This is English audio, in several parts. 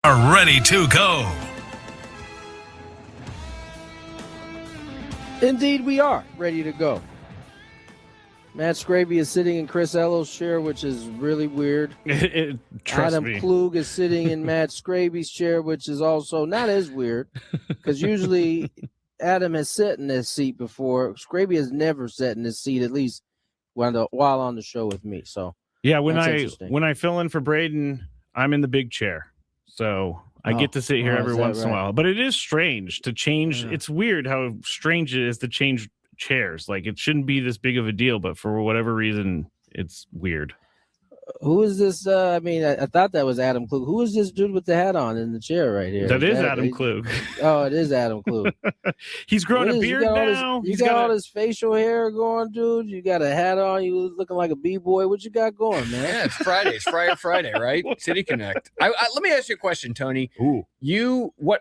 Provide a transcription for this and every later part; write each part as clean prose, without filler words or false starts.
are ready to go. Indeed, we are ready to go. Matt Skraby is sitting in Chris Ello's chair, which is really weird. Trust Adam me. Klug is sitting in Matt Skraby's chair, which is also not as weird, because usually Adam has sat in this seat before. Skraby has never sat in this seat, at least while on the show with me. So yeah, when that's I fill in for Braden, I'm in the big chair, so I get to sit here every once in a while. But it is strange to change. Yeah. It's weird how strange it is to change chairs. Like, it shouldn't be this big of a deal, but for whatever reason, it's weird. Who is this? I thought that was Adam Klug. Who is this dude with the hat on in the chair right here? That is Adam Klug. Oh, it is Adam Klug. He's grown a beard now. You got all this facial hair going, dude. You got a hat on. You looking like a b-boy. What you got going, man? Yeah, it's Friday. It's Friday, right? City Connect. Let me ask you a question, Tony. Ooh.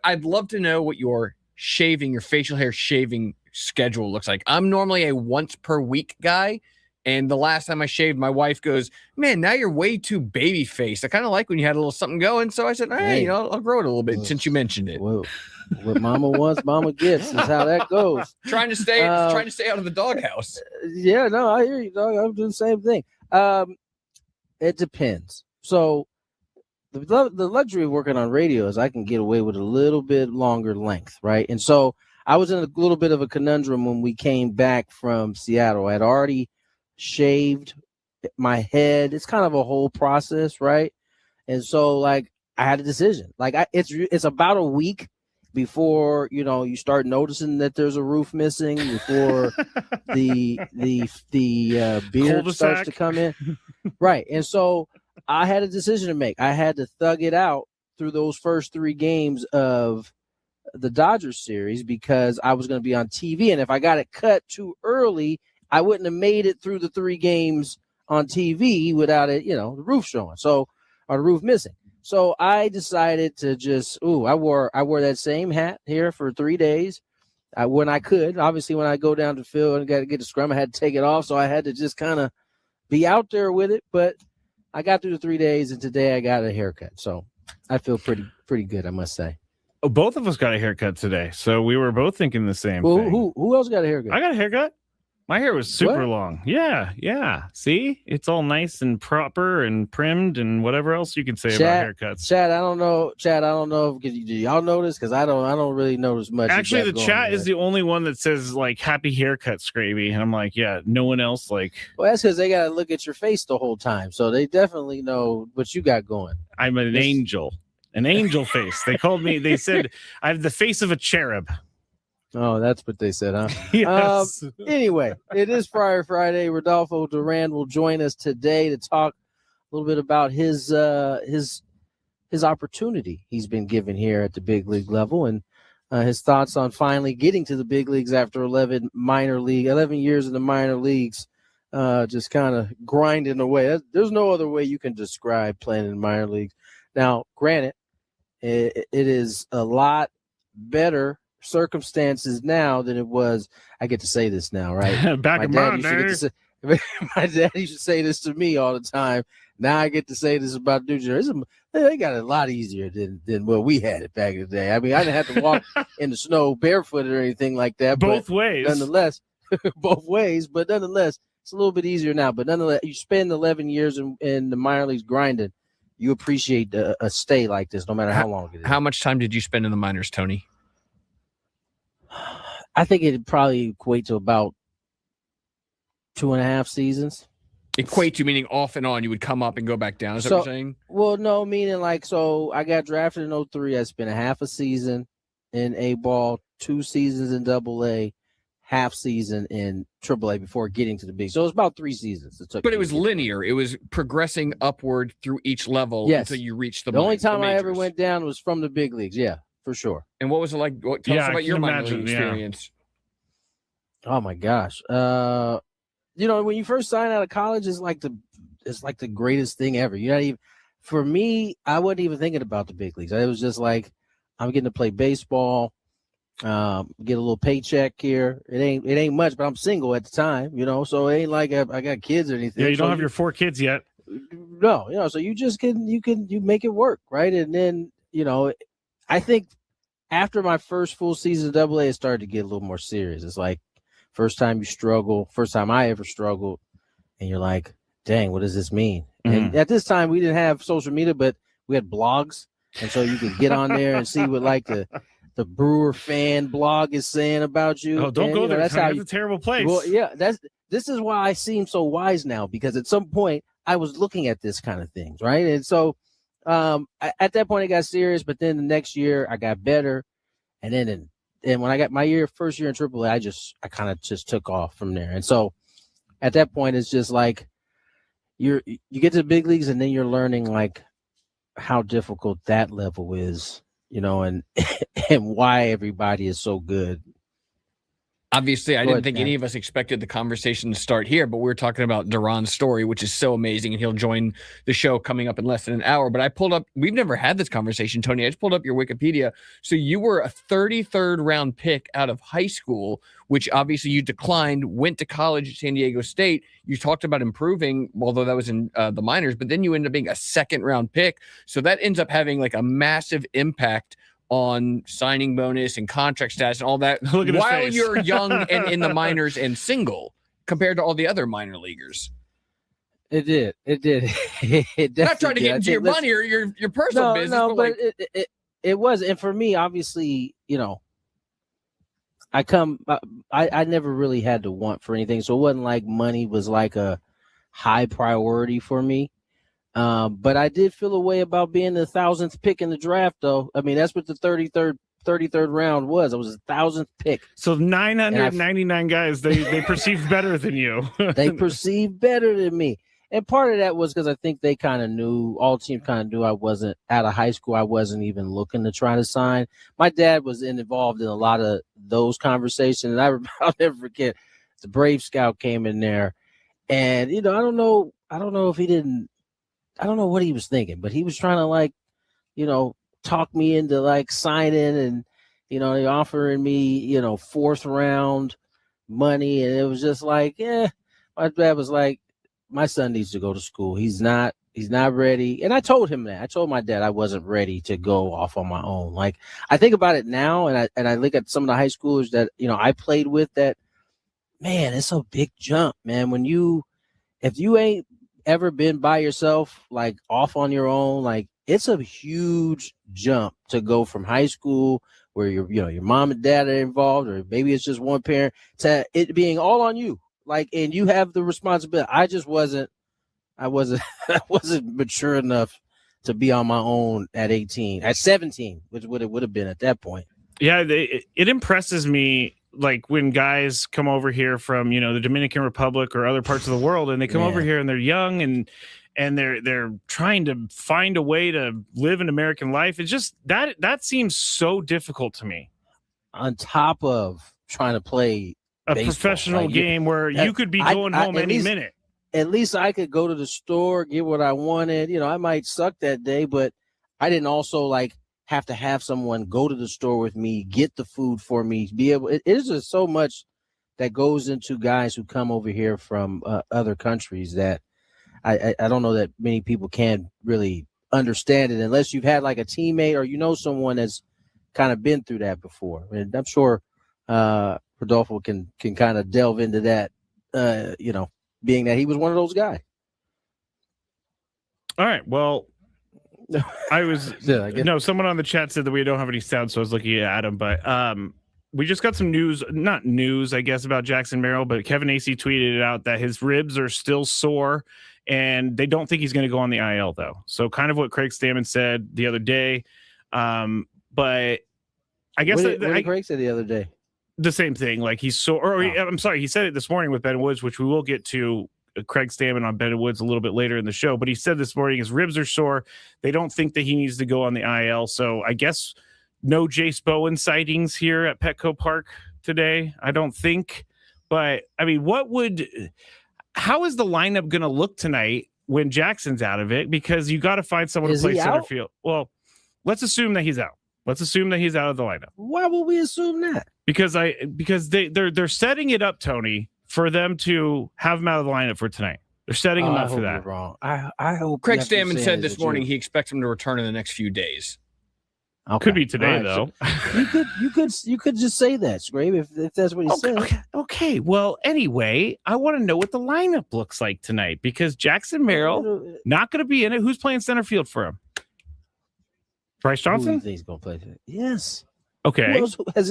I'd love to know what your facial hair shaving schedule looks like. I'm normally a once per week guy. And the last time I shaved, my wife goes, "Man, now you're way too baby faced. I kind of like when you had a little something going." So I said, "Hey, I'll grow it a little bit since you mentioned it." Whoa. What mama wants, mama gets. Is how that goes. trying to stay out of the doghouse. Yeah, no, I hear you, dog. I'm doing the same thing. It depends. So the luxury of working on radio is I can get away with a little bit longer length, right? And so I was in a little bit of a conundrum when we came back from Seattle. I had already shaved my head. It's kind of a whole process, right? And so, like, I had a decision. Like, it's about a week before you start noticing that there's a roof missing, before the beard starts to come in, right? And so I had a decision to make. I had to thug it out through those first 3 games of the Dodgers series because I was going to be on TV, and if I got it cut too early, I wouldn't have made it through the 3 games on TV without it, the roof showing. So, or the roof missing. So I decided to just, I wore that same hat here for 3 days when I could. Obviously, when I go down to field and got to get the scrum, I had to take it off. So I had to just kind of be out there with it. But I got through the 3 days, and today I got a haircut. So I feel pretty good, I must say. Oh, both of us got a haircut today. So we were both thinking the same thing. Who else got a haircut? I got a haircut. My hair was super long. Yeah. See? It's all nice and proper and primed and whatever else you can say about haircuts. Chad, I don't know. Do y'all notice? Because I don't really notice much. Actually, the chat is the only one that says, like, happy haircut, Skraby. And I'm like, yeah, no one else, like. Well, that's because they got to look at your face the whole time. So they definitely know what you got going. I'm an angel. An angel face. They said I have the face of a cherub. Oh, that's what they said, huh? Yes. Anyway, it is Friar Friday. Rodolfo Duran will join us today to talk a little bit about his opportunity he's been given here at the big league level and his thoughts on finally getting to the big leagues after 11 years in the minor leagues, just kind of grinding away. There's no other way you can describe playing in the minor leagues. Now, granted, it is a lot better circumstances now than it was. I get to say this now, right? Back in my day. My dad used to say this to me all the time. Now I get to say this about New Jersey. They got it a lot easier than what we had it back in the day. I mean, I didn't have to walk in the snow barefooted or anything like that. Both ways. Nonetheless, both ways. But nonetheless, it's a little bit easier now. But nonetheless, you spend 11 years in the minor leagues grinding, you appreciate a stay like this, no matter how long it is. How much time did you spend in the minors, Tony? I think it'd probably equate to about 2.5 seasons. Equate to meaning off and on, you would come up and go back down. Is that what you're saying? Well, no, meaning so I got drafted in 2003. I spent a half a season in A-ball, 2 seasons in AA, half season in AAA before getting to the big. So it was about 3 seasons. But it was linear. It was progressing upward through each level until you reached the only time I ever went down was from the big leagues. Yeah, for sure. And what was it like? Tell us about your minor league experience. Oh my gosh. When you first sign out of college, it's like the greatest thing ever. You're not even, for me, I wasn't even thinking about the big leagues. It was just like, I'm getting to play baseball, get a little paycheck here. It ain't much, but I'm single at the time, so it ain't like I got kids or anything. Yeah, you don't have your 4 kids yet. No, so you just you make it work, right? And then I think after my first full season of AA, it started to get a little more serious. It's like first time you struggle, first time I ever struggled, and you're like, dang, what does this mean? And at this time, we didn't have social media, but we had blogs, and so you could get on there and see what like the Brewer fan blog is saying about you. Oh, don't go there. That's a terrible place. Well, yeah, this is why I seem so wise now, because at some point I was looking at this kind of things, right? And so at that point it got serious, but then the next year I got better, and then when I got my first year in AAA, I kind of just took off from there. And so at that point it's just like you get to the big leagues, and then you're learning like how difficult that level is, and why everybody is so good. Obviously, I didn't think any of us expected the conversation to start here, but we were talking about Duran's story, which is so amazing, and he'll join the show coming up in less than an hour. But I pulled up, we've never had this conversation, Tony. I just pulled up your Wikipedia. So you were a 33rd round pick out of high school, which obviously you declined, went to college at San Diego State. You talked about improving, although that was in the minors, but then you ended up being a 2nd round pick. So that ends up having like a massive impact on signing bonus and contract status and all that while you're young and in the minors and single compared to all the other minor leaguers. It did. I'm not trying to get into your money or your personal business. No, but it was. And for me, obviously, I never really had to want for anything. So it wasn't like money was like a high priority for me. But I did feel a way about being the 1,000th pick in the draft, though. I mean, that's what the 33rd round was. I was the 1,000th pick. So 999 guys, they perceived better than you. They perceived better than me. And part of that was because I think they kind of knew, all teams kind of knew I wasn't out of high school. I wasn't even looking to try to sign. My dad was involved in a lot of those conversations. And I'll never forget, the Brave Scout came in there. And, I don't know if he didn't, I don't know what he was thinking, but he was trying to talk me into like signing, and, they offering me, 4th round money. And it was just like, my dad was like, my son needs to go to school. He's not ready. And I told him that. I told my dad I wasn't ready to go off on my own. Like, I think about it now, and I look at some of the high schoolers that, I played with, that, man, it's a big jump, man. If you ain't ever been by yourself, like off on your own, like it's a huge jump to go from high school where your mom and dad are involved, or maybe it's just one parent, to it being all on you, like, and you have the responsibility. I wasn't mature enough to be on my own at 18, at 17, which would have been at that point. Yeah, it impresses me, like when guys come over here from, the Dominican Republic or other parts of the world, and they come over here and they're young and they're trying to find a way to live an American life. It's just that seems so difficult to me. On top of trying to play a baseball, professional game where you could be going home any minute. At least I could go to the store, get what I wanted. I might suck that day, but I didn't also like have to have someone go to the store with me, get the food for me, be able. It is just so much that goes into guys who come over here from other countries that I don't know that many people can really understand it unless you've had like a teammate or someone that's kind of been through that before. And I'm sure Rodolfo can kind of delve into that, being that he was one of those guys. All right, well. Someone on the chat said that we don't have any sound, so I was looking at Adam, but we just got some not news, I guess, about Jackson Merrill, but Kevin Acee tweeted it out that his ribs are still sore, and they don't think he's going to go on the IL, though. So kind of what Craig Stammen said the other day, but I guess what did Craig say the other day? The same thing, like he's sore. I'm sorry, he said it this morning with Ben Woods, which we will get to. Craig Stammen on Ben Woods a little bit later in the show, but he said this morning his ribs are sore. They don't think that he needs to go on the IL. So I guess no Jace Bowen sightings here at Petco Park today, I don't think. But I mean, how is the lineup going to look tonight when Jackson's out of it? Because you got to find someone to play center field. Well, let's assume that he's out. Let's assume that he's out of the lineup. Why would we assume that? Because they're setting it up, Tony, for them to have him out of the lineup for tonight. They're setting him up for that. Wrong. I hope. Craig Stammen said this morning he expects him to return in the next few days. Okay. Could be today, All though. So you could just say that, Skraby, if that's what he said. Okay. Well, anyway, I want to know what the lineup looks like tonight because Jackson Merrill not going to be in it. Who's playing center field for him? Bryce Johnson? Who do you think he's going to play today? Yes. Okay. Has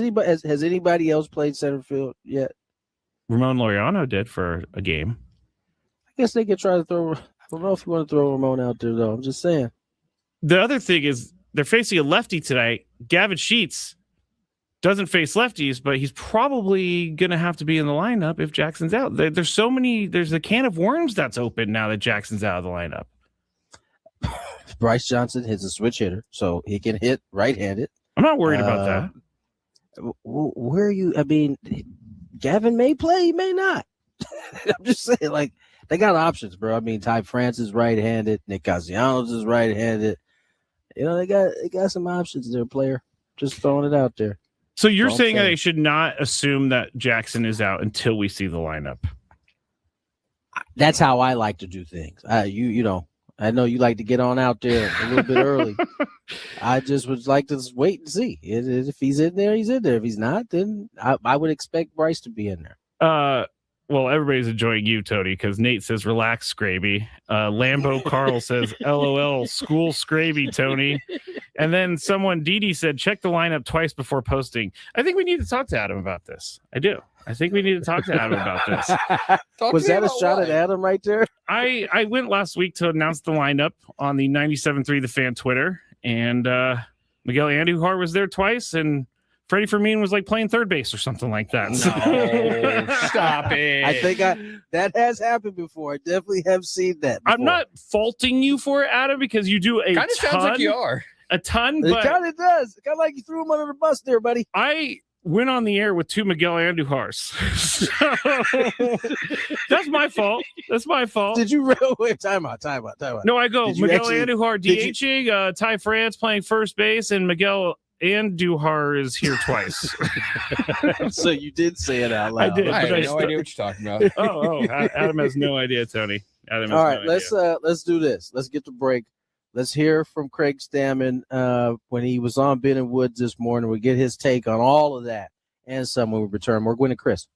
anybody else played center field yet? Ramon Laureano did for a game. I guess they could try to throw. I don't know if you want to throw Ramon out there, though. I'm just saying. The other thing is they're facing a lefty tonight. Gavin Sheets doesn't face lefties, but he's probably going to have to be in the lineup if Jackson's out. There's so many. There's a can of worms that's open now that Jackson's out of the lineup. Bryce Johnson is a switch hitter, so he can hit right-handed. I'm not worried about that. Where are you? I mean, Gavin may play, he may not. I'm just saying, like, they got options, bro. I mean, Ty France is right-handed. Nick Castellanos is right-handed. You know, they got some options there, player. Just throwing it out there. So you're saying they should not assume that Jackson is out until we see the lineup? That's how I like to do things. You know, I know you like to get on out there a little bit early. I just would like to just wait and see. If he's in there, he's in there. If he's not, then I would expect Bryce to be in there. Well, everybody's enjoying you, Tony, because Nate says, relax, Skraby. Lambo Carl says, LOL, school Skraby, Tony. And then someone, Dee said, check the lineup twice before posting. I think we need to talk to Adam about this. I do. I think we need to talk to Adam about this. Was that a shot at Adam right there? I went last week to announce the lineup on the 97.3 The Fan Twitter, and Miguel Andujar was there twice, and Freddie Fermin was like playing third base or something like that. No, stop it. I think that has happened before. I definitely have seen that before. I'm not faulting you for it, Adam, because you do a kind of sounds like you are. A ton, it but kind of does. Kind of like you threw him under the bus there, buddy. I went on the air with two Miguel Andujars. That's my fault. That's my fault. Did you wait? Time out. No, I go Miguel Andujar DHing, Ty France playing first base, and Miguel Andujar is here twice. So you did say it out loud. I did. I have no idea what you're talking about. Oh, Adam has no idea, Tony. Adam has All right, no idea. let's do this. Let's get the break. Let's hear from Craig Stammen when he was on Ben and Woods this morning. We'll get his take on all of that and some when we return. More Gwynn and Chris.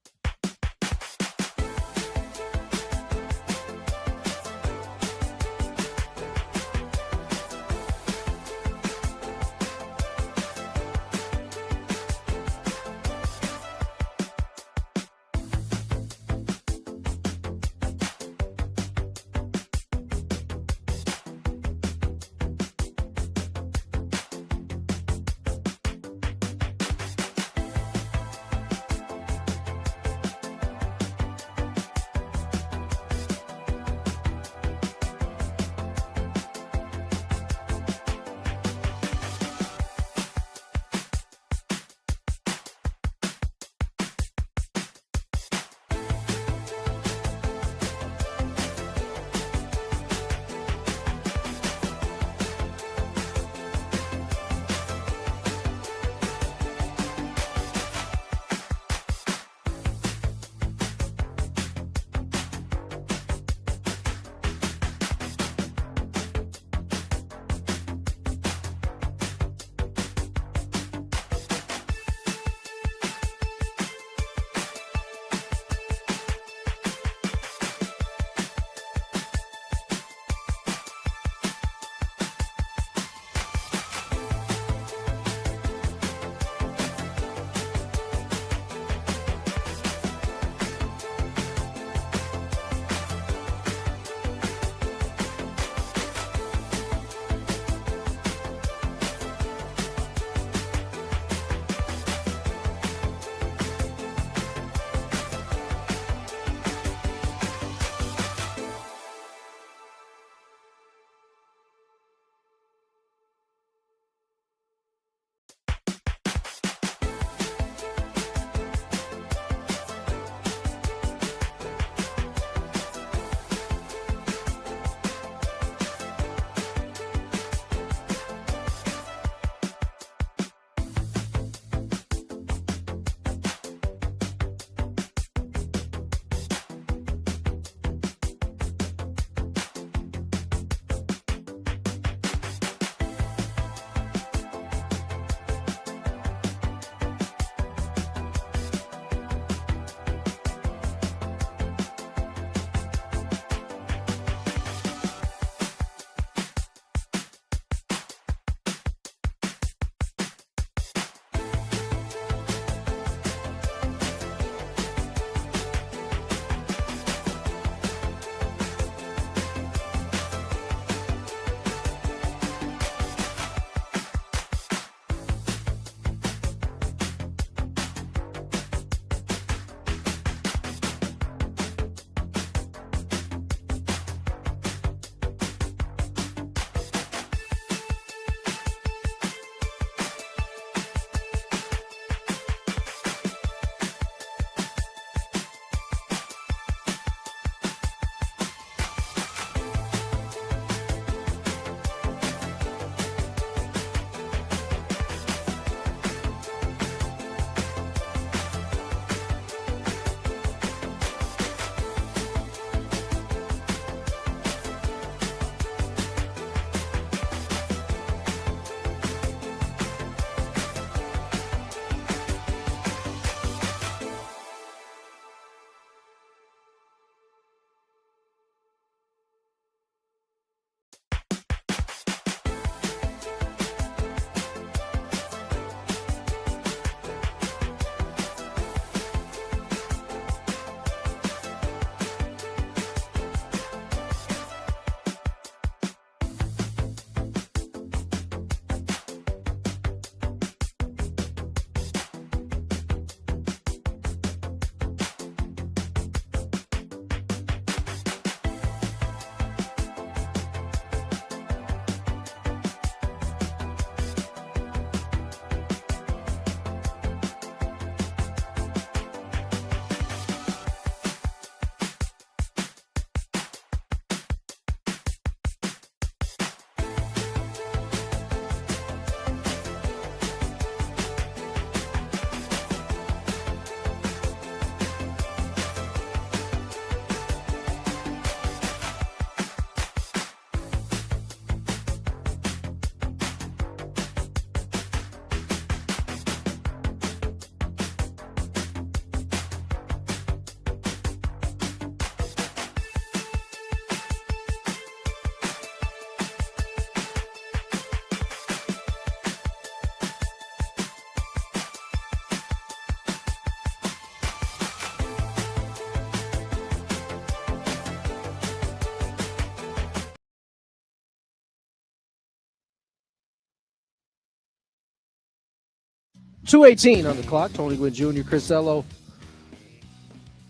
2:18 on the clock. Tony Gwynn Jr., Chris Ello,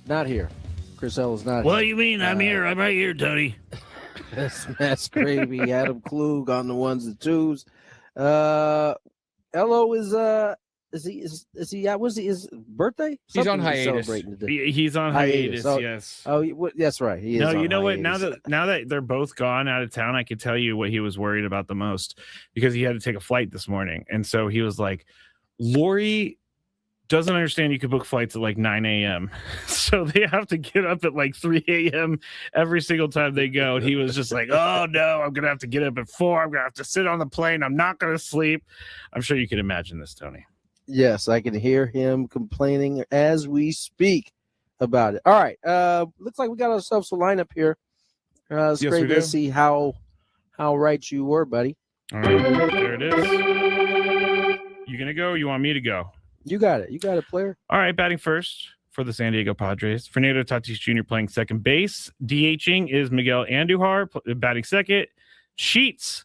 not here. Chris Ello's not What here. do you mean? I'm here. I'm right here, Tony. That's Matt Skraby, Adam Klug on the ones and twos. Ello is he out? Was his birthday? He's on Something hiatus. Celebrating today. He's on hiatus. Oh, yes. Oh, that's right. He is. No, on you know what? hiatus. Now that they're both gone out of town, I could tell you what he was worried about the most, because he had to take a flight this morning, and so he was like, "Lori doesn't understand you could book flights at like 9 a.m. So they have to get up at like 3 a.m. every single time they go." And he was just like, "Oh no, I'm gonna have to get up at 4. I'm gonna have to sit on the plane. I'm not gonna sleep." I'm sure you can imagine this, Tony. Yes, I can hear him complaining as we speak about it. All right. Looks like we got ourselves a lineup here. It's Yes, great we to do. see how right you were, buddy. All right, there it is. You gonna go? Or you want me to go? You got it. You got it, player. All right, batting first for the San Diego Padres, Fernando Tatis Jr. playing second base. DHing is Miguel Andujar, batting second. Sheets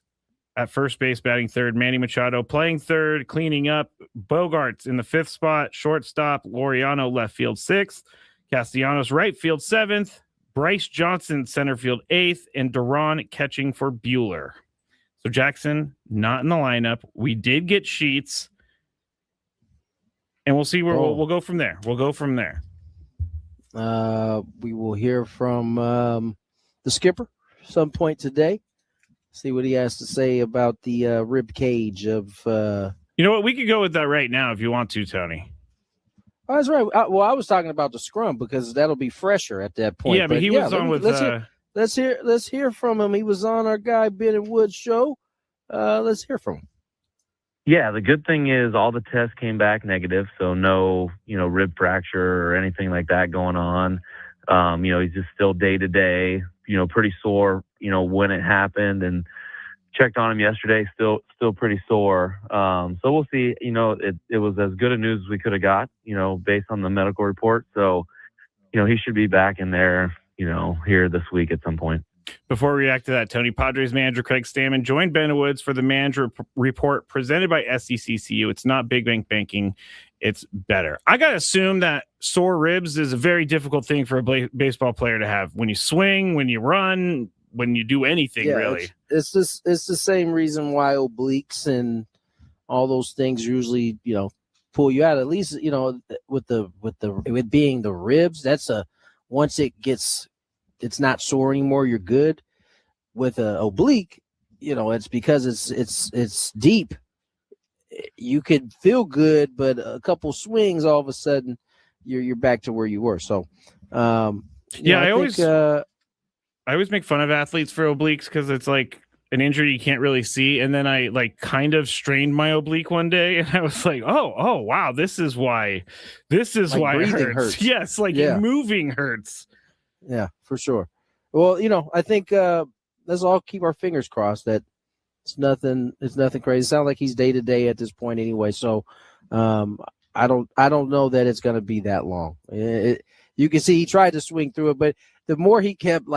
at first base, batting third. Manny Machado playing third, cleaning up. Bogarts in the fifth spot. Shortstop, Laureano left field sixth. Castellanos right field seventh. Bryce Johnson center field eighth. And Duran catching for Bueller. So Jackson not in the lineup. We did get Sheets. And we'll see where we'll go from there. We'll go from there. We will hear from the skipper some point today. See what he has to say about the rib cage of. You know what? We could go with that right now if you want to, Tony. Oh, that's right. I was talking about the scrum because that'll be fresher at that point. Yeah, but he was on with. Let's hear from him. He was on our guy Ben and Wood show. Let's hear from him. Yeah, the good thing is all the tests came back negative, so no, rib fracture or anything like that going on. He's just still day to day, pretty sore, when it happened, and checked on him yesterday, still pretty sore. So we'll see. It was as good a news as we could have got, based on the medical report. So, he should be back in there, here this week at some point. Before we react to that, Tony, Padres manager Craig Stammen joined Ben Woods for the manager report presented by SECCU. It's not big bank banking. It's better. I got to assume that sore ribs is a very difficult thing for a baseball player to have when you swing, when you run, when you do anything, really. It's the same reason why obliques and all those things usually, pull you out. At least, with being the ribs, once it's not sore anymore, you're good. With an oblique, it's because it's deep. You could feel good, but a couple swings, all of a sudden, you're back to where you were. So, I always make fun of athletes for obliques because it's like an injury you can't really see. And then I kind of strained my oblique one day, and I was like, oh wow, this is why it hurts. Yes, moving hurts. Yeah, for sure. Well, I think let's all keep our fingers crossed that it's nothing crazy. It sounds like he's day to day at this point anyway. So I don't know that it's going to be that long. You can see he tried to swing through it, but the more he kept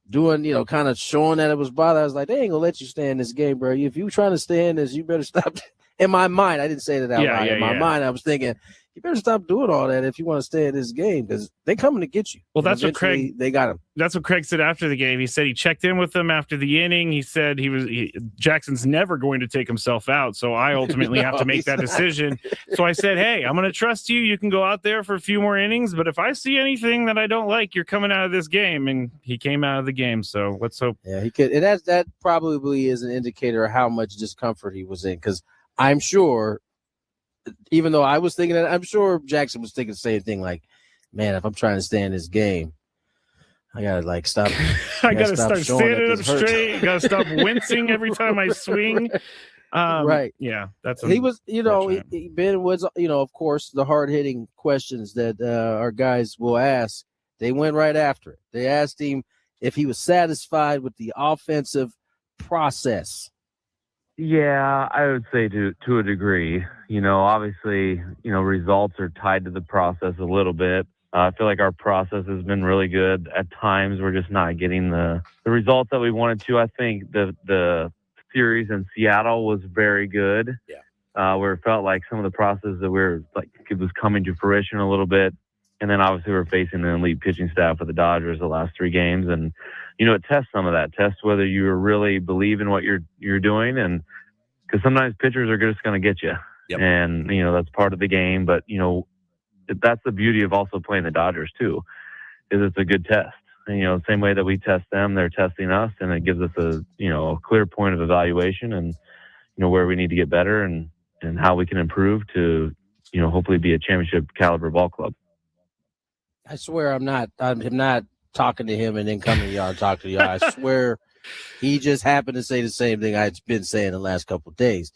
doing, kind of showing that it was bothering, I was like, they ain't gonna let you stay in this game, bro. If you trying to stay in this, you better stop. In my mind, I didn't say that out loud. In my mind, I was thinking, you better stop doing all that if you want to stay in this game because they're coming to get you. Well, that's what they got him. That's what Craig said after the game. He said he checked in with them after the inning. He said Jackson's never going to take himself out. So I ultimately have to make that decision. So I said, hey, I'm going to trust you. You can go out there for a few more innings. But if I see anything that I don't like, you're coming out of this game. And he came out of the game. So let's hope. Yeah, he could. And that probably is an indicator of how much discomfort he was in because I'm sure – even though I was thinking that, I'm sure Jackson was thinking the same thing. Like, man, if I'm trying to stay in this game, I gotta stop. I gotta start standing up straight. Gotta stop wincing every time I swing. Right. Yeah, he was. Ben Woods. Of course, the hard hitting questions that our guys will ask. They went right after it. They asked him if he was satisfied with the offensive process. Yeah, I would say to a degree. Obviously, results are tied to the process a little bit. I feel like our process has been really good. At times, we're just not getting the results that we wanted to. I think the series in Seattle was very good. Yeah. where it felt like some of the process that it was coming to fruition a little bit. And then obviously we're facing an elite pitching staff of the Dodgers the last 3 games. And, it tests some of that. Tests whether you really believe in what you're doing. And because sometimes pitchers are just going to get you. Yep. And, that's part of the game. But, that's the beauty of also playing the Dodgers too, is it's a good test. And, same way that we test them, they're testing us. And it gives us a clear point of evaluation and, where we need to get better and how we can improve to, hopefully be a championship caliber ball club. I swear I'm not talking to him and then coming to y'all and talking to y'all. I swear he just happened to say the same thing I've been saying the last couple of days,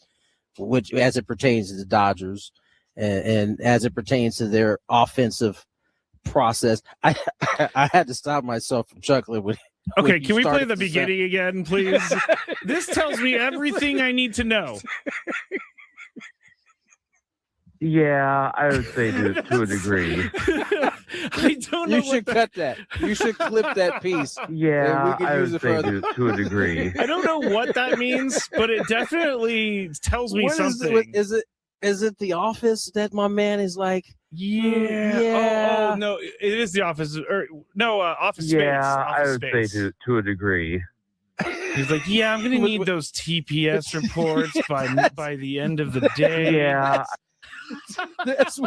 which as it pertains to the Dodgers and as it pertains to their offensive process. I had to stop myself from chuckling when okay, can we play the beginning again, please? This tells me everything I need to know. Yeah, I would say to a degree. I don't know. You should cut that. You should clip that piece. Yeah, I would say to a degree. I don't know what that means, but it definitely tells me something. Is it The Office that my man is like? Yeah. Oh, no, it is The Office. Office Space. Yeah, I would Space. say to a degree. He's like, yeah, I'm gonna need those TPS reports by the end of the day. Yeah. That's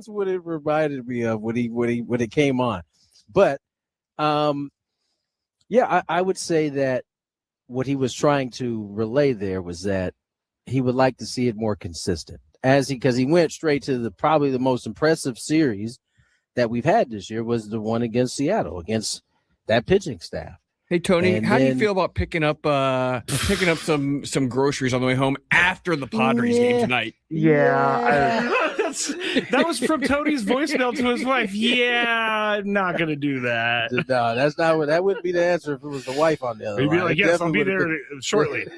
what it reminded me of when it came on. But I would say that what he was trying to relay there was that he would like to see it more consistent, because he went straight to probably the most impressive series that we've had this year was the one against Seattle, against that pitching staff. Hey Tony, how do you feel about picking up some groceries on the way home after the Padres game tonight? Yeah. That was from Tony's voicemail to his wife. Yeah, I'm not gonna do that. No, that's not what. That wouldn't be the answer if it was the wife on the other He'd be line. like, yes, I'll be there shortly.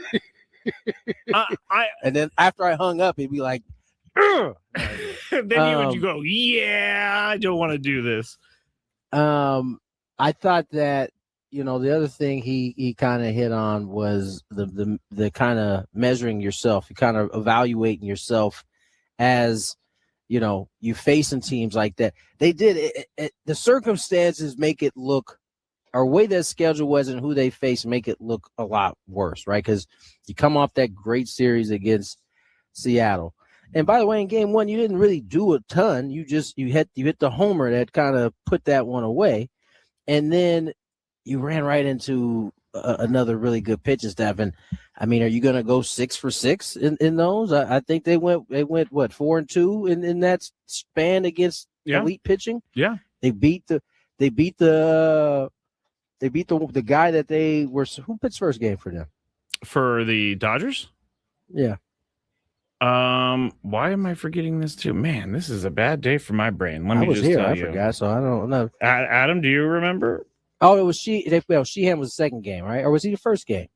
And then after I hung up, he'd be like, then you go, yeah, I don't want to do this. I thought that, the other thing he kind of hit on was the kind of measuring yourself, you kind of evaluating yourself as, you facing teams like that. They did it, the circumstances make it look, or way that schedule was and who they face make it look a lot worse, right? Because you come off that great series against Seattle. And by the way, in game 1, you didn't really do a ton. You hit the homer that kind of put that one away. And then you ran right into another really good pitching staff. And I mean, are you going to go 6 for 6 in those? I think they went what, 4-2 in that span against elite pitching. Yeah. They beat the guy that they were, who pitched first game for them? For the Dodgers? Yeah. Why am I forgetting this too? Man, this is a bad day for my brain. Let me just tell you. I forgot, so I don't know. Adam, do you remember? Oh, it was Sheehan was the second game, right? Or was he the first game?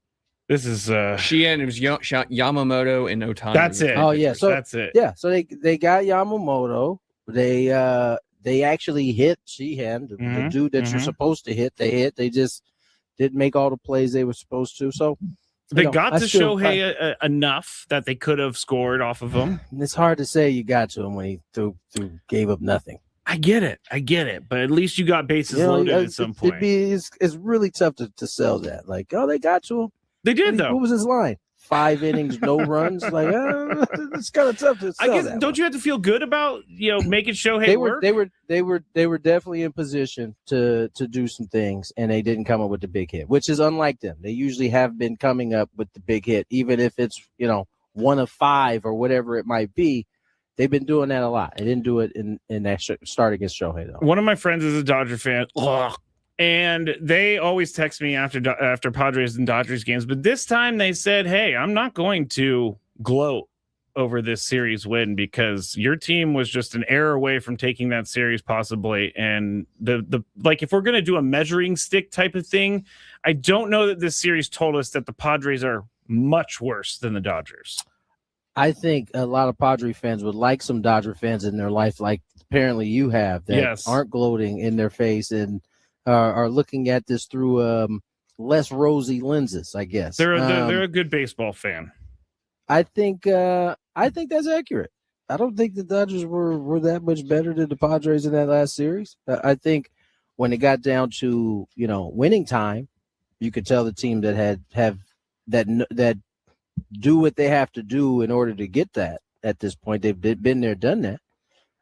This is Sheehan. It was Yamamoto and Otani. That's it. Oh yeah, so that's it. Yeah, so they got Yamamoto. They actually hit Sheehan, the dude that you're supposed to hit. They hit. They just didn't make all the plays they were supposed to. So they got to Shohei enough that they could have scored off of him. It's hard to say you got to him when he gave up nothing. I get it, but at least you got bases loaded at some point. It's really tough to sell that. Like, oh, they got to him. They did though. What was his line? 5 innings, no runs. Like, it's kind of tough to sell. I guess. Don't you have to feel good about making Shohei work? They were definitely in position to do some things, and they didn't come up with the big hit, which is unlike them. They usually have been coming up with the big hit, even if it's 1 of 5 or whatever it might be. They've been doing that a lot. They didn't do it in that start against Shohei though. One of my friends is a Dodger fan. And they always text me after Padres and Dodgers games. But this time they said, hey, I'm not going to gloat over this series win because your team was just an error away from taking that series possibly. And if we're going to do a measuring stick type of thing, I don't know that this series told us that the Padres are much worse than the Dodgers. I think a lot of Padre fans would like some Dodger fans in their life, like apparently you have, that aren't gloating in their face and are looking at this through less rosy lenses, I guess. They're a good baseball fan. I think that's accurate. I don't think the Dodgers were that much better than the Padres in that last series. I think when it got down to winning time, you could tell the team that have that do what they have to do in order to get that. At this point, they've been there, done that.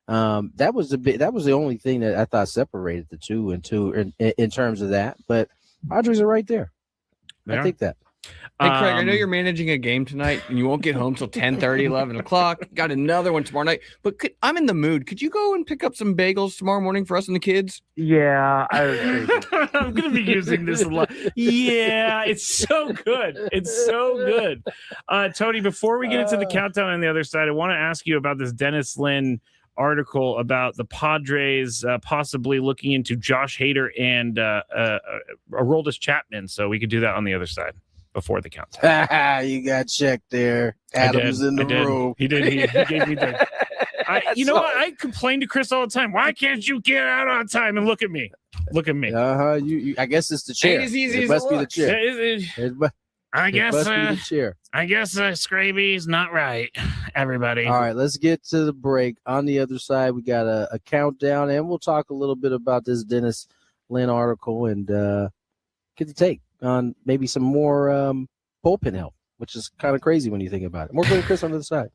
That was the only thing that I thought separated the two in terms of that. But Padres are right there. I think that. Hey, Craig, I know you're managing a game tonight and you won't get home till 10:30, 11 o'clock. Got another one tomorrow night. But I'm in the mood. Could you go and pick up some bagels tomorrow morning for us and the kids? Yeah. I'm going to be using this a lot. Yeah, it's so good. It's so good. Tony, before we get into the countdown on the other side, I want to ask you about this Dennis Lin article about the Padres possibly looking into Josh Hader and Aroldis Chapman. So we could do that on the other side before the countdown. You got checked there. Adam's in the room. He did. He gave me the. You know what? I complain to Chris all the time. Why can't you get out on time? And look at me. Look at me. You I guess it's the chair. Ain't as easy it as must it be looks. the chair. I guess. Must be the chair. I guess Skraby's not right. Everybody. All right, let's get to the break. On the other side, we got a countdown, and we'll talk a little bit about this Dennis Lin article and get the take on maybe some more bullpen help, which is kind of crazy when you think about it. More Gwynn Chris on the other side.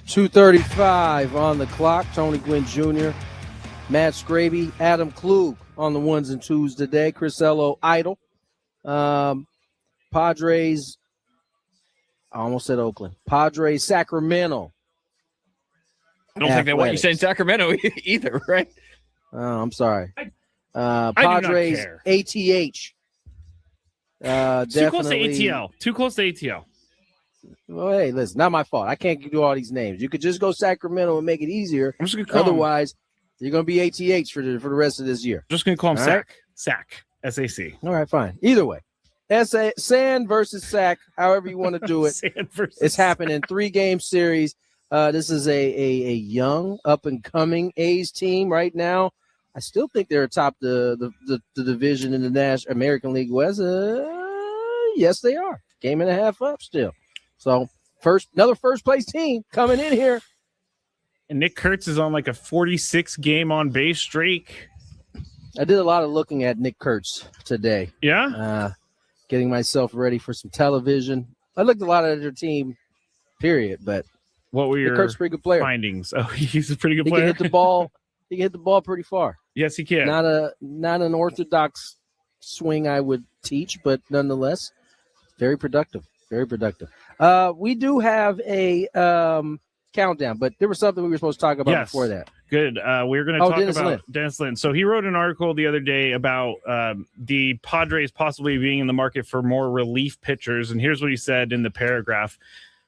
2:35 on the clock. Tony Gwynn Jr., Matt Skraby, Adam Klug on the ones and twos today. Chris Ello idle. Padres, I almost said Oakland. Padres, Sacramento. I don't think they want you saying Sacramento either, right? Oh, I'm sorry. I Padres, do not care. ATH. Too close to ATL. Too close to ATL. Well, hey, listen, not my fault. I can't do all these names. You could just go Sacramento and make it easier. I'm just gonna call Otherwise, you're going to be ATH for the rest of this year. Just going to call him all SAC. Right? SAC. SAC. All right, fine. Either way. Sand versus Sac, however you want to do it. It's happened in 3-game series. This is a young, up-and-coming A's team right now. I still think they're atop the division in the American League West. Yes, they are. Game and a half up still. So another first-place team coming in here. And Nick Kurtz is on like a 46-game on-base streak. I did a lot of looking at Nick Kurtz today. Yeah? Getting myself ready for some television. I looked a lot at their team, period, but what were your Kurt's a pretty good player. findings? Oh, he's a pretty good He player. can hit the ball. He can hit the ball pretty far. Yes, he can. Not an orthodox swing I would teach, but nonetheless, very productive. Very productive. We do have a countdown, but there was something we were supposed to talk about before that. Good. We were going to talk Dennis about Lin. Dennis Lin. So he wrote an article the other day about the Padres possibly being in the market for more relief pitchers. And here's what he said in the paragraph.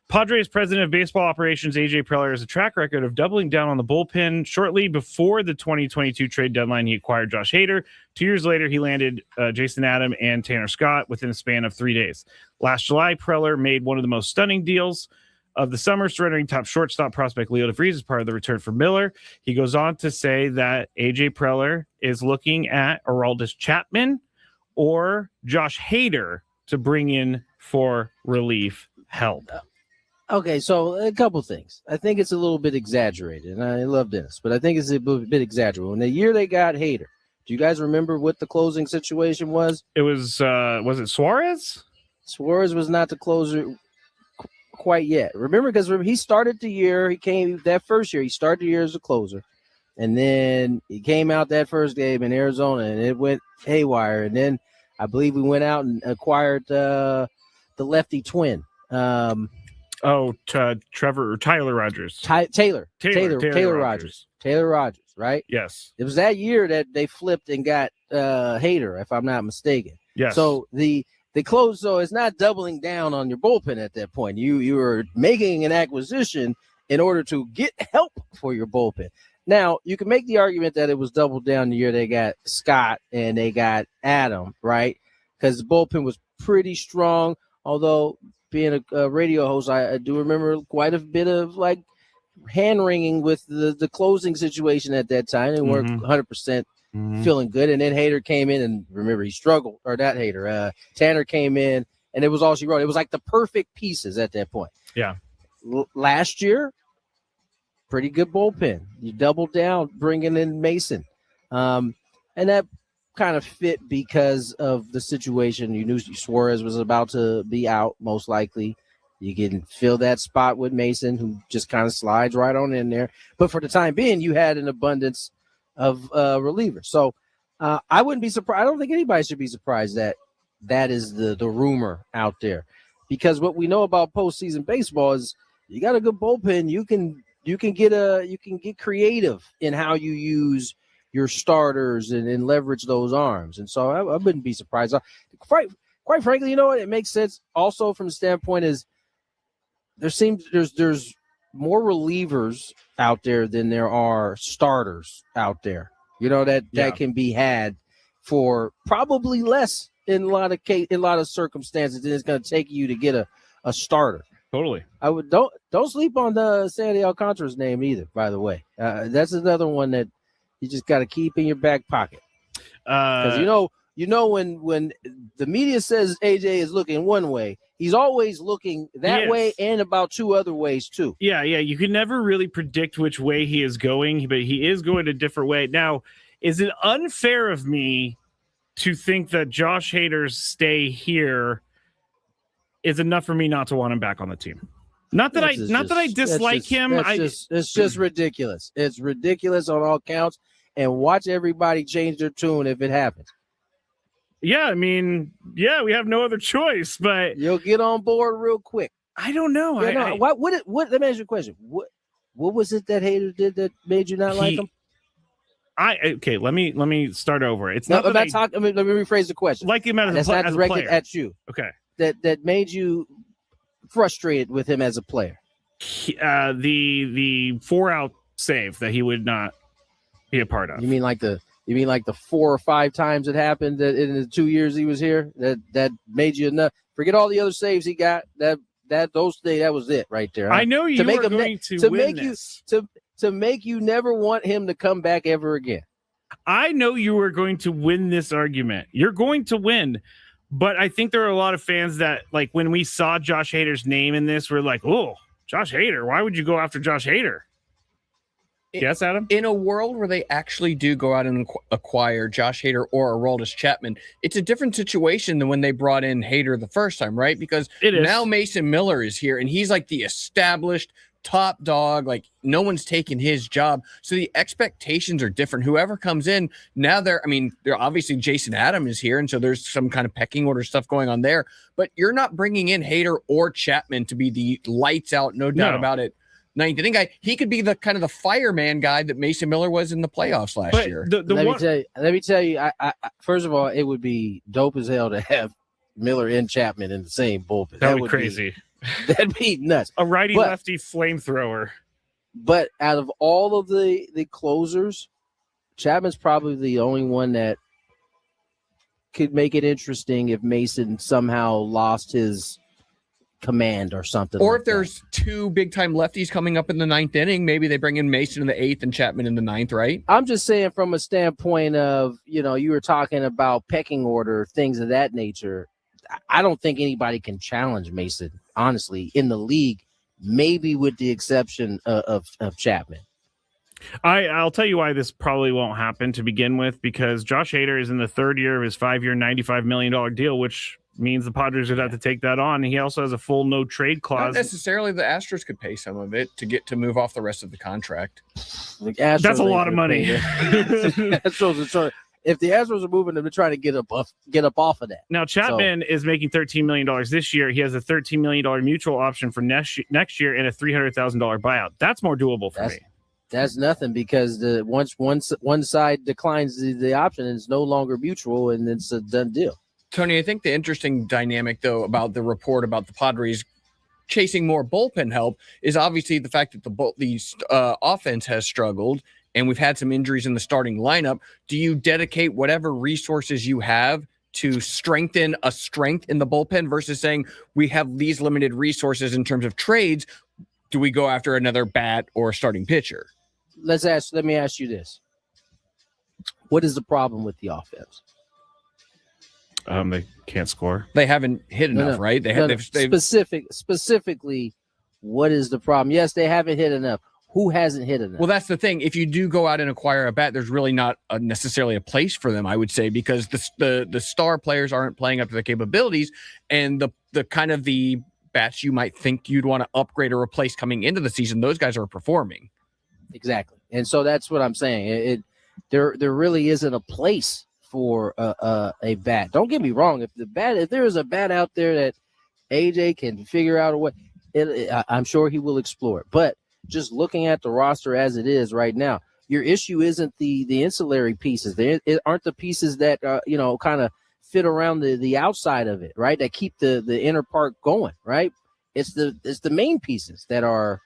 Padres president of baseball operations, AJ Preller, has a track record of doubling down on the bullpen. Shortly before the 2022 trade deadline, he acquired Josh Hader. 2 years later, he landed Jason Adam and Tanner Scott within a span of 3 days. Last July, Preller made one of the most stunning deals of the summer, surrendering top shortstop prospect Leo DeVries as part of the return for Miller. He goes on to say that AJ Preller is looking at Aroldis Chapman or Josh Hader to bring in for relief help. Okay, so a couple things. I think it's a little bit exaggerated, and I love Dennis, but I think it's a bit exaggerated. When the year they got Hader, do you guys remember what the closing situation was? It was it Suarez? Suarez was not the closer quite yet. Remember, because he started the year, he came that first year, he started the year as a closer, and then he came out that first game in Arizona, and it went haywire. And then I believe we went out and acquired the lefty twin. Tyler Rogers. Taylor Rogers. Taylor Rogers, right? Yes. It was that year that they flipped and got Hader, if I'm not mistaken. Yes. So the close, so it's not doubling down on your bullpen at that point. You were making an acquisition in order to get help for your bullpen. Now, you can make the argument that it was doubled down the year they got Scott and they got Adam, right? Because the bullpen was pretty strong, although being a radio host, I do remember quite a bit of like hand-wringing with the closing situation at that time. They weren't 100% feeling good. And then Hader came in, and remember, he struggled. Or not Hader. Tanner came in, and it was all she wrote. It was like the perfect pieces at that point. Yeah. Last year, pretty good bullpen. You doubled down, bringing in Mason. And that kind of fit because of the situation. You knew Suarez was about to be out, most likely. You can fill that spot with Mason, who just kind of slides right on in there. But for the time being, you had an abundance of relievers. So I wouldn't be surprised. I don't think anybody should be surprised that is the rumor out there, because what we know about postseason baseball is you got a good bullpen. You can get creative in how you use your starters and leverage those arms. And so I wouldn't be surprised. Quite frankly, you know what? It makes sense also from the standpoint is there's more relievers out there than there are starters out there. You know, that can be had for probably less in a lot of circumstances than it's going to take you to get a starter. Totally. I would don't sleep on the Sandy Alcantara's name either, by the way. That's another one that you just got to keep in your back pocket. Because you know when the media says AJ is looking one way, he's always looking that way and about two other ways too. Yeah. You can never really predict which way he is going, but he is going a different way. Now, is it unfair of me to think that Josh Hader's stay here is enough for me not to want him back on the team? Not that I dislike him. It's just ridiculous. It's ridiculous on all counts. And watch everybody change their tune if it happens. Yeah, I mean, we have no other choice, but you'll get on board real quick. I don't know. What? Let me ask you a question. What was it that Hader did that made you not like him? Let me start over. It's not about talking. Let me rephrase the question. Like him as not directed at you. Okay. That made you frustrated with him as a player. The 4-out save that he would not be a part of. You mean like the 4 or 5 times it happened that in the 2 years he was here that made you enough? Forget all the other saves he got. That was it right there. I know you were going to win this. To make you never want him to come back ever again. I know you were going to win this argument. You're going to win, but I think there are a lot of fans that, like, when we saw Josh Hader's name in this, we're like, oh, Josh Hader. Why would you go after Josh Hader? Yes, Adam? In a world where they actually do go out and acquire Josh Hader or Aroldis Chapman, it's a different situation than when they brought in Hader the first time, right? Because now Mason Miller is here, and he's like the established top dog. Like, no one's taking his job. So the expectations are different. Whoever comes in, now they're obviously Jason Adam is here, and so there's some kind of pecking order stuff going on there. But you're not bringing in Hader or Chapman to be the lights out, no doubt about it, ninth inning guy. He could be the kind of the fireman guy that Mason Miller was in the playoffs last year. Let me tell you. I first of all, it would be dope as hell to have Miller and Chapman in the same bullpen. That would be crazy. That'd be nuts. A righty-lefty flamethrower. But out of all of the closers, Chapman's probably the only one that could make it interesting if Mason somehow lost his command or something. Or if there's 2 big-time lefties coming up in the 9th inning, maybe they bring in Mason in the 8th and Chapman in the 9th, right? I'm just saying from a standpoint of, you were talking about pecking order, things of that nature. I don't think anybody can challenge Mason, honestly, in the league, maybe with the exception of Chapman. I'll tell you why this probably won't happen to begin with, because Josh Hader is in the 3rd year of his 5-year, $95 million deal, which means the Padres would have to take that on. He also has a full no trade clause. Not necessarily. The Astros could pay some of it to move off the rest of the contract. That's a lot of money. If the Astros are moving, they're trying to get up off of that. Now, Chapman is making $13 million this year. He has a $13 million mutual option for next year and a $300,000 buyout. That's more doable for me. That's nothing, because once one side declines the option, it's no longer mutual, and it's a done deal. Tony, I think the interesting dynamic, though, about the report about the Padres chasing more bullpen help is obviously the fact that the offense has struggled, and we've had some injuries in the starting lineup. Do you dedicate whatever resources you have to strengthen a strength in the bullpen versus saying we have these limited resources in terms of trades? Do we go after another bat or starting pitcher? Let me ask you this. What is the problem with the offense? They can't score. They haven't hit enough, right? Specifically, what is the problem? Yes, they haven't hit enough. Who hasn't hit enough? Well, that's the thing. If you do go out and acquire a bat, there's really not necessarily a place for them, I would say, because the star players aren't playing up to their capabilities, and the kind of the bats you might think you'd want to upgrade or replace coming into the season, those guys are performing. Exactly. And so that's what I'm saying. There really isn't a place for a bat. Don't get me wrong. If there is a bat out there that AJ can figure out a way, I'm sure he will explore it. But just looking at the roster as it is right now, your issue isn't the ancillary pieces. It aren't the pieces that kind of fit around the outside of it, right? That keep the inner part going, right? It's the main pieces that are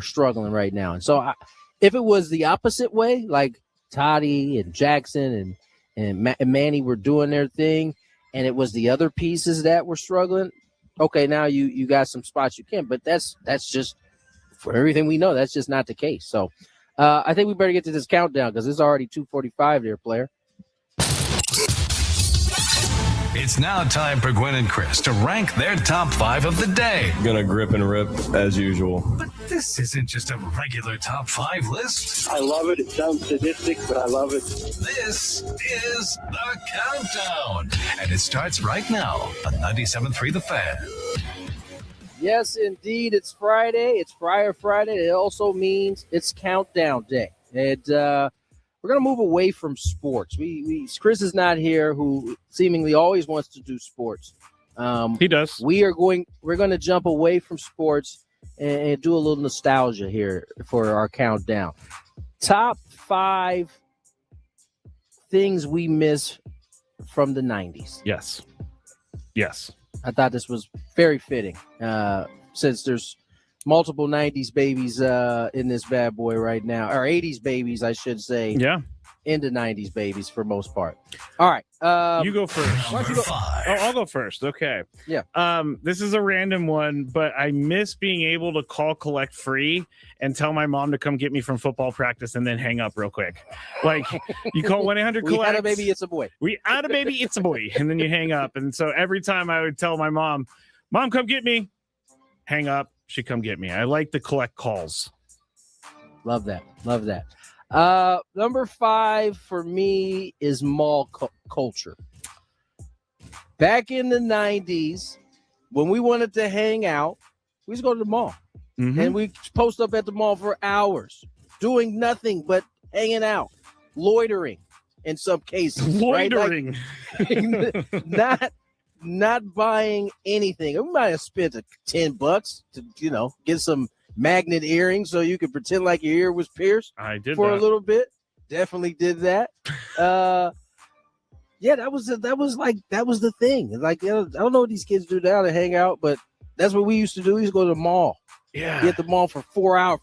struggling right now. And so if it was the opposite way, like Toddy and Jackson and Manny were doing their thing, and it was the other pieces that were struggling, okay, now you got some spots you can, but that's just, for everything we know, that's just not the case. So I think we better get to this countdown, because it's already 2:45 there, player. It's now time for Gwynn and Chris to rank their top 5 of the day. Gonna grip and rip as usual. But this isn't just a regular top 5 list. I love it. It sounds sadistic, but I love it. This is the countdown. And it starts right now on 97.3 The Fan. Yes, indeed. It's Friday. It's Friar Friday. It also means it's countdown day. And we're going to move away from sports. Chris is not here, who seemingly always wants to do sports. He does. We're going to jump away from sports and do a little nostalgia here for our countdown. Top 5 things we miss from the 90s. Yes. I thought this was very fitting since there's multiple 90s babies in this bad boy right now, or 80s babies, I should say. Yeah. Into 90s babies for most part. All right. You go first. Number 5. Oh, I'll go first. Okay. Yeah. This is a random one, but I miss being able to call collect free and tell my mom to come get me from football practice and then hang up real quick. Like you call 1-800 collect. We had a baby, it's a boy. We had a baby, it's a boy. And then you hang up. And so every time I would tell my mom, come get me. Hang up. She come get me. I like the collect calls. Love that. Number 5 for me is mall culture. Back in the 90s, when we wanted to hang out, we just go to the mall. Mm-hmm. And we post up at the mall for hours, doing nothing but hanging out, loitering in some cases. Loitering. Right? Like, not buying anything. We might have spent $10 to, get some magnet earrings so you could pretend like your ear was pierced. I did for that. a little bit. Definitely did that. Yeah, that was the thing. Like, I don't know what these kids do now to hang out, but that's what we used to do. We used to go to the mall. Yeah. Be at the mall for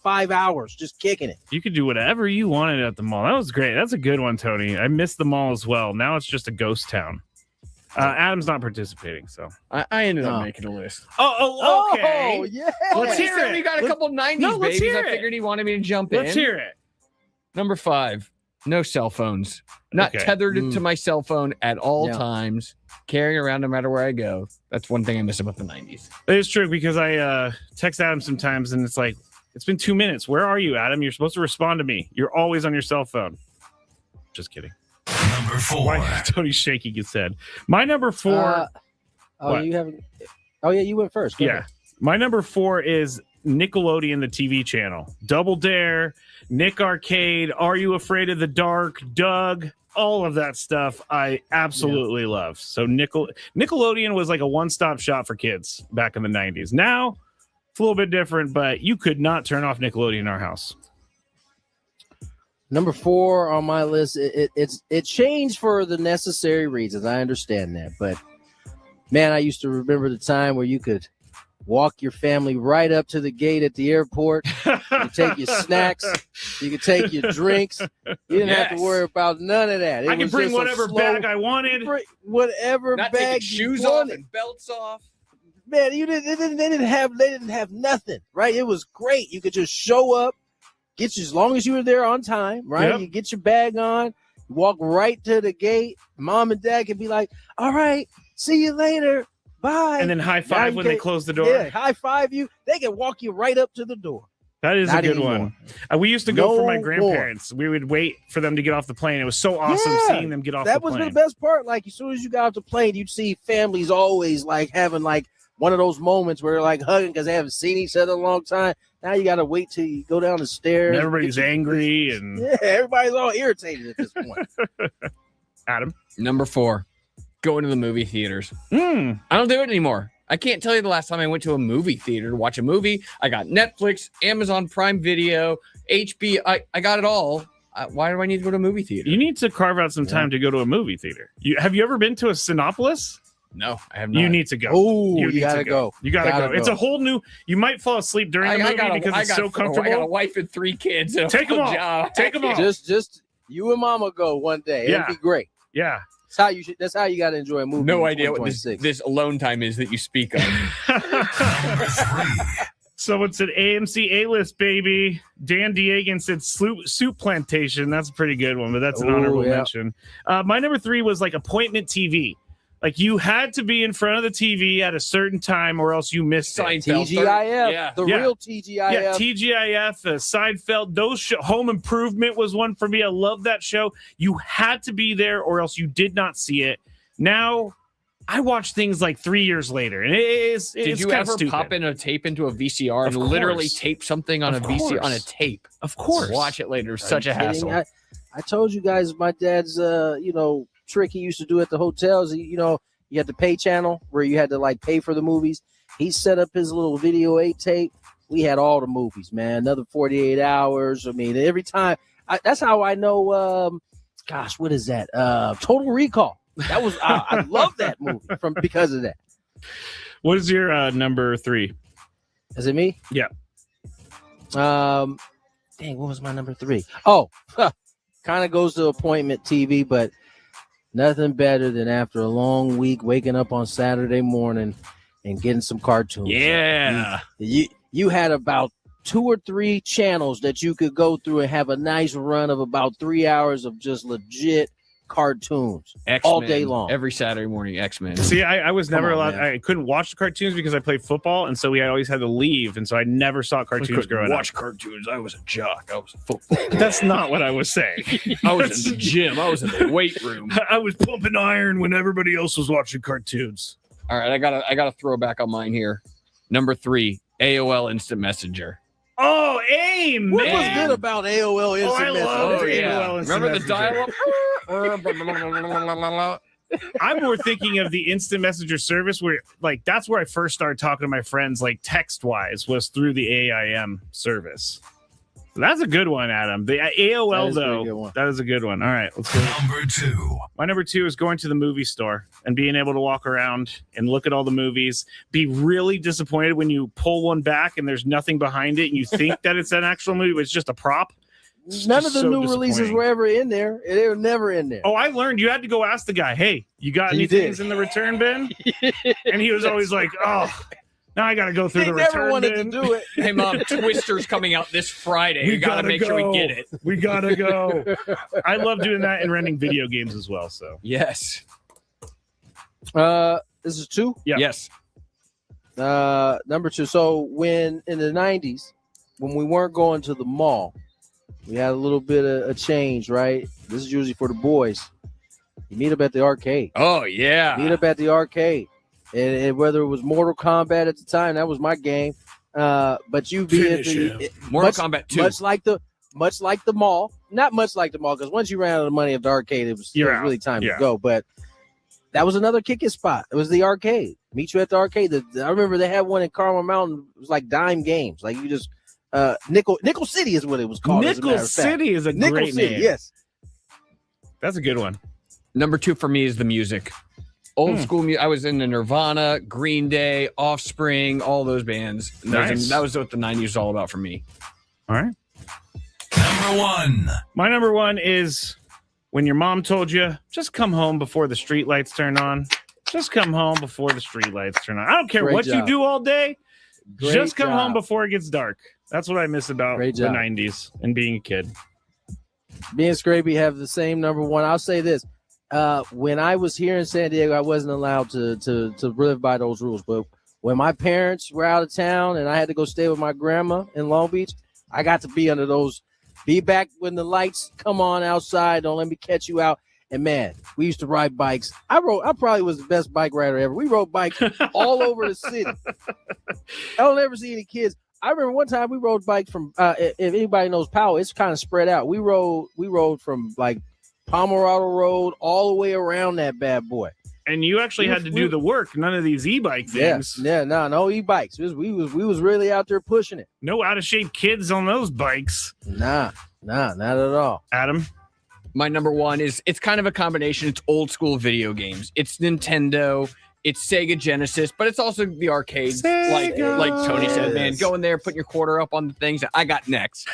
5 hours, just kicking it. You could do whatever you wanted at the mall. That was great. That's a good one, Tony. I missed the mall as well. Now it's just a ghost town. Adam's not participating, so I ended up making a list. Oh, okay. Oh, yeah. Let's hear it. We got a couple 90s let's babies. hear I it. figured he wanted me to jump in. Let's hear it. Number 5, no cell phones. Not Okay. tethered to my cell phone at all times. Carrying around no matter where I go. That's one thing I miss about the 90s. It is true because I text Adam sometimes and it's like, it's been 2 minutes. Where are you, Adam? You're supposed to respond to me. You're always on your cell phone. Just kidding. Number 4. Why Tony's shaking his head. My number 4. What? You haven't. Oh, yeah, you went first. Go ahead. My number 4 is Nickelodeon, the TV channel. Double Dare, Nick Arcade, Are You Afraid of the Dark, Doug, all of that stuff I absolutely love. So Nickelodeon was like a one-stop shop for kids back in the 90s. Now, it's a little bit different, but you could not turn off Nickelodeon in our house. Number 4 on my list, it changed for the necessary reasons. I understand that, but man, I used to remember the time where you could walk your family right up to the gate at the airport. You could take your snacks, you could take your drinks. You didn't have to worry about none of that. I could bring whatever bag I wanted. Whatever Not bag taking you shoes off wanted. and belts off. Man, they didn't have nothing, right? It was great. You could just show up, get you as long as you were there on time, right? Yep. You get your bag on, walk right to the gate. Mom and dad can be like, "All right, see you later, bye," And then high five when they close the door. Yeah, high five you. They can walk you right up to the door. That is Not a good anymore. one. We used to go for my No grandparents. We would wait for them to get off the plane. It was so awesome Yeah, seeing them get off the That was plane. the best part. Like, as soon as you got off the plane, you'd see families always like having like one of those moments where they're like hugging because they haven't seen each other in a long time. Now you got to wait till you go down the stairs. And everybody's angry and Yeah, everybody's all irritated at this point. Adam. Number 4, going to the movie theaters. Mm. I don't do it anymore. I can't tell you the last time I went to a movie theater to watch a movie. I got Netflix, Amazon Prime Video, HBO. I got it all. Why do I need to go to a movie theater? You need to carve out some time to go to a movie theater. Have you ever been to a Cinépolis? No, I have not. You need to go. Oh, you need gotta to go. You gotta Gotta go. It's go. a whole new. You might fall asleep during the movie because it's so comfortable. I got a wife and 3 kids. And a Take 'em full all. job. Take 'em all. Just you and Mama go one day. Yeah. It'd be great. Yeah. That's how you got to enjoy a movie. No in idea what 2026. this alone time is that you speak of. Number 3. Someone said AMC A-list, baby. Dan Diegan said Soup Plantation. That's a pretty good one, but that's an honorable mention. My number 3 was like appointment TV. Like you had to be in front of the TV at a certain time or else you missed it. Seinfeld. TGIF, Yeah. the real TGIF. Yeah, TGIF, Seinfeld, Home Improvement was one for me. I love that show. You had to be there or else you did not see it. Now I watch things like 3 years later, and it's Did you ever pop in a tape into a VCR and literally tape something on a VCR on a tape? Of course. Watch it later. Such a hassle. I told you guys my dad's trick he used to do at the hotels. You had the pay channel where you had to like pay for the movies. He set up his little video 8 tape. We had all the movies, man. Another 48 Hours. I mean, every time. That's how I know. What is that? Total Recall. That was I love that movie because of that. What is your number 3? Is it me? Yeah. Dang, what was my number 3? Oh, kind of goes to appointment TV, but nothing better than after a long week waking up on Saturday morning and getting some cartoons. Yeah. You had about 2 or 3 channels that you could go through and have a nice run of about 3 hours of just legit cartoons X-Men, all day long. Every Saturday morning, X-Men. See, I was never allowed. Man. I couldn't watch the cartoons because I played football, and so we always had to leave, and so I never saw cartoons growing up. Cartoons. I was a jock. I was a football. That's not what I was saying. I was in the gym. I was in the weight room. I was pumping iron when everybody else was watching cartoons. All right, I gotta throw back on mine here. Number 3, AOL Instant Messenger. Oh, AIM, What man. was good about AOL Instant Messenger? love AOL Instant Remember Messenger. the dial-up? I'm more thinking of the instant messenger service where, like, that's where I first started talking to my friends, like, text-wise, was through the AIM service. So that's a good one, Adam. The AOL, though, that is a good one. All right, let's go. Number 2. My number 2 is going to the movie store and being able to walk around and look at all the movies. Be really disappointed when you pull one back and there's nothing behind it and you think that it's an actual movie, but it's just a prop. None of the new releases were ever in there. They were never in there. Oh, I learned you had to go ask the guy, hey, you got any things in the return bin? And he was always like, oh, now I got to go through the return bin. Never wanted to do it. Hey, Mom, Twister's coming out this Friday. We got to make sure we get it. We got to go. I love doing that and renting video games as well. So yes. This is 2? Yeah. Yes. Number 2. So when in the 90s, when we weren't going to the mall, we had a little bit of a change, right? This is usually for the boys. You meet up at the arcade. Oh, yeah. Meet up at the arcade. And whether it was Mortal Kombat at the time, that was my game. But you be at the Mortal Kombat 2. Much like the mall. Not much like the mall, because once you ran out of money at the arcade, it was really time to go. But that was another kicking spot. It was the arcade. Meet you at the arcade. I remember they had one in Carmel Mountain. It was like dime games. Like you just Nickel City is what it was called. Nickel City is a great name. Yes. That's a good one. Number 2 for me is the music. Old school music. I was into Nirvana, Green Day, Offspring, all those bands. Nice. That was what the 90s was all about for me. All right. Number 1. My number 1 is when your mom told you, just come home before the street lights turn on. Just come home before the street lights turn on. I don't care what you do all day. Just come home before it gets dark. That's what I miss about the 90s and being a kid. Me and Skraby have the same number 1. I'll say this. When I was here in San Diego, I wasn't allowed to live by those rules. But when my parents were out of town and I had to go stay with my grandma in Long Beach, I got to be under those. Be back when the lights come on outside. Don't let me catch you out. And man, we used to ride bikes. I probably was the best bike rider ever. We rode bikes all over the city. I don't ever see any kids. I remember one time we rode bikes from. If anybody knows Powell, it's kind of spread out. We rode from like Pomerado Road all the way around that bad boy. And you actually had to do the work. None of these e-bike things. No e-bikes. We was really out there pushing it. No out of shape kids on those bikes. Nah, not at all. Adam. My number 1 is it's kind of a combination. It's old school video games. It's Nintendo. It's Sega Genesis, but it's also the arcades. Like Tony said, man, go in there, put your quarter up on the things. I got next.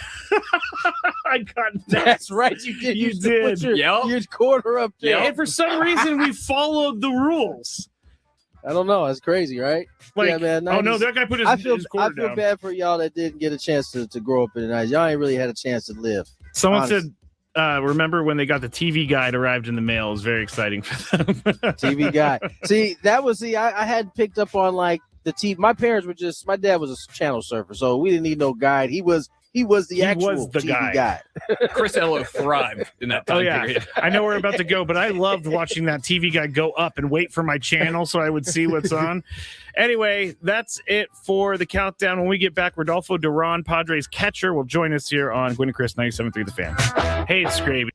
I got next. That's right. You did. You did. Put your quarter up there. And for some reason, we followed the rules. I don't know. It's crazy, right? Like, yeah, man. 90s, oh no, that guy put his quarter down. I feel bad for y'all that didn't get a chance to grow up in the 90s. Y'all ain't really had a chance to live. Someone said, remember when they got the TV guide arrived in the mail? It was very exciting for them. TV guide. I had picked up on like the TV. My dad was a channel surfer, so we didn't need no guide. He was He was the actual was the TV guy. Chris Ello thrived in that time period. I know we're about to go, but I loved watching that TV guy go up and wait for my channel so I would see what's on. Anyway, that's it for the countdown. When we get back, Rodolfo Duran, Padres catcher, will join us here on Gwynn and Chris 97.3 The Fan. Hey, it's Skraby.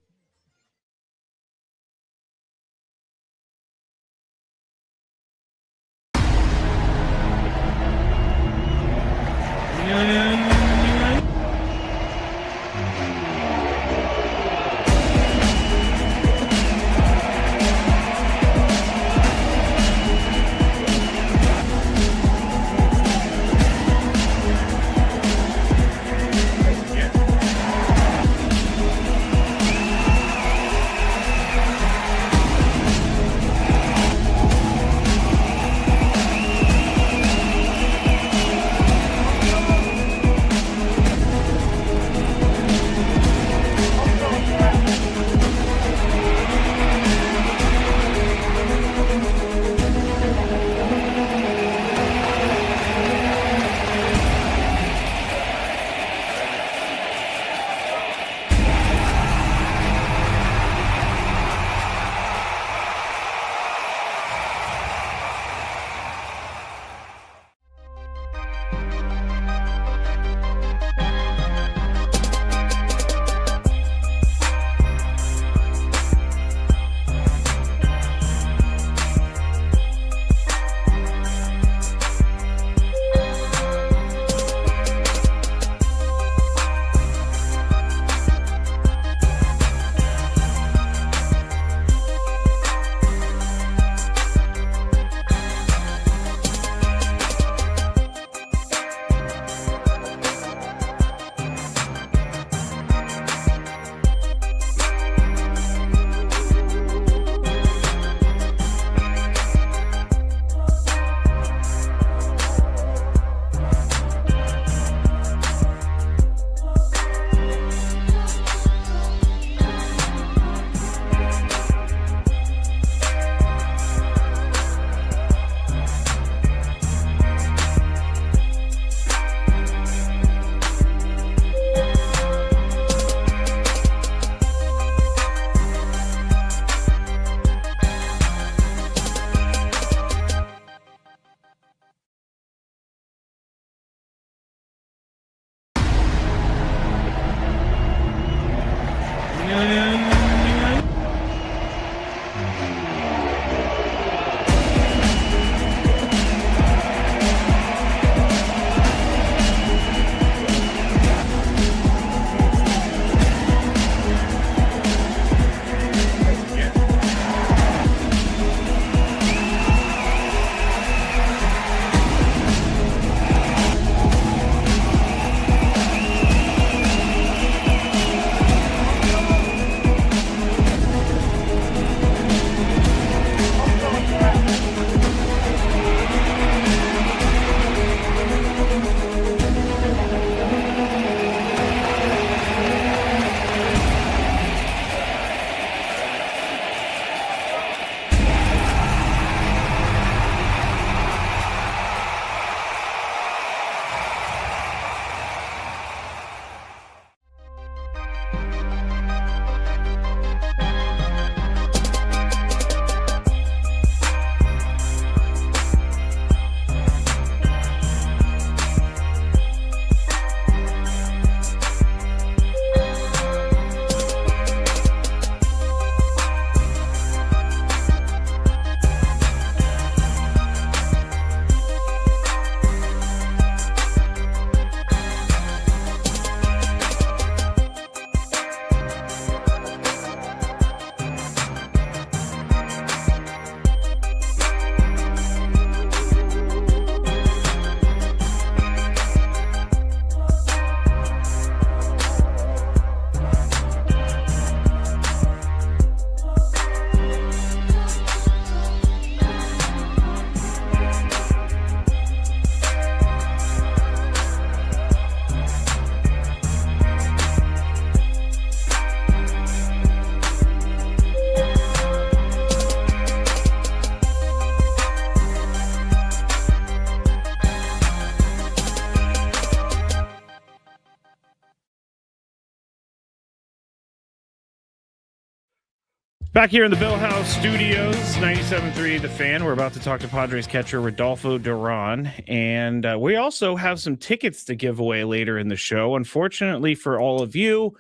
Back here in the Bill Howe Studios, 97.3 The Fan. We're about to talk to Padres catcher Rodolfo Duran, and we also have some tickets to give away later in the show. Unfortunately for all of you,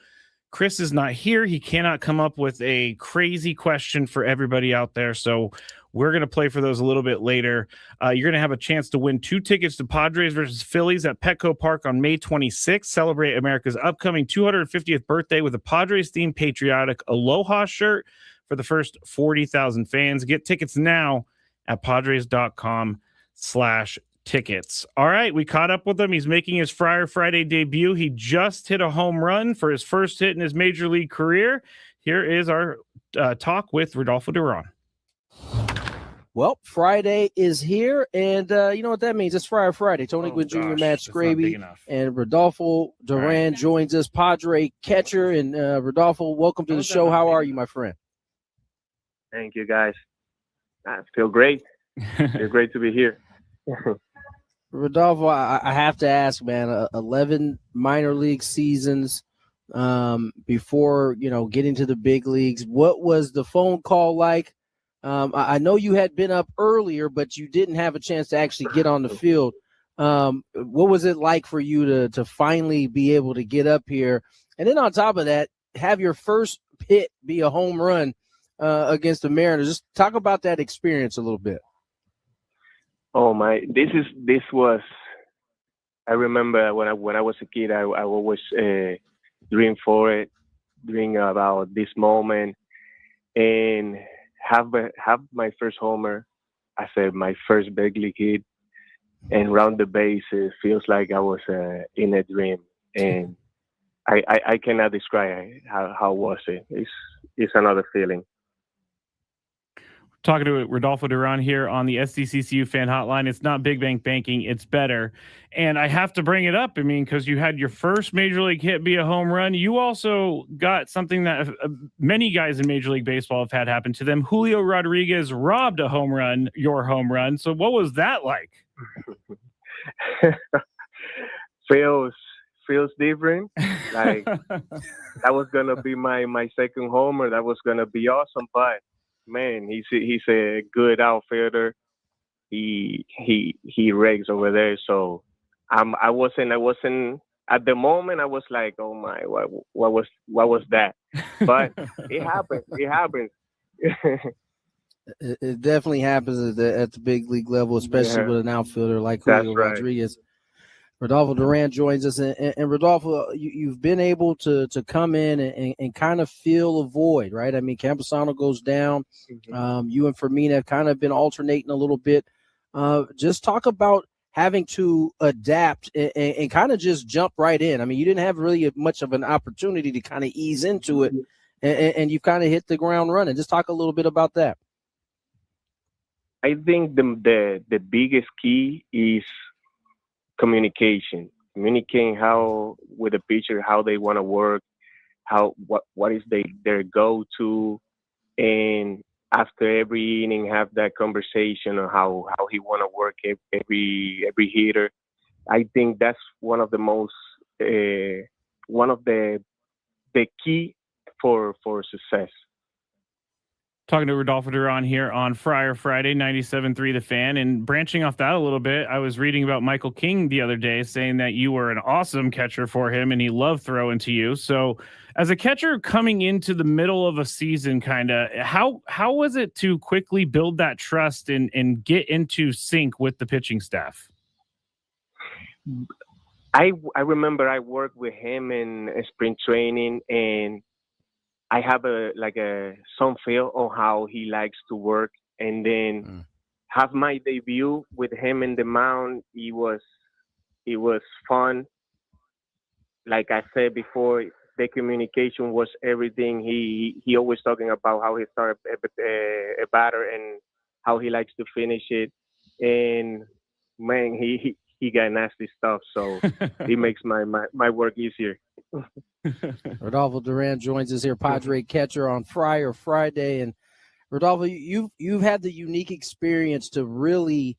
Chris is not here. He cannot come up with a crazy question for everybody out there, so we're going to play for those a little bit later. You're going to have a chance to win 2 tickets to Padres versus Phillies at Petco Park on May 26th. Celebrate America's upcoming 250th birthday with a Padres-themed patriotic Aloha shirt for the first 40,000 fans. Get tickets now at padres.com/tickets. All right, we caught up with him. He's making his Friar Friday debut. He just hit a home run for his first hit in his major league career. Here is our talk with Rodolfo Duran. Well, Friday is here, and you know what that means. It's Friar Friday. Tony Gwynn Jr., Matt Skraby, and Rodolfo Duran joins us, Padre catcher. And Rodolfo, welcome to the show. How are you, my friend? Thank you, guys. I feel great. It's great to be here. Rodolfo, I have to ask, man, 11 minor league seasons before, getting to the big leagues. What was the phone call like? I know you had been up earlier, but you didn't have a chance to actually get on the field. What was it like for you to finally be able to get up here? And then on top of that, have your first hit be a home run against the Mariners. Just talk about that experience a little bit. Oh my! This was. I remember when I was a kid, I always dream for it, dream about this moment, and have my first homer. I said my first big league hit, and round the bases feels like I was in a dream, and I cannot describe how was it. It's another feeling. Talking to Rodolfo Duran here on the SDCCU fan hotline. It's not big bank banking, it's better. And I have to bring it up, because you had your first major league hit be a home run. You also got something that many guys in Major League Baseball have had happen to them. Julio Rodriguez robbed a home run, your home run. So what was that like? Feels different. Like that was gonna be my second homer. That was gonna be awesome, but man, he's a good outfielder. He regs over there. So I wasn't at the moment. I was like, oh my, what was that? But it happened. It happens. It definitely happens at the big league level, especially with an outfielder like Julio Rodriguez. Rodolfo Duran joins us, and Rodolfo, you've been able to come in and kind of fill a void, right? Campusano goes down. You and Fermina have kind of been alternating a little bit. Just talk about having to adapt and kind of just jump right in. You didn't have really much of an opportunity to kind of ease into it, and you kind of hit the ground running. Just talk a little bit about that. I think the biggest key is communicating how with the pitcher, how they want to work, what is their go-to, and after every inning have that conversation on how he want to work every hitter. I think that's one of the key for success. Talking to Rodolfo Duran here on Friar Friday, 97.3 The Fan. And branching off that a little bit, I was reading about Michael King the other day saying that you were an awesome catcher for him and he loved throwing to you. So as a catcher coming into the middle of a season, how was it to quickly build that trust and get into sync with the pitching staff? I remember I worked with him in spring training, and I have some feel on how he likes to work, and then have my debut with him in the mound. It was fun. Like I said before, the communication was everything. He always talking about how he started a batter and how he likes to finish it, and man, he got nasty stuff. So it makes my work easier. Rodolfo Duran joins us here, Padre catcher on Friar Friday. And Rodolfo, you've had the unique experience to really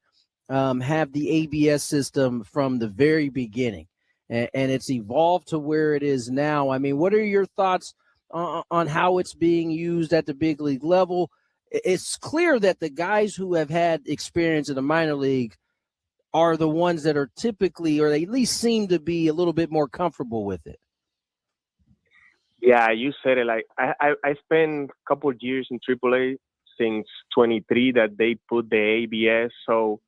have the ABS system from the very beginning, and it's evolved to where it is now. What are your thoughts on how it's being used at the big league level? It's clear that the guys who have had experience in the minor league are the ones that are typically, or they at least seem to be, a little bit more comfortable with it. Yeah, you said it. Like I spent a couple of years in AAA since 23 that they put the ABS. So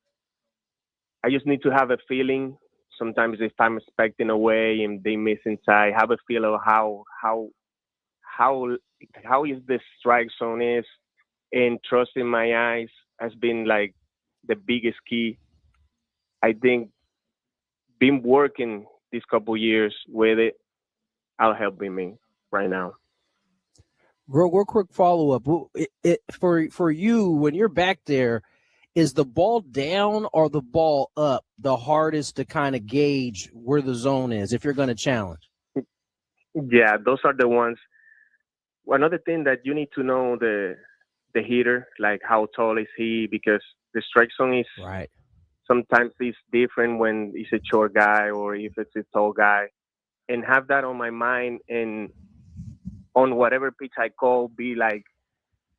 I just need to have a feeling. Sometimes if I'm expecting away and they miss inside, have a feel of how is the strike zone is, and trusting my eyes has been like the biggest key. I think been working these couple years with it, are helping me right now. Real quick follow up. For you, when you're back there, is the ball down or the ball up the hardest to kind of gauge where the zone is if you're going to challenge? Yeah, those are the ones. Another thing that you need to know the hitter, like how tall is he, because the strike zone is right. Sometimes it's different when it's a short guy or if it's a tall guy, and have that on my mind, and on whatever pitch I call, be like,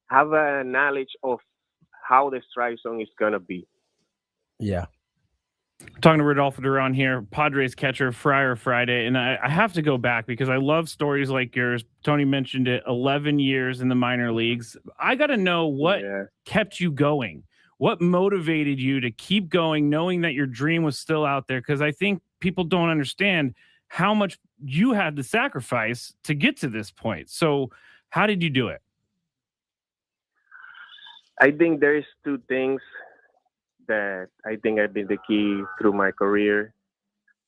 have a knowledge of how the strike zone is going to be. Yeah. Talking to Rodolfo Duran here, Padres catcher, Friar Friday. And I have to go back because I love stories like yours. Tony mentioned it, 11 years in the minor leagues. I got to know what kept you going. What motivated you to keep going, knowing that your dream was still out there? Because I think people don't understand how much you had to sacrifice to get to this point. So how did you do it? I think there is two things that I think have been the key through my career.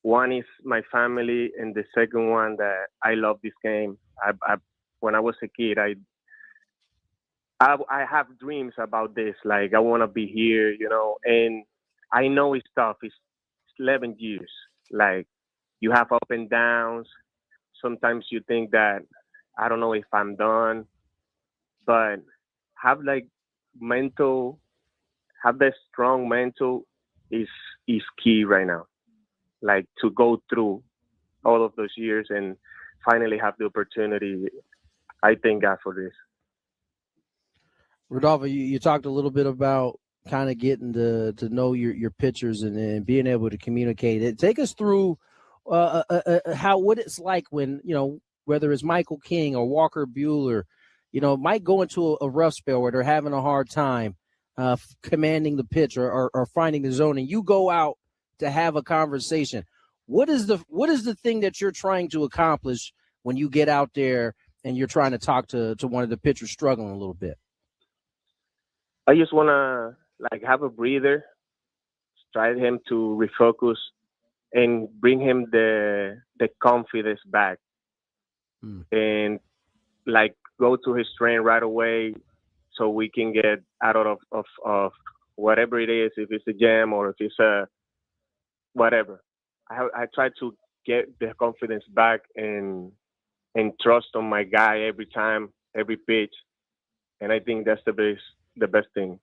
One is my family, and the second one that I love this game. When I was a kid, I have dreams about this. Like, I want to be here, and I know it's tough. It's 11 years. Like, you have up and downs. Sometimes you think that, I don't know if I'm done, but have like that strong mental is key right now. Like, to go through all of those years and finally have the opportunity. I thank God for this. Rodolfo, you talked a little bit about kind of getting to know your pitchers and being able to communicate it. Take us through what it's like when, whether it's Michael King or Walker Buehler, might go into a rough spell where they're having a hard time commanding the pitch or finding the zone, and you go out to have a conversation. What is the thing that you're trying to accomplish when you get out there and you're trying to talk to one of the pitchers struggling a little bit? I just want to have a breather, try him to refocus, and bring him the confidence back, and go to his train right away, so we can get out of whatever it is, if it's a jam or if it's a whatever. I try to get the confidence back and trust on my guy every time, every pitch, and I think that's the best thing.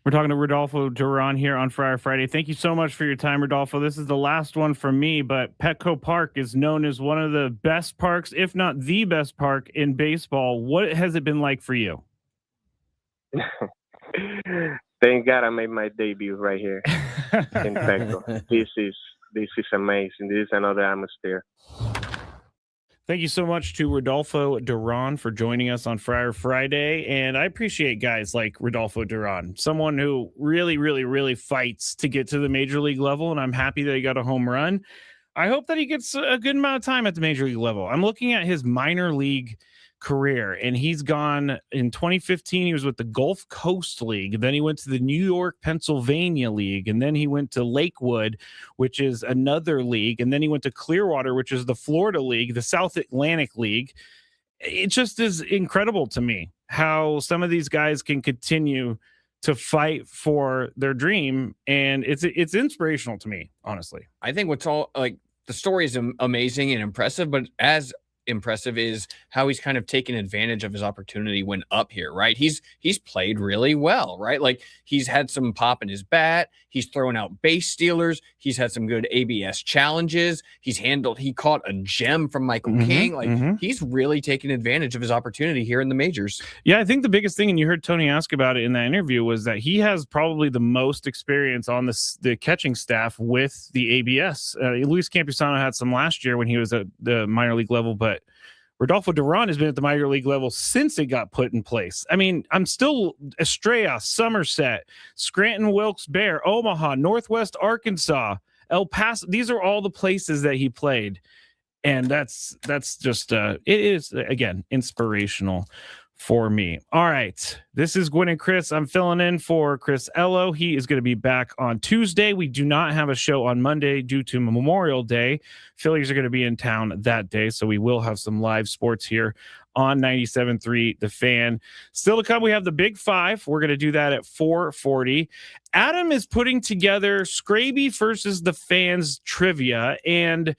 We're talking to Rodolfo Duran here on Friar Friday. Thank you so much for your time, Rodolfo. This is the last one from me, but Petco Park is known as one of the best parks, if not the best park in baseball. What has it been like for you? Thank God I made my debut right here in Petco. This is amazing. This is another atmosphere. Thank you so much to Rodolfo Duran for joining us on Friar Friday. And I appreciate guys like Rodolfo Duran, someone who really, really, really fights to get to the major league level. And I'm happy that he got a home run. I hope that he gets a good amount of time at the major league level. I'm looking at his minor league career, and he's gone in 2015. He was with the Gulf Coast League. Then he went to the New York, Pennsylvania League. And then he went to Lakewood, which is another league. And then he went to Clearwater, which is the Florida League, the South Atlantic League. It just is incredible to me how some of these guys can continue to fight for their dream. And it's inspirational to me, honestly. I think what's all like, the story is amazing and impressive, but as impressive is how he's kind of taken advantage of his opportunity when up here, right? He's played really well, right? Like he's had some pop in his bat. He's thrown out base stealers. He's had some good ABS challenges. He caught a gem from Michael King. Like he's really taken advantage of his opportunity here in the majors. Yeah, I think the biggest thing, and you heard Tony ask about it in that interview, was that he has probably the most experience on the catching staff with the ABS. Luis Campusano had some last year when he was at the minor league level, but Rodolfo Duran has been at the minor league level since it got put in place. I mean, I'm still Estrella, Somerset, Scranton, Wilkes-Barre, Omaha, Northwest Arkansas, El Paso. These are all the places that he played. And that's just, it is, again, inspirational for me. All right. This is Gwynn and Chris. I'm filling in for Chris Ello. He is going to be back on Tuesday. We do not have a show on Monday due to Memorial Day. Phillies are going to be in town that day, so we will have some live sports here on 97.3 The Fan. Still to come, we have the Big Five. We're going to do that at 4:40. Adam is putting together Skraby versus the Fans trivia, and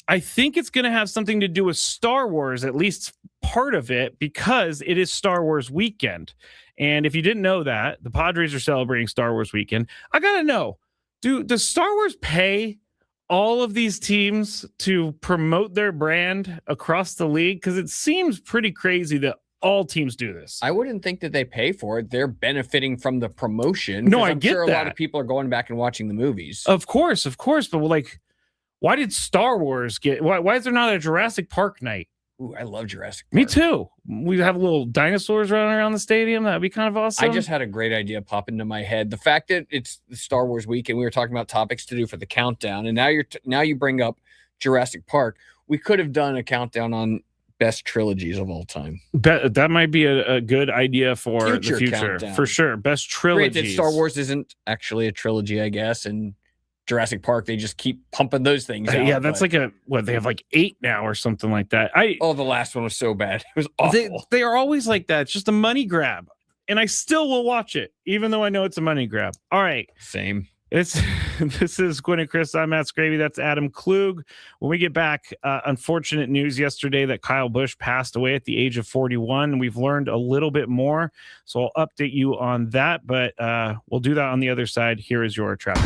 I think it's going to have something to do with Star Wars, at least part of it, because it is Star Wars weekend. And if you didn't know that, the Padres are celebrating Star Wars weekend. I got to know, does Star Wars pay all of these teams to promote their brand across the league? Because it seems pretty crazy that all teams do this. I wouldn't think that they pay for it. They're benefiting from the promotion. No, I'm get sure that. A lot of people are going back and watching the movies. Of course. But like, why did Star Wars why is there not a Jurassic Park night? Ooh, I love Jurassic Park. Me too. We have little dinosaurs running around the stadium. That'd be kind of awesome. I just had a great idea pop into my head. The fact that it's the Star Wars weekend, we were talking about topics to do for the countdown, and now you bring up Jurassic Park. We could have done a countdown on best trilogies of all time. That might be a good idea for the future. Countdown. For sure. Best trilogies. Granted, Star Wars isn't actually a trilogy, I guess, and Jurassic Park, they just keep pumping those things out. Yeah, that's they have like 8 now or something like that. The last one was so bad. It was awful. They are always like that. It's just a money grab. And I still will watch it, even though I know it's a money grab. All right. Same. This is Gwynn and Chris. I'm Matt Skraby. That's Adam Klug. When we get back, unfortunate news yesterday that Kyle Busch passed away at the age of 41. We've learned a little bit more, so I'll update you on that. But we'll do that on the other side. Here is your traffic.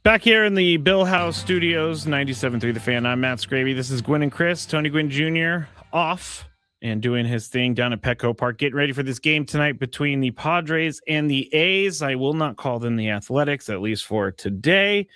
Back here in the Bill Howe Studios, 97.3 The Fan. I'm Matt Skraby. This is Gwynn and Chris. Tony Gwynn Jr. off and doing his thing down at Petco Park, getting ready for this game tonight between the Padres and the A's. I will not call them the Athletics, at least for today.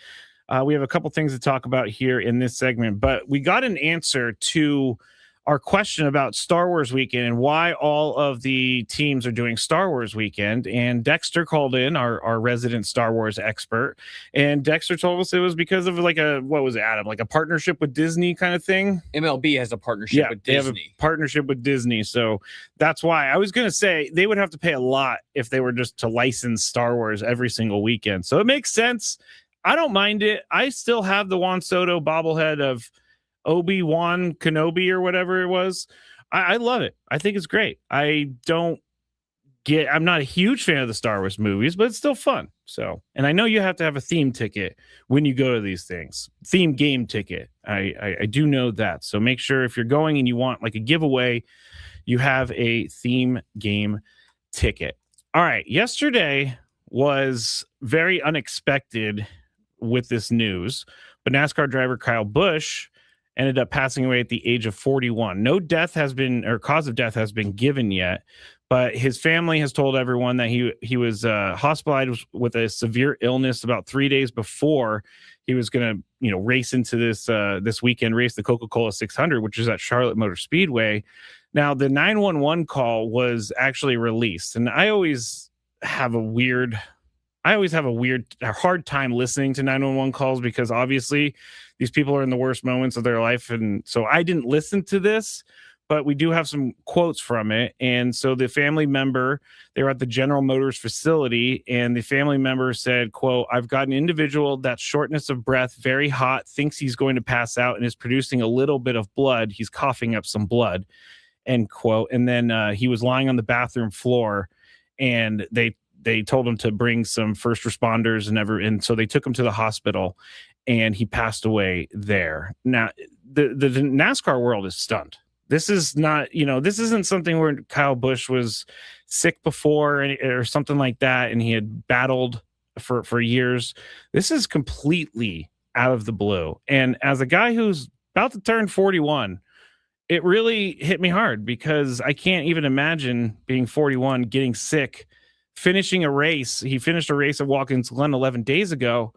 We have a couple things to talk about here in this segment, but we got an answer to our question about Star Wars weekend and why all of the teams are doing Star Wars weekend. And Dexter called in, our resident Star Wars expert. And Dexter told us it was because of like what was it, Adam? Like a partnership with Disney kind of thing? MLB has a partnership with Disney. They have a partnership with Disney. So that's why I was going to say they would have to pay a lot if they were just to license Star Wars every single weekend. So it makes sense. I don't mind it. I still have the Juan Soto bobblehead of Obi-Wan Kenobi or whatever it was. I love it. I think it's great. I'm not a huge fan of the Star Wars movies, but it's still fun. So, and I know you have to have a theme ticket when you go to these things. Theme game ticket. I do know that. So make sure if you're going and you want like a giveaway, you have a theme game ticket. All right. Yesterday was very unexpected with this news, but NASCAR driver Kyle Busch ended up passing away at the age of 41. No cause of death has been given yet, but his family has told everyone that he was hospitalized with a severe illness about 3 days before he was going to, race into this weekend race, the Coca-Cola 600, which is at Charlotte Motor Speedway. Now, the 911 call was actually released, and I always have a hard time listening to 911 calls because obviously these people are in the worst moments of their life. And so I didn't listen to this, but we do have some quotes from it. And so the family member, they were at the General Motors facility, and the family member said, quote, "I've got an individual that's shortness of breath, very hot, thinks he's going to pass out and is producing a little bit of blood. He's coughing up some blood," end quote. And then he was lying on the bathroom floor, and they told him to bring some first responders and so they took him to the hospital, and he passed away there. Now, the NASCAR world is stunned. This is not, this isn't something where Kyle Busch was sick before or something like that, and he had battled for years. This is completely out of the blue. And as a guy who's about to turn 41, it really hit me hard because I can't even imagine being 41, getting sick, finishing a race. He finished a race at Watkins Glen 11 days ago,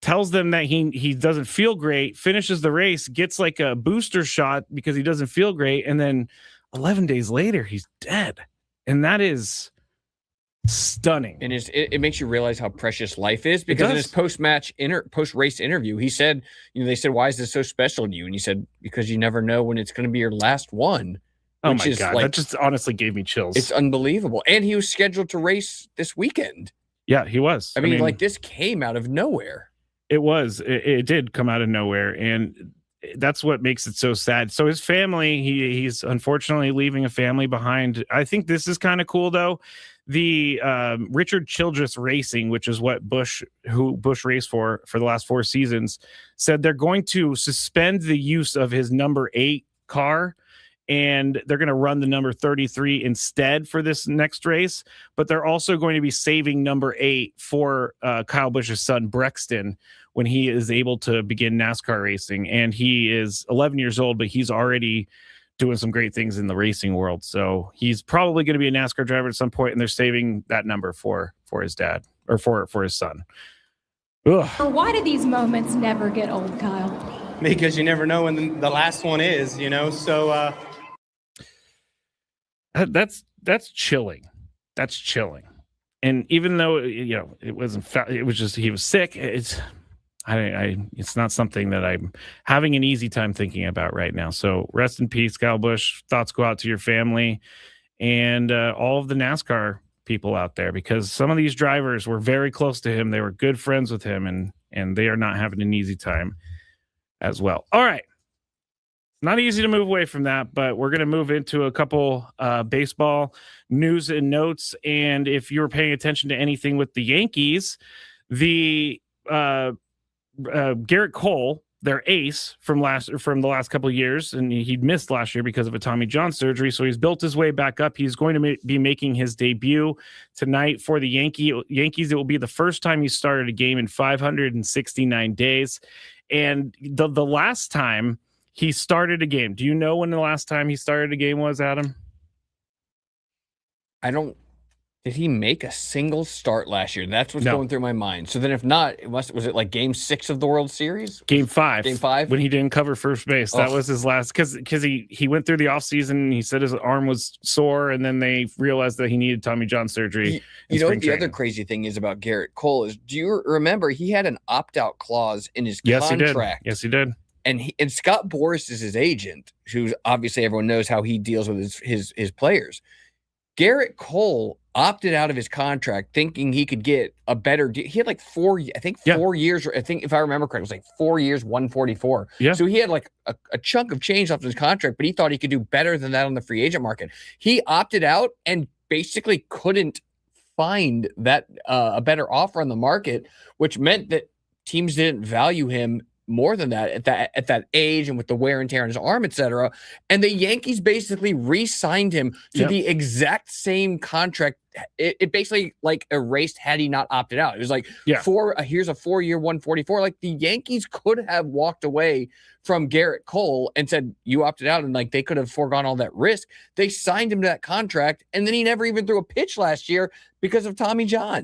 tells them that he doesn't feel great, finishes the race, gets like a booster shot because he doesn't feel great, and then 11 days later, he's dead. And that is stunning. And it makes you realize how precious life is, because in his post-race interview, he said, they said, "Why is this so special to you?" And he said, "Because you never know when it's going to be your last one." Oh my God, that just honestly gave me chills. It's unbelievable. And he was scheduled to race this weekend. Yeah, he was. I mean, this came out of nowhere. It was. It did come out of nowhere, and that's what makes it so sad. So his family, he's unfortunately leaving a family behind. I think this is kind of cool, though. The Richard Childress Racing, which is what Busch raced for the last 4 seasons, said they're going to suspend the use of his number 8 car, and they're going to run the number 33 instead for this next race. But they're also going to be saving number 8 for Kyle Busch's son, Brexton, when he is able to begin NASCAR racing. And he is 11 years old, but he's already doing some great things in the racing world. So he's probably going to be a NASCAR driver at some point, and they're saving that number for his dad, or for his son. Ugh. Why do these moments never get old, Kyle? Because you never know when the last one is, so that's chilling. That's chilling. And even though it wasn't, it was just he was sick. It's not something that I'm having an easy time thinking about right now. So rest in peace, Kyle Busch. Thoughts go out to your family and all of the NASCAR people out there, because some of these drivers were very close to him. They were good friends with him, and they are not having an easy time as well. All right. Not easy to move away from that, but we're going to move into a couple baseball news and notes. And if you were paying attention to anything with the Yankees, the Garrett Cole their ace from the last couple of years, and he'd missed last year because of a Tommy John surgery. So he's built his way back up. He's going to be making his debut tonight for the Yankees. It will be the first time he started a game in 569 days. And the last time he started a game, do you know when the last time he started a game was, Adam? Did he make a single start last year? That's what's going through my mind. So then if not, was it like game 6 of the World Series? Game 5. Game 5? When he didn't cover first base. That was his last, because he went through the offseason. He said his arm was sore, and then they realized that he needed Tommy John surgery. You know what the other crazy thing is about Garrett Cole is, do you remember he had an opt-out clause in his contract? Yes, he did. And Scott Boras is his agent, who's obviously everyone knows how he deals with his players. Garrett Cole opted out of his contract thinking he could get a better deal. He had like 4 years. I think if I remember correctly, it was like 4 years, 144. Yeah. So he had like a chunk of change left in his contract, but he thought he could do better than that on the free agent market. He opted out and basically couldn't find that a better offer on the market, which meant that teams didn't value him more than that at that age and with the wear and tear on his arm, etc. And the Yankees basically re-signed him to the exact same contract. It basically like erased had he not opted out. It was like here's a 4-year 144. Like the Yankees could have walked away from Garrett Cole and said you opted out, and like they could have foregone all that risk. They signed him to that contract, and then he never even threw a pitch last year because of Tommy John.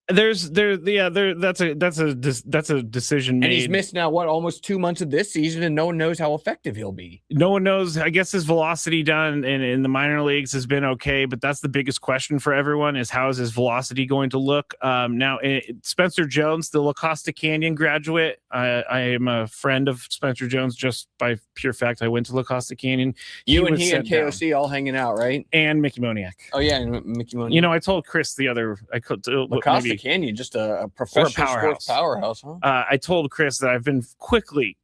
That's a decision made. And he's missed now almost 2 months of this season, and no one knows how effective he'll be. No one knows. I guess his velocity done in the minor leagues has been okay, but that's the biggest question for everyone is how is his velocity going to look? Now, Spencer Jones, the La Costa Canyon graduate, I am a friend of Spencer Jones just by pure fact. I went to La Costa Canyon. He and KOC all hanging out, right? And Mickey Moniak. Oh yeah, and Mickey Moniak. You know, I told Chris La Costa Canyon, just a professional sports powerhouse, huh? I told Chris that I've been quickly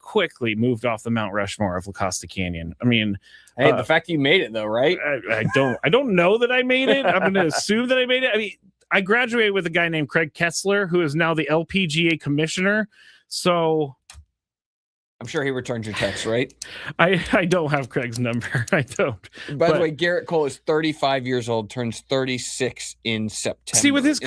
moved off the Mount Rushmore of La Costa Canyon. I mean, hey, the fact that you made it though, right? I don't know that I made it. I'm going to assume that I made it. I mean, I graduated with a guy named Craig Kessler, who is now the LPGA commissioner. So I'm sure he returns your text, right? I don't have Craig's number. I don't. By the way, Garrett Cole is 35 years old, turns 36 in September. See, with his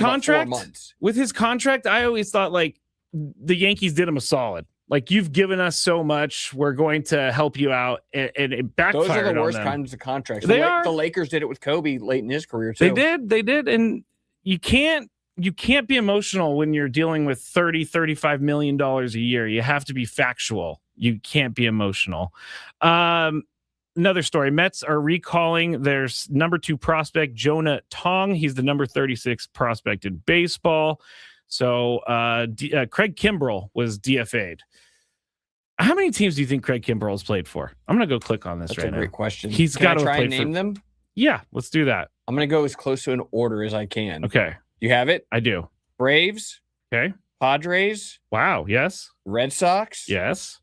contract, I always thought like the Yankees did him a solid. Like, you've given us so much, we're going to help you out, and it backfired. Those are the worst on them. kinds of contracts. They are. The Lakers did it with Kobe late in his career too. They did, and you can't be emotional when you're dealing with $35 million a year. You have to be factual. You can't be emotional. Another story. Mets are recalling their number 2 prospect, Jonah Tong. He's the number 36 prospect in baseball. So Craig Kimbrell was DFA'd. How many teams do you think Craig Kimbrell has played for? I'm going to go click on this. That's right now. That's a great question. He's got to try and name them? Yeah, let's do that. I'm going to go as close to an order as I can. Okay. You have it? I do. Braves. Okay. Padres. Wow. Yes. Red Sox. Yes.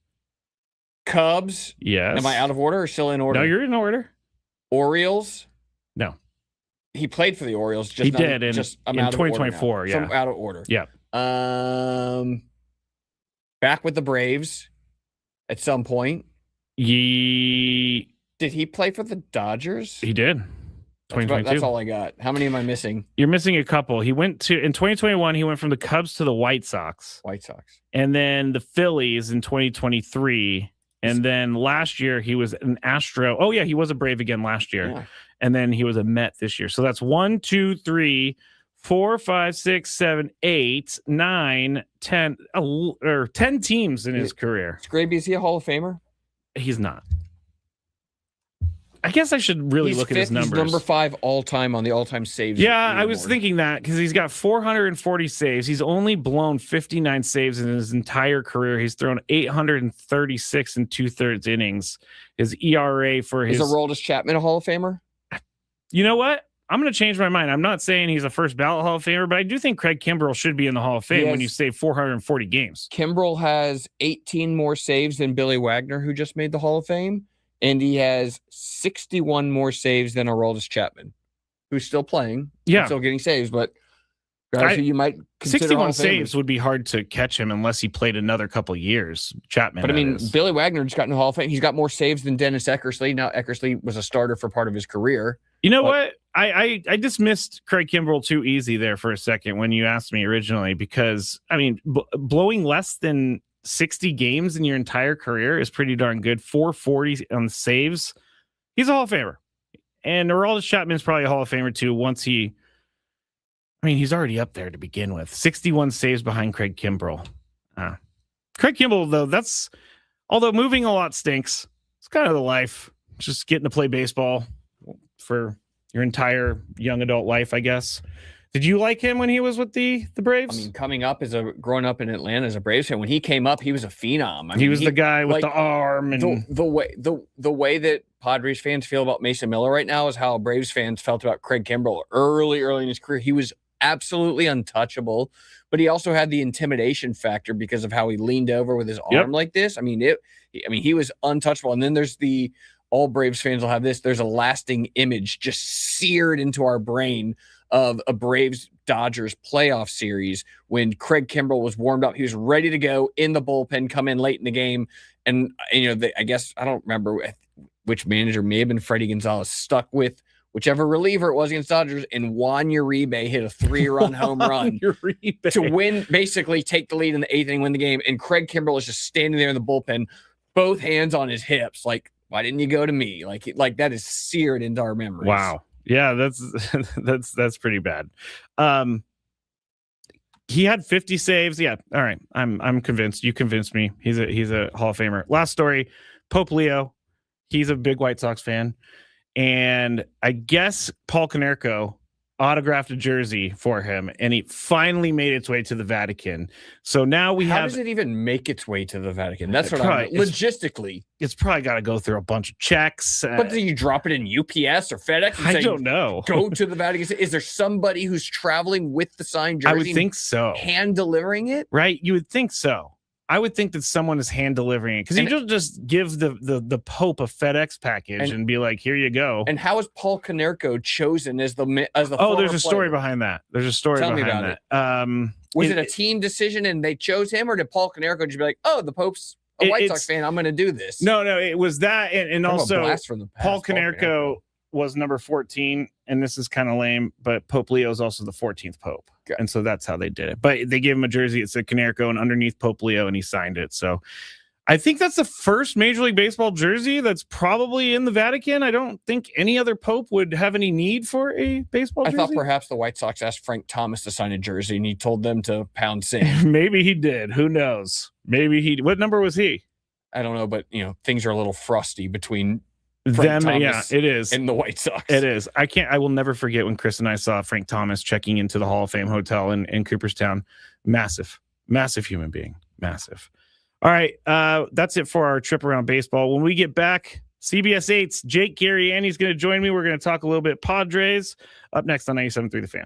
Cubs. Yes. Am I out of order or still in order? No, you're in order. Orioles. No. He played for the Orioles. He did in 2024. Yeah. So I'm out of order. Yeah. Back with the Braves at some point. Did he play for the Dodgers? He did. That's all I got. How many am I missing? You're missing a couple. He went in 2021, he went from the Cubs to the White Sox. And then the Phillies in 2023. And then last year he was an Astro. Oh yeah, he was a Brave again last year. Yeah. And then he was a Met this year. So that's 1, 2, 3, 4, 5, 6, 7, 8, 9, 10, or 10 teams in his career. Skraby, is he a Hall of Famer? He's not. I guess I should really look at his numbers. He's number 5 all-time on the all-time saves. Yeah, I was thinking that because he's got 440 saves. He's only blown 59 saves in his entire career. He's thrown 836 and 2/3 innings. His ERA for his... Is Aroldis Chapman a Hall of Famer? You know what? I'm going to change my mind. I'm not saying he's a first ballot Hall of Famer, but I do think Craig Kimbrell should be in the Hall of Fame when you save 440 games. Kimbrell has 18 more saves than Billy Wagner, who just made the Hall of Fame. And he has 61 more saves than Aroldis Chapman, who's still playing. Yeah. Still getting saves. But Guys who you might consider 61 saves would be hard to catch him unless he played another couple of years. Chapman. But I mean, Billy Wagner just got in the Hall of Fame. He's got more saves than Dennis Eckersley. Now Eckersley was a starter for part of his career. You know what? I dismissed Craig Kimbrell too easy there for a second when you asked me originally, because I mean, blowing less than 60 games in your entire career is pretty darn good. 440 on saves. He's a Hall of Famer. And Aroldis Chapman's probably a Hall of Famer too once he. I mean, he's already up there to begin with. 61 saves behind Craig Kimbrell. Craig Kimbrell, though, although moving a lot stinks. It's kind of the life. Just getting to play baseball for your entire young adult life, I guess. Did you like him when he was with the Braves? I mean, growing up in Atlanta as a Braves fan, when he came up, he was a phenom. I mean, he was the guy with the arm, and the way that Padres fans feel about Mason Miller right now is how Braves fans felt about Craig Kimbrell early in his career. He was absolutely untouchable, but he also had the intimidation factor because of how he leaned over with his arm like this. I mean, he was untouchable. And then there's all Braves fans will have this. There's a lasting image just seared into our brain of a Braves Dodgers playoff series when Craig Kimbrell was warmed up. He was ready to go in the bullpen, come in late in the game. And I guess I don't remember which manager, may have been Freddie Gonzalez, stuck with whichever reliever it was against Dodgers, and Juan Uribe hit a 3-run home run to win, basically take the lead in the 8th inning, win the game. And Craig Kimbrell is just standing there in the bullpen, both hands on his hips, like, why didn't you go to me? Like that is seared into our memories. Wow. Yeah, that's pretty bad. He had 50 saves. Yeah. All right. I'm convinced. You convinced me. He's a Hall of Famer. Last story, Pope Leo. He's a big White Sox fan. And I guess Paul Konerko autographed a jersey for him, and it finally made its way to the Vatican. So now How does it even make its way to the Vatican? That's what logistically. It's probably got to go through a bunch of checks. But do you drop it in UPS or FedEx? And I don't know. Go to the Vatican. Is there somebody who's traveling with the signed jersey? I would think so. Hand delivering it? Right. You would think so. I would think that someone is hand delivering it, because you don't just give the Pope a FedEx package and be like, "Here you go." And how is Paul Konerko chosen as the there's a story behind that. There's a story behind that. Was it a team decision and they chose him, or did Paul Konerko just be like, "Oh, the Pope's a White Sox fan, I'm going to do this"? No, it was that, and also Paul Konerko was number 14, and this is kind of lame, but Pope Leo is also the 14th Pope. Okay. And so that's how they did it. But they gave him a jersey. It said Konerko, and underneath Pope Leo, and he signed it. So I think that's the first Major League Baseball jersey that's probably in the Vatican. I don't think any other Pope would have any need for a baseball jersey. I thought perhaps the White Sox asked Frank Thomas to sign a jersey, and he told them to pound sand. Maybe he did. Who knows? What number was he? I don't know, but things are a little frosty between Frank Thomas, it is, and the White Sox. It is. I will never forget when Chris and I saw Frank Thomas checking into the Hall of Fame hotel in Cooperstown. Massive human being. Massive. All right. That's it for our trip around baseball. When we get back, CBS 8's Jake Garriani's going to join me. We're going to talk a little bit Padres up next on 97.3 The Fan.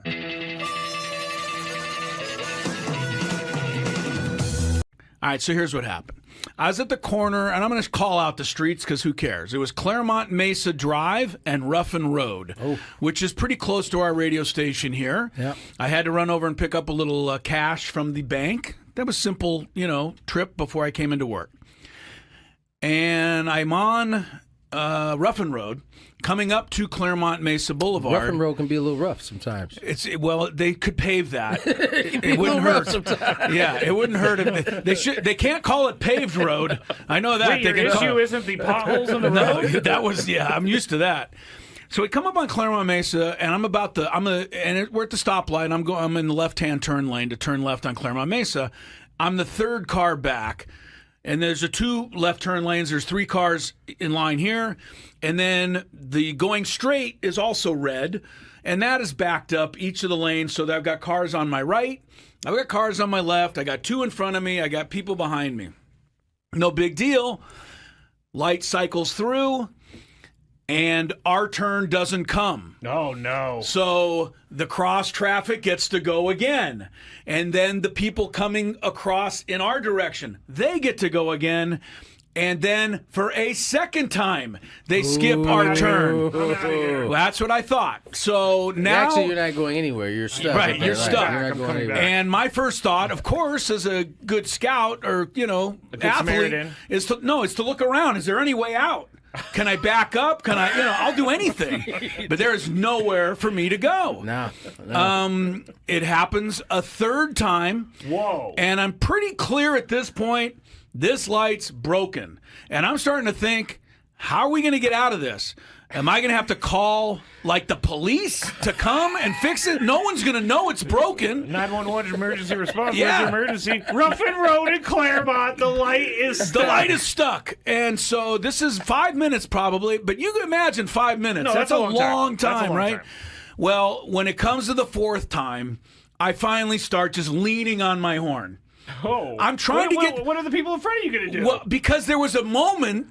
All right, so here's what happened. I was at the corner, and I'm going to call out the streets because who cares? It was Claremont Mesa Drive and Ruffin Road, which is pretty close to our radio station here. Yeah. I had to run over and pick up a little cash from the bank. That was simple, trip before I came into work. And I'm on Ruffin Road, coming up to Claremont Mesa Boulevard. Ruffin Road can be a little rough sometimes. They could pave that. It wouldn't hurt. Yeah, it wouldn't hurt. They can't call it paved road. I know that. Wait, your issue isn't the potholes in the road? I'm used to that. So we come up on Claremont Mesa, and we're at the stoplight. I'm in the left-hand turn lane to turn left on Claremont Mesa. I'm the third car back. And there's 2 left turn lanes. There's 3 cars in line here. And then the going straight is also red. And that is backed up, each of the lanes. So that I've got cars on my right. I've got cars on my left. I got 2 in front of me. I got people behind me. No big deal. Light cycles through. And our turn doesn't come. Oh, no. So the cross traffic gets to go again. And then the people coming across in our direction, they get to go again. And then for a second time, they skip our turn. Well, that's what I thought. So now... Actually, you're not going anywhere. You're stuck. Right, you're stuck. You're not going anywhere. And my first thought, of course, as a good scout or, athlete, is to look around. Is there any way out? Can I back up? Can I, I'll do anything. But there is nowhere for me to go. No. It happens a third time. Whoa. And I'm pretty clear at this point, this light's broken. And I'm starting to think, how are we going to get out of this? Am I going to have to call, the police to come and fix it? No one's going to know it's broken. 911 emergency response. Yeah. Emergency. Ruffin Road in Claremont. The light is stuck. The light is stuck. And so this is 5 minutes probably, but you can imagine 5 minutes. No, that's a long time, right? Time. Well, when it comes to the fourth time, I finally start just leaning on my horn. Oh, I'm trying to get... What are the people in front of you going to do? Well, because there was a moment,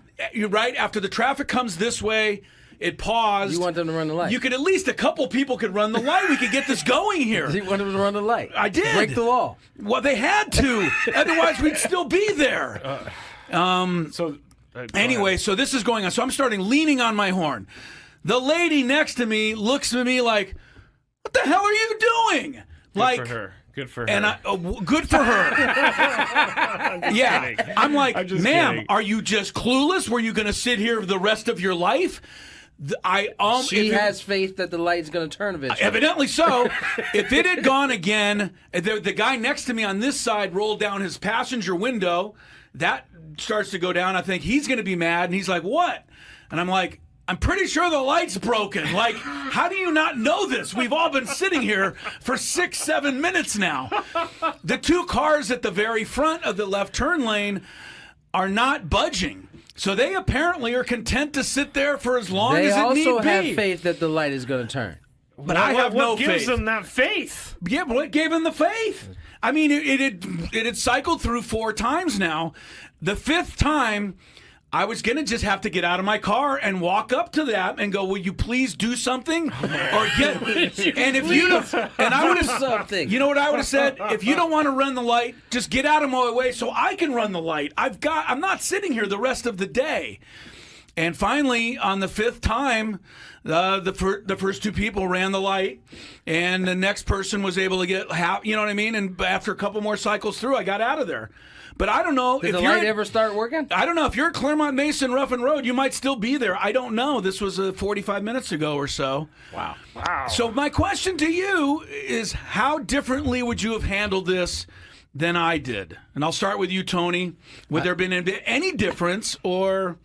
right, after the traffic comes this way, it paused. You want them to run the light. You could at least a couple people could run the light. We could get this going here. You want them to run the light. I did. Break the law. Well, they had to. Otherwise, we'd still be there. Anyway, so this is going on. So I'm starting leaning on my horn. The lady next to me looks at me like, what the hell are you doing? Good for her. Good for her. And good for her. Yeah. I'm like, ma'am, kidding. Are you just clueless? Were you going to sit here the rest of your life? She has faith that the light's going to turn eventually. Evidently so. If it had gone again, the guy next to me on this side rolled down his passenger window. That starts to go down. I think he's going to be mad. And he's like, what? And I'm like, I'm pretty sure the light's broken. Like, how do you not know this? We've all been sitting here for 6-7 minutes now. The two cars at the very front of the left turn lane are not budging. So they apparently are content to sit there for as long as it need be. They also have faith that the light is going to turn. But I have no faith. What gives them that faith? Yeah, but what gave them the faith? I mean, it had cycled through 4 times now. The 5th time, I was going to just have to get out of my car and walk up to that and go, will you please do something? Or get, and if you don't, and I would have, something. You know what I would have said? If you don't want to run the light, just get out of my way so I can run the light. I'm not sitting here the rest of the day. And finally, on the 5th time, the first 2 people ran the light, and the next person was able to get half. You know what I mean? And after a couple more cycles through, I got out of there. But I don't know. Did the light ever start working? I don't know. If you're at Claremont Mason Ruffin Road, you might still be there. I don't know. This was 45 minutes ago or so. Wow. So my question to you is, how differently would you have handled this than I did? And I'll start with you, Tony. Would there have been any difference, or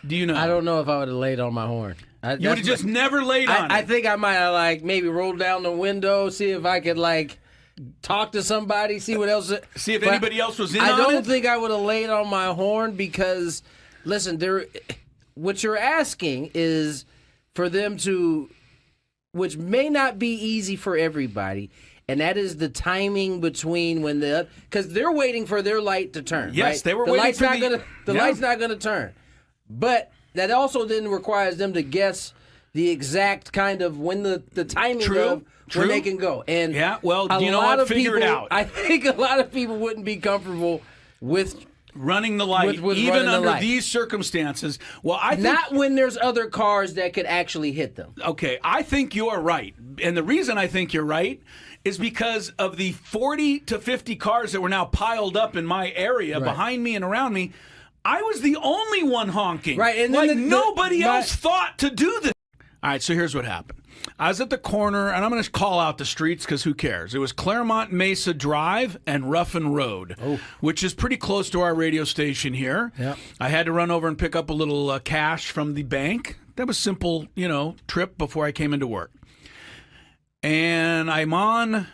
do you know? I don't know if I would have laid on my horn. You would have just never laid on it. I think I might have maybe rolled down the window, see if I could talk to somebody, see what else. See if anybody else was in on it? I don't think I would have laid on my horn because, listen, what you're asking is for them to, which may not be easy for everybody, and that is the timing between when because they're waiting for their light to turn. Yes, right? they were waiting for the light's not going to turn. But that also then requires them to guess the exact kind of when the timing of when they can go. And yeah, well, you know what? Figure it out. I think a lot of people wouldn't be comfortable with running the light, with even under these circumstances. Well, I think, not when there's other cars that could actually hit them. Okay, I think you are right. And the reason I think you're right is because of the 40 to 50 cars that were now piled up in my area behind me and around me. I was the only one honking. Right, and then nobody else thought to do this. All right, so here's what happened. I was at the corner, and I'm going to call out the streets because who cares? It was Claremont Mesa Drive and Ruffin Road, which is pretty close to our radio station here. Yep. I had to run over and pick up a little cash from the bank. That was simple, trip before I came into work. And I'm on...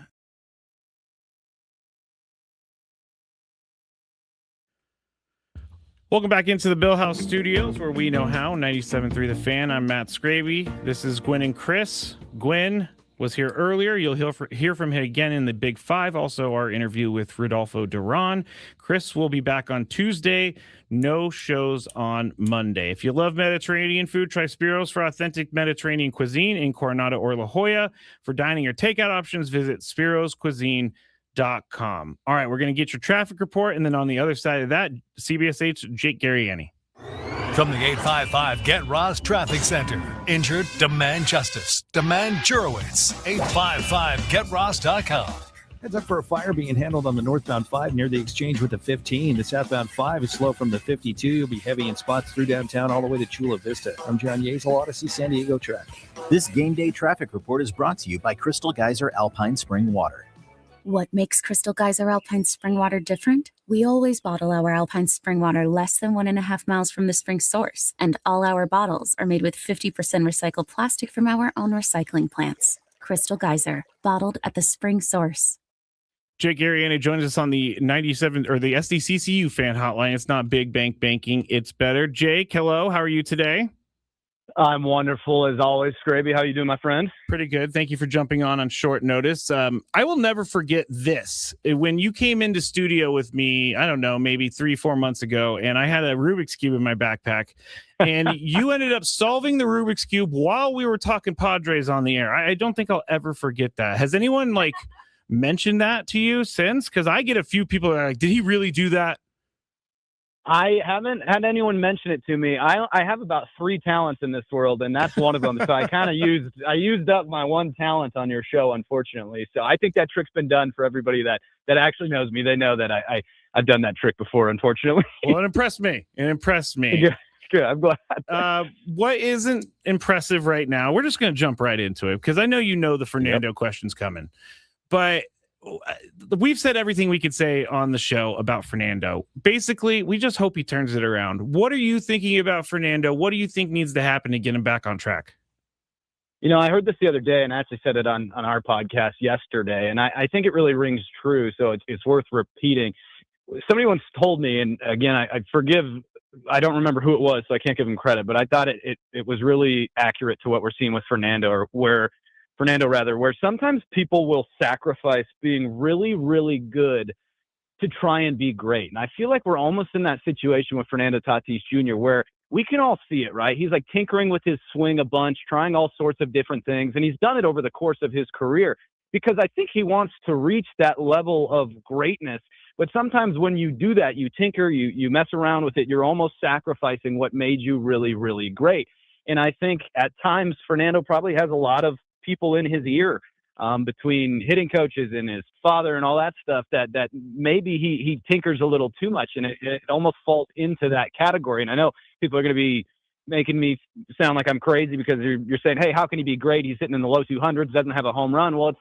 Welcome back into the Bill House Studios, where we know how. 97.3 The Fan. I'm Matt Skraby. This is Gwynn and Chris. Gwynn was here earlier. You'll hear from him again in the Big Five. Also, our interview with Rodolfo Duran. Chris will be back on Tuesday. No shows on Monday. If you love Mediterranean food, try Spiro's for authentic Mediterranean cuisine in Coronado or La Jolla. For dining or takeout options, visit spiroscuisine.com. All right, we're going to get your traffic report, and then on the other side of that, CBS8's Jake Gariani. From the 855 Get Ross Traffic Center. Injured? Demand justice. Demand Jurowitz. 855GetRoss.com. Heads up for a fire being handled on the northbound 5 near the exchange with the 15. The southbound 5 is slow from the 52. You'll be heavy in spots through downtown all the way to Chula Vista. I'm John Yeazel, Odyssey San Diego Traffic. This game day traffic report is brought to you by Crystal Geyser Alpine Spring Water. What makes Crystal Geyser Alpine Spring Water different? We always bottle our Alpine Spring Water less than 1.5 miles from the spring source, and all our bottles are made with 50% recycled plastic from our own recycling plants. Crystal Geyser, bottled at the spring source. Jake Gariani joins us on the 97 or the SDCCU fan hotline. It's not big bank banking, it's better. Jake, hello. How are you today? I'm wonderful as always. Skraby, how you doing, my friend? Pretty good. Thank you for jumping on short notice. I will never forget this. When you came into studio with me, I don't know, maybe 3-4 months ago, and I had a Rubik's Cube in my backpack, and you ended up solving the Rubik's Cube while we were talking Padres on the air. I don't think I'll ever forget that. Has anyone mentioned that to you since? Because I get a few people that are like, did he really do that? I haven't had anyone mention it to me. I have about 3 talents in this world, and that's one of them. So I used up my one talent on your show, unfortunately. So I think that trick's been done for everybody that actually knows me. They know that I've done that trick before, unfortunately. Well, it impressed me. Good. I'm glad. What isn't impressive right now? We're just going to jump right into it because I know the Fernando question's coming. But we've said everything we could say on the show about Fernando. Basically, we just hope he turns it around. What are you thinking about Fernando? What do you think needs to happen to get him back on track? I heard this the other day and I actually said it on our podcast yesterday, and I think it really rings true, so it's worth repeating. Somebody once told me, and again, I don't remember who it was, so I can't give him credit, but I thought it was really accurate to what we're seeing with Fernando, where sometimes people will sacrifice being really, really good to try and be great. And I feel like we're almost in that situation with Fernando Tatis Jr., where we can all see it, right? He's tinkering with his swing a bunch, trying all sorts of different things. And he's done it over the course of his career because I think he wants to reach that level of greatness. But sometimes when you do that, you tinker, you mess around with it, you're almost sacrificing what made you really, really great. And I think at times Fernando probably has a lot of people in his ear between hitting coaches and his father and all that stuff that maybe he tinkers a little too much, and it almost falls into that category. And I know people are going to be making me sound like I'm crazy because you're saying, hey, how can he be great? He's hitting in the low 200s, doesn't have a home run. Well, it's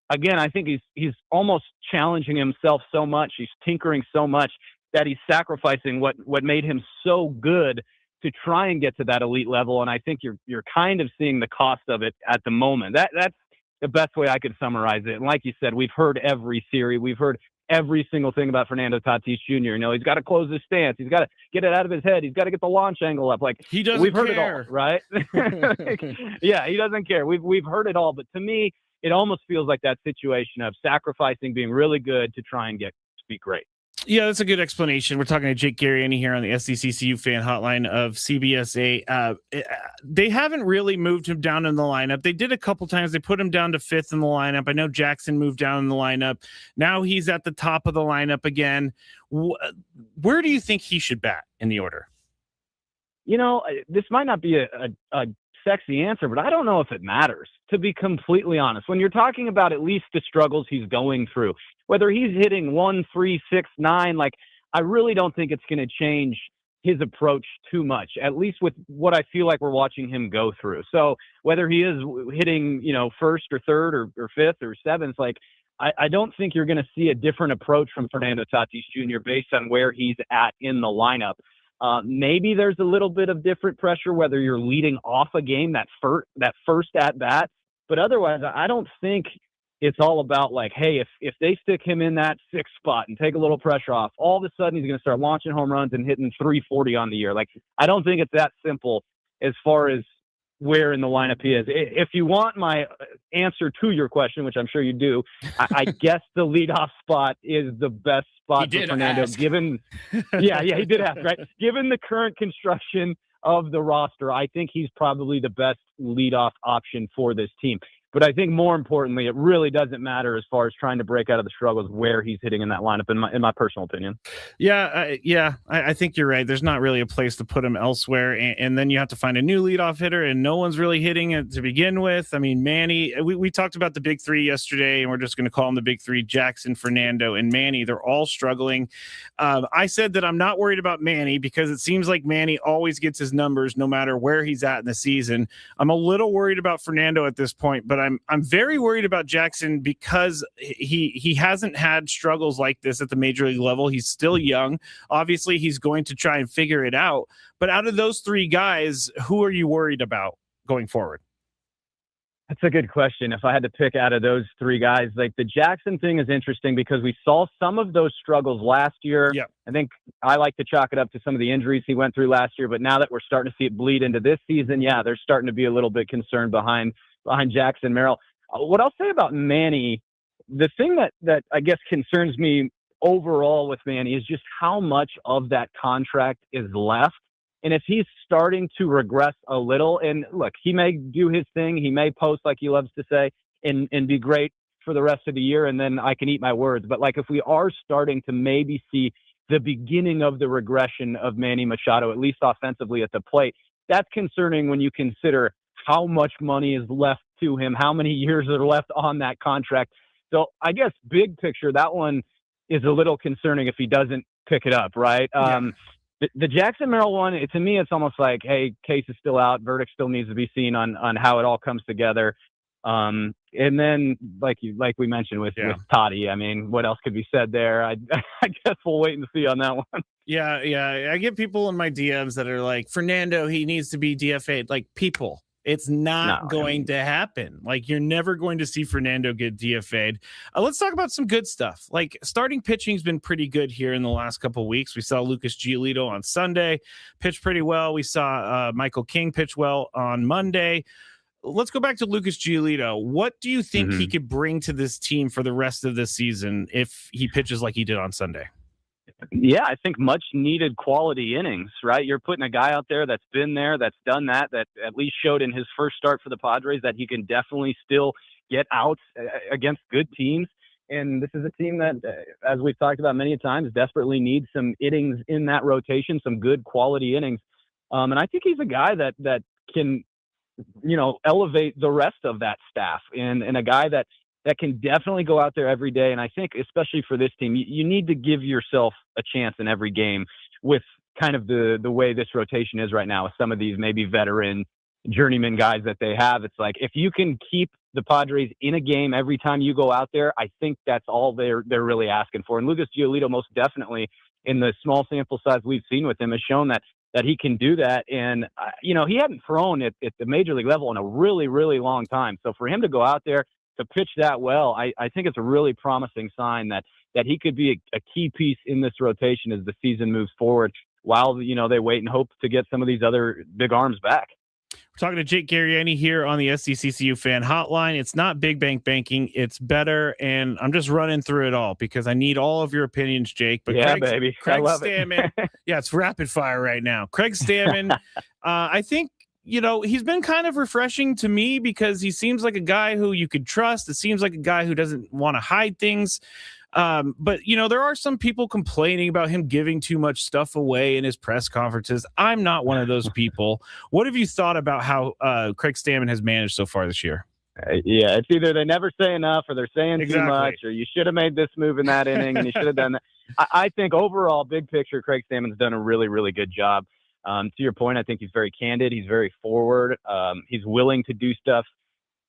again, I think he's almost challenging himself so much. He's tinkering so much that he's sacrificing what made him so good to try and get to that elite level. And I think you're kind of seeing the cost of it at the moment. That's the best way I could summarize it. And like you said, we've heard every theory. We've heard every single thing about Fernando Tatis Jr. He's got to close his stance. He's got to get it out of his head. He's got to get the launch angle up. He doesn't we've heard care. It all, right? Yeah, he doesn't care. We've heard it all. But to me, it almost feels like that situation of sacrificing being really good to try and get to be great. Yeah, that's a good explanation. We're talking to Jake Gariani here on the SDCCU fan hotline of CBS8. They haven't really moved him down in the lineup. They did a couple times. They put him down to 5th in the lineup. I know Jackson moved down in the lineup. Now he's at the top of the lineup again. Where do you think he should bat in the order? This might not be a sexy answer, but I don't know if it matters, to be completely honest. When you're talking about at least the struggles he's going through, whether he's hitting 1, 3, 6, 9, I really don't think it's going to change his approach too much, at least with what I feel like we're watching him go through. So whether he is hitting, 1st or 3rd or 5th or 7th, I don't think you're going to see a different approach from Fernando Tatis Jr. based on where he's at in the lineup. Maybe there's a little bit of different pressure, whether you're leading off a game, that first at bat, but otherwise, I don't think it's all about hey, if they stick him in that 6th spot and take a little pressure off, all of a sudden he's going to start launching home runs and hitting 340 on the year. I don't think it's that simple as far as where in the lineup he is. If you want my answer to your question, which I'm sure you do, I guess the leadoff spot is the best spot for Fernando. Given, yeah, he did ask, right? Given the current construction of the roster, I think he's probably the best leadoff option for this team. But I think more importantly, it really doesn't matter as far as trying to break out of the struggles where he's hitting in that lineup, in my personal opinion. I think you're right. There's not really a place to put him elsewhere, and then you have to find a new leadoff hitter, and no one's really hitting it to begin with. I mean, Manny, we talked about the big three yesterday, and we're just going to call them the big three: Jackson, Fernando, and Manny. They're all struggling. I said that I'm not worried about Manny because it seems like Manny always gets his numbers no matter where he's at in the season. I'm a little worried about Fernando at this point, but I'm very worried about Jackson because he hasn't had struggles like this at the major league level. He's still young. Obviously, he's going to try and figure it out. But out of those three guys, who are you worried about going forward? That's a good question. If I had to pick out of those three guys, like the Jackson thing is interesting because we saw some of those struggles last year. Yeah. I think I like to chalk it up to some of the injuries he went through last year. But now that we're starting to see it bleed into this season, yeah, they're starting to be a little bit concerned behind Jackson Merrill. What I'll say about Manny, the thing that I guess concerns me overall with Manny is just how much of that contract is left. And if he's starting to regress a little, and look, he may do his thing, he may post like he loves to say, and be great for the rest of the year, and then I can eat my words. But like if we are starting to maybe see the beginning of the regression of Manny Machado, at least offensively at the plate, that's concerning when you consider how much money is left to him, how many years are left on that contract. So I guess big picture, that one is a little concerning if he doesn't pick it up, right? Yeah. The Jackson Merrill one, to me, it's almost like, hey, case is still out. Verdict still needs to be seen on how it all comes together. And then, like we mentioned with Toddy, I mean, what else could be said there? I guess we'll wait and see on that one. Yeah. I get people in my DMs that are like, Fernando, he needs to be DFA'd. Like, people. It's not going to happen. Like, you're never going to see Fernando get DFA'd. Let's talk about some good stuff. Like, starting pitching has been pretty good here in the last couple of weeks. We saw Lucas Giolito on Sunday pitch pretty well. We saw Michael King pitch well on Monday. Let's go back to Lucas Giolito. What do you think he could bring to this team for the rest of the season if he pitches like he did on Sunday? Yeah, I think much needed quality innings, right? You're putting a guy out there that's been there, that's done that at least showed in his first start for the Padres that he can definitely still get outs against good teams. And this is a team that, as we've talked about many times, desperately needs some innings in that rotation, some good quality innings. And I think he's a guy that can, elevate the rest of that staff and a guy that can definitely go out there every day. And I think, especially for this team, you need to give yourself a chance in every game with kind of the way this rotation is right now with some of these maybe veteran journeyman guys that they have. It's like, if you can keep the Padres in a game every time you go out there, I think that's all they're really asking for. And Lucas Giolito, most definitely, in the small sample size we've seen with him, has shown that he can do that. And, he hadn't thrown at the major league level in a really, really long time. So for him to go out there to pitch that well, I think it's a really promising sign that he could be a key piece in this rotation as the season moves forward while, they wait and hope to get some of these other big arms back. We're talking to Jake Garia here on the SDCCU fan hotline. It's not big bank banking. It's better. And I'm just running through it all because I need all of your opinions, Jake. But yeah, baby. Craig Stammen, yeah, it's rapid fire right now. Craig Stammen, I think, he's been kind of refreshing to me because he seems like a guy who you could trust. It seems like a guy who doesn't want to hide things. But there are some people complaining about him giving too much stuff away in his press conferences. I'm not one of those people. What have you thought about how Craig Stammen has managed so far this year? Yeah, it's either they never say enough or they're saying too much, or you should have made this move in that inning and you should have done that. I think overall, big picture, Craig Stammen's done a really, really good job. To your point, I think he's very candid. He's very forward. He's willing to do stuff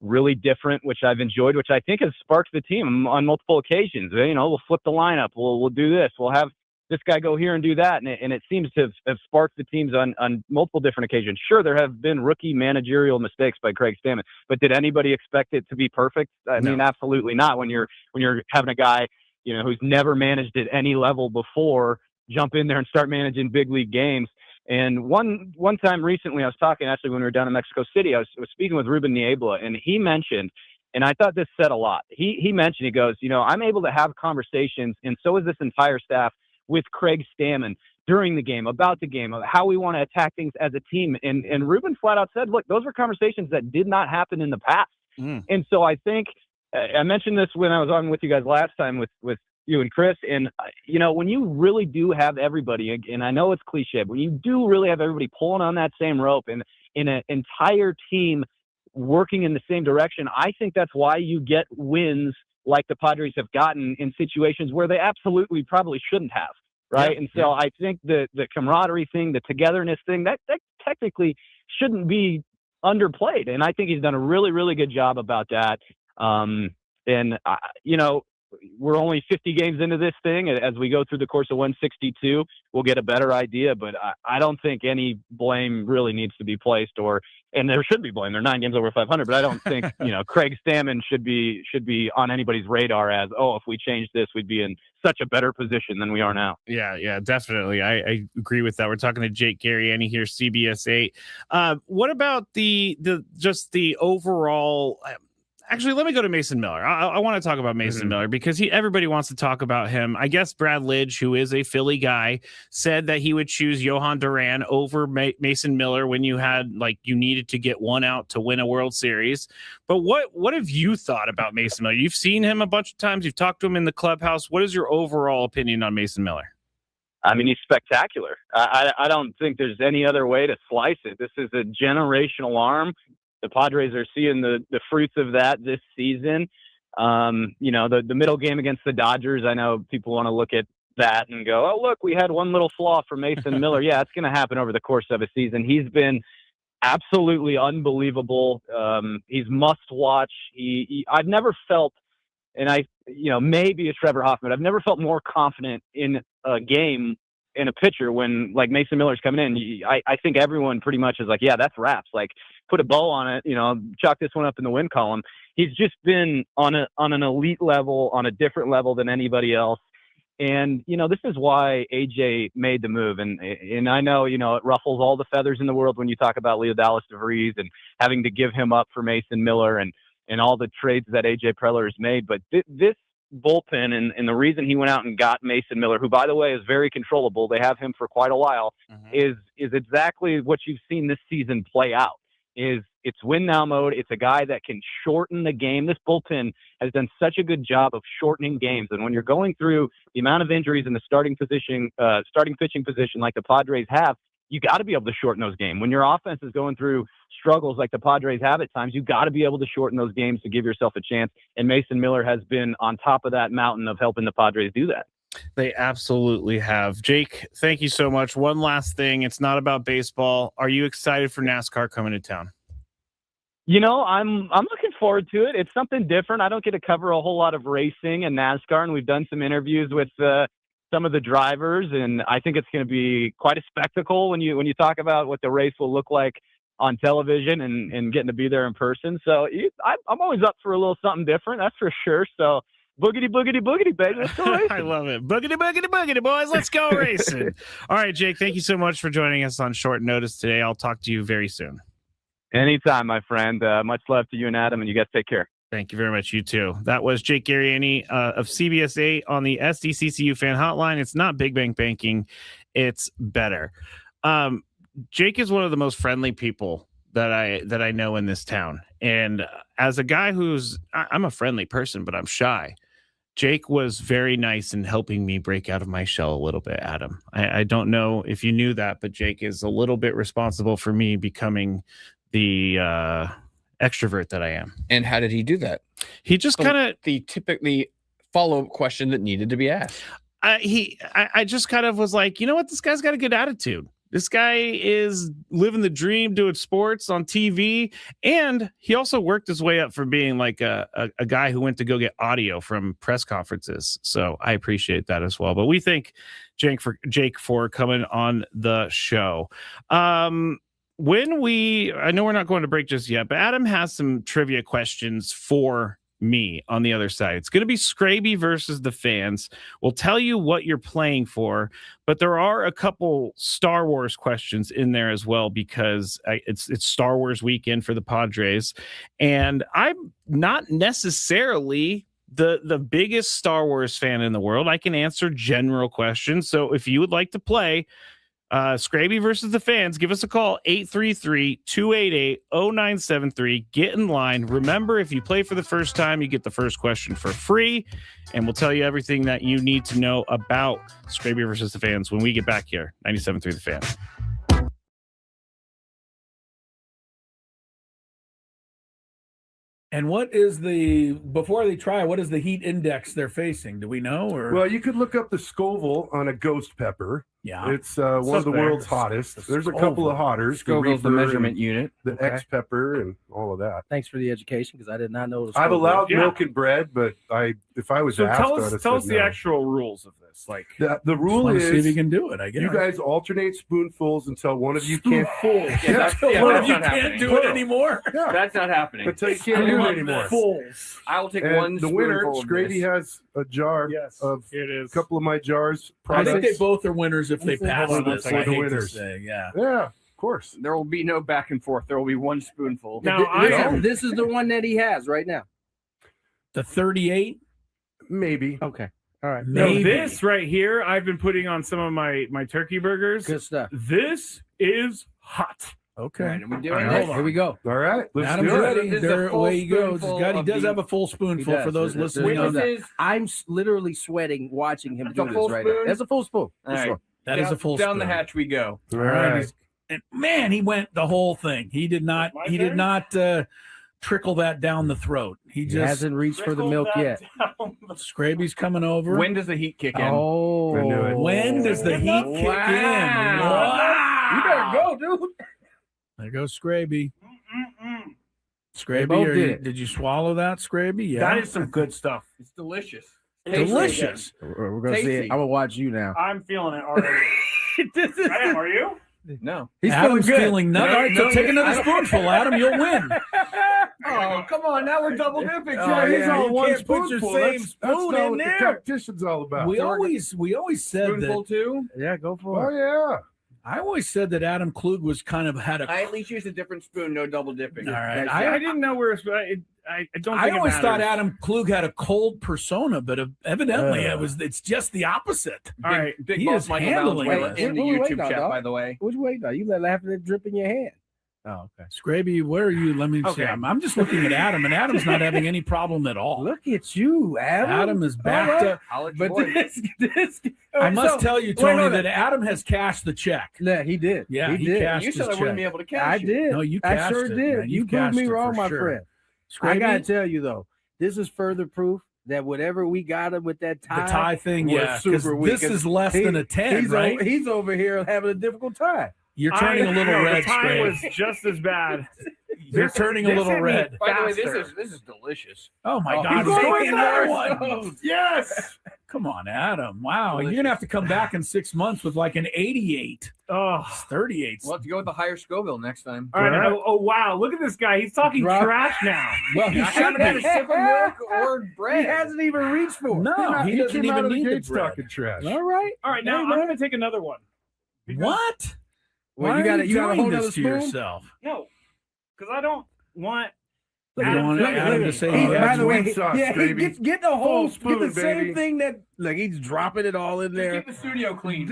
really different, which I've enjoyed, which I think has sparked the team on multiple occasions. We'll flip the lineup. We'll do this. We'll have this guy go here and do that. And it seems to have sparked the teams on multiple different occasions. Sure, there have been rookie managerial mistakes by Craig Stammen, but did anybody expect it to be perfect? I mean, absolutely not. When you're having a guy, who's never managed at any level before, jump in there and start managing big league games. And one time recently, I was talking, actually, when we were down in Mexico City, I was speaking with Ruben Niebla, and he mentioned, and I thought this said a lot. He mentioned, he goes, I'm able to have conversations, and so is this entire staff, with Craig Stammen during the game, about the game, of how we want to attack things as a team. And Ruben flat out said, look, those were conversations that did not happen in the past. And so I think I mentioned this when I was on with you guys last time with you and Chris. And, when you really do have everybody, and I know it's cliche, but when you do really have everybody pulling on that same rope and in an entire team working in the same direction, I think that's why you get wins like the Padres have gotten in situations where they absolutely probably shouldn't have. Right. And so I think the camaraderie thing, the togetherness thing, that technically shouldn't be underplayed. And I think he's done a really, really good job about that. We're only 50 games into this thing. As we go through the course of 162, we'll get a better idea. But I don't think any blame really needs to be placed, and there should be blame. They're 9 games over 500, but I don't think Craig Stammen should be on anybody's radar as, if we change this, we'd be in such a better position than we are now. Yeah, definitely. I agree with that. We're talking to Jake Garia here, CBS 8. What about the overall? Actually, let me go to Mason Miller. I want to talk about Mason Miller because everybody wants to talk about him. I guess Brad Lidge, who is a Philly guy, said that he would choose Johan Duran over Mason Miller when you needed to get one out to win a World Series. But what have you thought about Mason Miller? You've seen him a bunch of times. You've talked to him in the clubhouse. What is your overall opinion on Mason Miller? I mean, he's spectacular. I don't think there's any other way to slice it. This is a generational arm. The Padres are seeing the fruits of that this season. The middle game against the Dodgers, I know people want to look at that and go, oh, look, we had one little flaw from Mason Miller. Yeah, it's going to happen over the course of a season. He's been absolutely unbelievable. He's must watch. I've never felt, and maybe it's Trevor Hoffman, I've never felt more confident in a game in a pitcher when Mason Miller's coming in. I think everyone pretty much is like, yeah, that's wraps. Put a bow on it, chalk this one up in the win column. He's just been on an elite level, on a different level than anybody else. And, this is why AJ made the move. And I know, it ruffles all the feathers in the world when you talk about Leo Dallas DeVries and having to give him up for Mason Miller and all the trades that AJ Preller has made. But this bullpen and the reason he went out and got Mason Miller, who, by the way, is very controllable, they have him for quite a while, is exactly what you've seen this season play out. It's win now mode. It's a guy that can shorten the game. This bullpen has done such a good job of shortening games. And when you're going through the amount of injuries in the starting pitching position like the Padres have, you got to be able to shorten those games. When your offense is going through struggles like the Padres have at times, you got to be able to shorten those games to give yourself a chance. And Mason Miller has been on top of that mountain of helping the Padres do that. They absolutely have. Jake, thank you so much. One last thing. It's not about baseball. Are you excited for NASCAR coming to town? I'm looking forward to it. It's something different. I don't get to cover a whole lot of racing and NASCAR, and we've done some interviews with some of the drivers, and I think it's going to be quite a spectacle when you talk about what the race will look like on television and getting to be there in person. So I'm always up for a little something different, that's for sure. So boogity, boogity, boogity, baby. Let's go racing. I love it. Boogity, boogity, boogity, boys. Let's go racing. All right, Jake, thank you so much for joining us on short notice today. I'll talk to you very soon. Anytime, my friend. Much love to you and Adam, and you guys take care. Thank you very much. You too. That was Jake Garia of CBS 8 on the SDCCU fan hotline. It's not Big Bang Banking. It's better. Jake is one of the most friendly people that I know in this town. And as a guy I'm a friendly person, but I'm shy. Jake was very nice in helping me break out of my shell a little bit, Adam. I don't know if you knew that, but Jake is a little bit responsible for me becoming the extrovert that I am. And how did he do that? He just kind of the follow-up question that needed to be asked. I just kind of was like, you know what? This guy's got a good attitude. This guy is living the dream, doing sports on TV. And he also worked his way up from being like a guy who went to go get audio from press conferences. So I appreciate that as well. But we thank Jake for coming on the show. I know we're not going to break just yet, but Adam has some trivia questions for me on the other side. It's going to be Skraby versus the fans. We'll tell you what you're playing for, but there are a couple Star Wars questions in there as well because it's Star Wars weekend for the Padres, and I'm not necessarily the biggest Star Wars fan in the world. I can answer general questions. So if you would like to play, Skraby versus the fans. Give us a call, 833-288-0973. Get in line. Remember, if you play for the first time, you get the first question for free, and we'll tell you everything that you need to know about Skraby versus the fans when we get back here. 97.3 The Fan. And what is before they try, what is the heat index they're facing? Do we know? Or Well, you could look up the Scoville on a ghost pepper. Yeah. It's one of the world's hottest. There's a couple of hotters. Scoville's the measurement unit. The X pepper and all of that. Thanks for the education, because I did not know. I've allowed milk and bread, but if I was asked, tell us the actual rules of this. Like the rule is, see if you can do it. I guess you guys alternate spoonfuls until one of you can't. One of you can't do it anymore. Yeah. That's not happening. Until you can't do it anymore. I will take and one. The winner, spoonful of Skraby, this. has a jar of a couple of my jars. I think they both are winners if they pass this. For the winners. Yeah, of course. There will be no back and forth. There will be one spoonful. Now, this is the one that he has right now. The 38, maybe. Okay, all right. No, this right here, I've been putting on some of my turkey burgers. Good stuff. This is hot. Okay. Right, we do All it. right, here we go. All right, let's Adam's do it. ready. This is a There, full away he goes. spoonful He does of have a full spoonful for those listening. I'm literally sweating watching him do a this full right spoon? now. That's a full spoon. All right. That is a full Down the spoon. hatch we go. All right. And man, he went the whole thing. He did not. He did not trickle that down the throat. He just hasn't reached for the milk yet. Skraby's coming over. When does the heat kick in? Oh, I knew it. When does the heat kick in? Wow. You better go, dude. There goes Skraby. They both Skraby, did you swallow that, Skraby? Yeah. That is some good stuff. It's delicious. delicious. We're gonna see Tasty. it. I'm gonna watch you now. I'm feeling it already. I am. Are you? No. He's Adam's feeling good. feeling nothing. All right, so take another spoonful, Adam. You'll win. Oh, come on. Now we're double dipping. He's all you one can't put your spoonful. same That's spoon not in what there. the competition's all about. We always said Spoonful that. too? Yeah, go for it. Oh yeah. I always said that Adam Klug was kind of had a. I at least used a different spoon, no double dipping. All right. I didn't know where. I don't. I Think always it thought matters. Adam Klug had a cold persona, but evidently it's just the opposite. All right. Big He boss is Michael handling Bowles it. in the Wait, YouTube no, chat, dog. by the way. Which way though? You let half of it drip in your hand. Oh, okay. Skraby, where are you? Let me see. Okay. I'm just looking at Adam, and Adam's not having any problem at all. Look at you, Adam. Adam is backed up. College But boy. this I must tell you, Tony, hold on. that Adam has cashed the check. Yeah, he did. Yeah, he did. cashed You said his I wouldn't be check. able to catch I you. did. No, you I cashed sure it, did. man. You proved cashed me it wrong, for my sure. friend. I Skraby, gotta tell you though, this is further proof that whatever we got him with that tie, the tie thing, was yeah, 'cause super weak. this is less than a 10, right? He's over here having a difficult time. You're turning a little red, The time Skraby. was just as bad. You're turning a little hit me red. By the way, faster. this is delicious. Oh my Oh, God! he's He's going going another more. one. Yes. Come on, Adam. Wow, you're gonna have to come back in 6 months with like an 88. Oh. It's 38. We'll have to go with the higher Scoville next time. All right. Oh, wow. Look at this guy. He's talking trash now. Well, I haven't had a sip of milk or He bread. hasn't even reached for it. No, he doesn't came out even of the need the gates bread. talking trash. All right. All right. Now Hey, I'm man. going to take another one. What? Well, Why you got are you got a doing whole this other to spoon. yourself? No, because I don't want. You don't want Adam to say He's, he by has the way, sweet sauce, yeah, he baby. get the whole Full spoon, get the same baby. thing that like he's dropping it all in there. Keep the studio clean.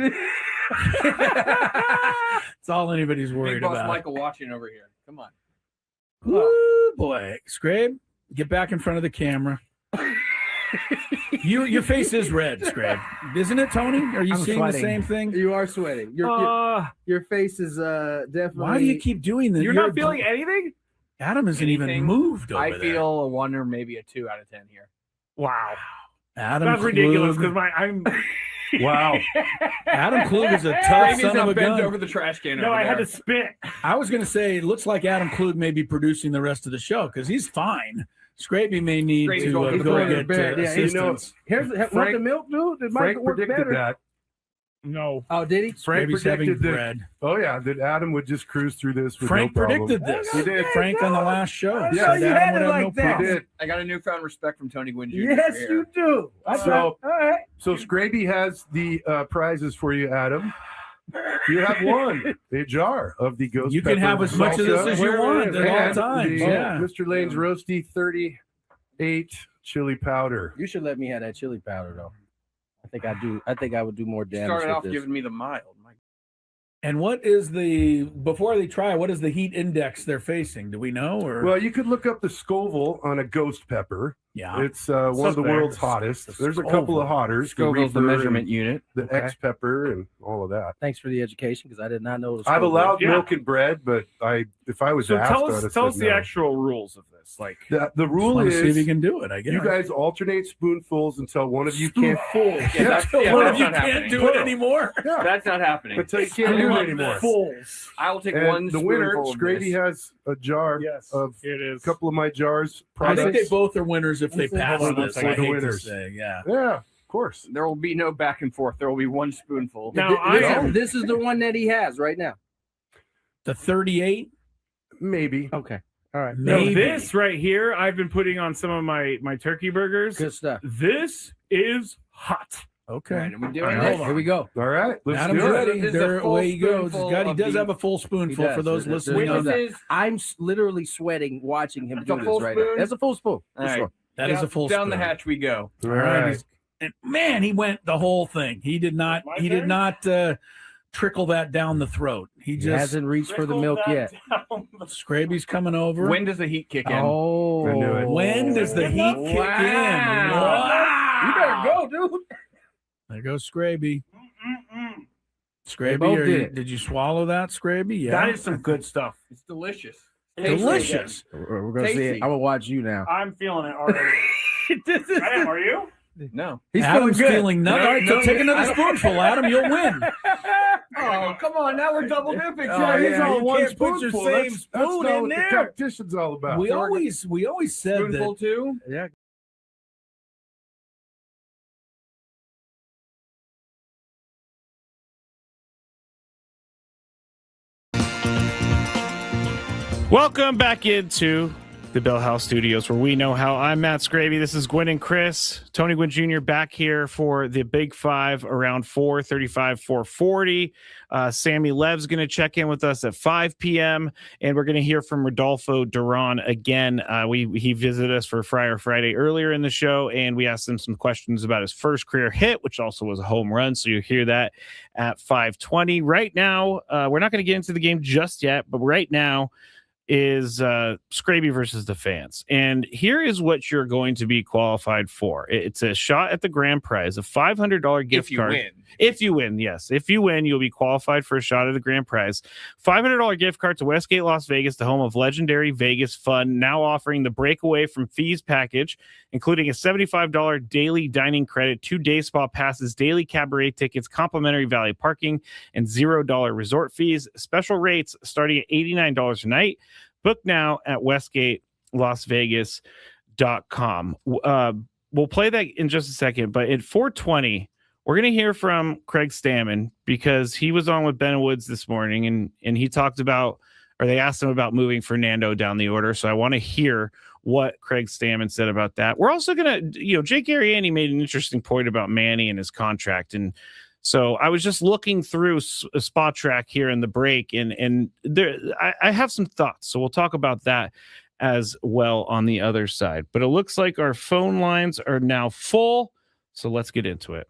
It's all anybody's Big worried boss about. Michael watching over here. Come on. Ooh, boy. Scrabe, get back in front of the camera. Your face is red, Scrabe. Isn't it, Tony? Are you I'm seeing sweating. the same thing? You are sweating. Your face is definitely. Why do you keep doing this? You're not feeling anything? Adam isn't even moved over I there. feel a 1 or maybe a 2 out of 10 here. Wow. Adam That's ridiculous Klug. because I'm. Wow. Adam Klug is a tough Amy's son now of a bent gun. over the trash can. No, over I had there. to spit. I was going to say, it looks like Adam Klug may be producing the rest of the show because he's fine. Scraby may need Scraby's to going to go bed. get Yeah, assistance. you know, here's want Frank- the milk, dude. It might Frank work predicted better. that. No. Oh, did he? Frank Scraby's having predicted that. bread. Oh yeah, that Adam would just cruise through this with Frank no problem. predicted this. He did. Frank on the last show. I said know you Adam had would it have like no that. problem. He did. I got a newfound respect from Tony Gwynn Jr. Yes, here. you do. So- all right. So Skraby has the prizes for you, Adam. You have won a jar of the ghost. You can pepper have as much of this salsa as you want at all and times. the, Yeah. Mr. Lane's roasty 38 chili powder. You should let me have that chili powder though. I think I do. I think I would do more damage. Started with off this. giving me the mild. And what is before they try, what is the heat index they're facing? Do we know? Or Well, you could look up the Scoville on a ghost pepper. Yeah. It's one of the world's hottest. There's a couple of hotters. Scoville's the measurement unit. The X pepper and all of that. Thanks for the education, because I did not know. I've allowed milk and bread, but if I was asked, tell us the actual rules of this. Like the rule is, see if you can do it. I guess you guys alternate spoonfuls until one of you can't. One of you can't do it anymore. Yeah. That's not happening. Until you can't do it anymore. I will take And one. The winner, spoonful of Skraby, this. has a jar of a couple of my jars. I think they Products. both are winners if they pass Hold on this. one I second. hate Winners. to say, yeah. Yeah, of course. There will be no back and forth. There will be one spoonful. Now, this is the one that he has right now. The 38? Maybe. Okay. All right. No, this right here, I've been putting on some of my turkey burgers. Good stuff. This is hot. Okay. All right, and we do All it. right, here we go. All right. Let's Adam's do it. ready. This is a There, full away he goes. spoonful He does of have a full spoonful for those listening. On that. I'm literally sweating watching him do a this full right now. spoon? That's a full spoon. All right. That is a full down spoon. the hatch we go. All right. And man, he went the whole thing. He did not. He did not trickle that down the throat. He He just hasn't reached for the milk yet. Skraby's coming over. When does the heat kick in? Oh, I knew it. When does the heat kick in? Wow. You better go, dude. There goes Skraby. They Skraby, both did. did you swallow that, Skraby? Yeah. That is some good stuff. It's delicious. delicious. We're gonna see Tasty. it. I'm gonna watch you now. I'm feeling it already. I am. Are you? No. He's Adam's feeling good. feeling nothing. All right, so take another spoonful, Adam. You'll win. Oh, come on. Now we're double dipping. He's all you one can't put your spoonful. same That's spoon not in what there. the competition's all about. We always said Spoonful that. too? Yeah. Welcome back into the Bill Howe Studios, where we know how. I'm Matt Skraby. This is Gwynn and Chris. Tony Gwynn Jr. back here for the Big Five around 4:35, 4:40. Sammy Lev's going to check in with us at 5 p.m., and we're going to hear from Rodolfo Duran again. He visited us for Friar Friday earlier in the show, and we asked him some questions about his first career hit, which also was a home run, so you'll hear that at 5:20. Right now, we're not going to get into the game just yet, but right now is Skraby versus the fans. And here is what you're going to be qualified for. It's a shot at the grand prize, a $500 gift card. Win. If you win, yes. If you win, you'll be qualified for a shot at the grand prize. $500 gift card to Westgate, Las Vegas, the home of legendary Vegas fun, now offering the breakaway from fees package, including a $75 daily dining credit, 2 day spa passes, daily cabaret tickets, complimentary valet parking, and $0 resort fees. Special rates starting at $89 a night. Book now at WestgateLasVegas.com. We'll play that in just a second, but at 4:20, we're going to hear from Craig Stammen, because he was on with Ben Woods this morning, and he talked about, or they asked him about moving Fernando down the order. So I want to hear what Craig Stammen said about that. We're also going to, Jake Arrieta made an interesting point about Manny and his contract, and so I was just looking through a spot track here in the break, and there I have some thoughts. So we'll talk about that as well on the other side. But it looks like our phone lines are now full, so let's get into it.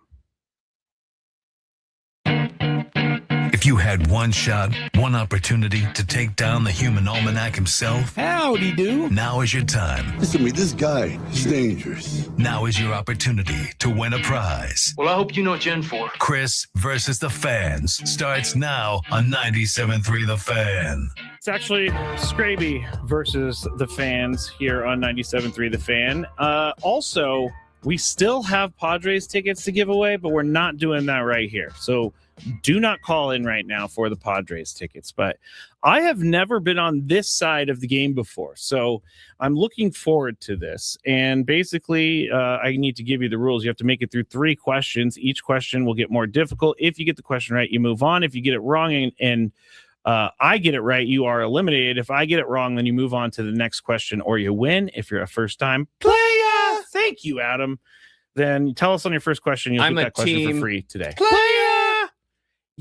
If you had one shot, one opportunity to take down the human almanac himself, howdy do. Now is your time. Listen to me, this guy is dangerous. Now is your opportunity to win a prize. Well, I hope you know what you're in for. Chris versus the fans starts now on 97.3 The Fan. It's actually Skraby versus the fans here on 97.3 The Fan. Also, we still have Padres tickets to give away, but we're not doing that right here. So do not call in right now for the Padres tickets. But I have never been on this side of the game before, so I'm looking forward to this. And basically, I need to give you the rules. You have to make it through 3 questions. Each question will get more difficult. If you get the question right, you move on. If you get it wrong and I get it right, you are eliminated. If I get it wrong, then you move on to the next question, or you win. If you're a first-time player, thank you, Adam. Then tell us on your first question. You'll get that question for free today.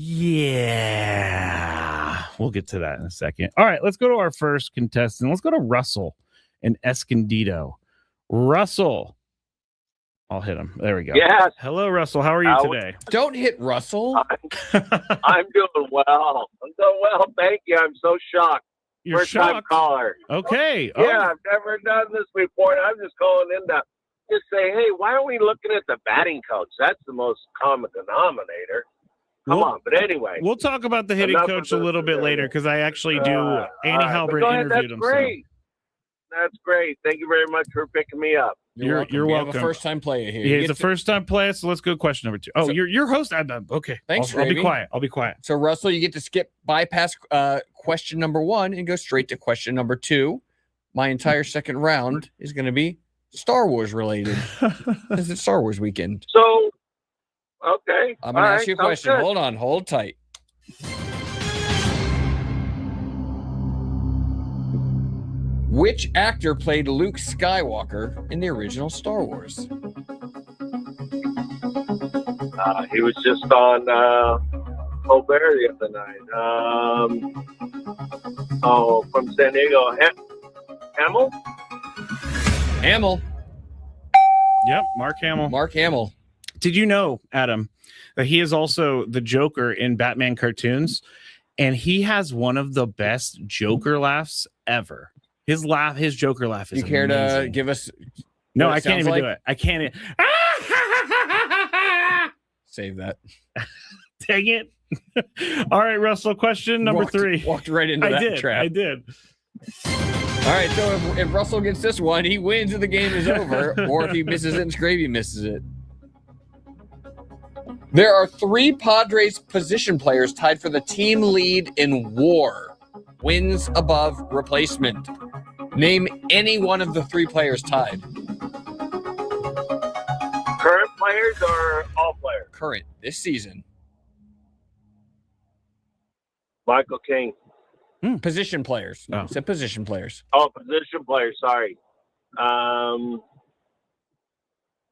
Yeah, we'll get to that in a second. All right, let's go to our first contestant. Let's go to Russell in Escondido. Russell, I'll hit him. There we go. Yes. Hello, Russell. How are you today? Don't hit Russell. I'm doing well. I'm doing well. Thank you. I'm so shocked. You're First time shocked? caller. Okay. Yeah, I've never done this before. And I'm just calling in to just say, hey, why are we looking at the batting coach? That's the most common denominator. Come on. But anyway. We'll talk about the hitting coach a little bit later because I actually do. Annie Halbert interviewed him. That's great. That's great. Thank you very much for picking me up. You're We welcome. have a first-time player here. Yeah, he's a first-time player, so let's go to question number 2. Oh, So- you're host. Okay. Thanks, I'll be Skraby. quiet. I'll be quiet. So, Russell, you get to bypass question number 1 and go straight to question number 2. My entire second round is going to be Star Wars related. This is Star Wars weekend. So, okay. I'm going to ask you a question. Good. Hold on. Hold tight. Which actor played Luke Skywalker in the original Star Wars? He was just on Colbert the other night. From San Diego. Hamill? Hamill. Yep, Mark Hamill. Mark Hamill. Did you know, Adam, that he is also the Joker in Batman cartoons? And he has one of the best Joker laughs ever. His Joker laugh is You care amazing. to give us? No, what it I can't sounds even like? do it. I can't. Save that. Dang it. All right, Russell, question number 3. Walked right into that trap. I did. All right, so if Russell gets this one, he wins and the game is over. Or if he misses it and Skraby misses it. There are 3 Padres position players tied for the team lead in WAR, wins above replacement. Name any one of the 3 players tied. Current players or all players? Current, this season. Michael King. Position players. Oh. Said position players. Oh, position players. Sorry. I'm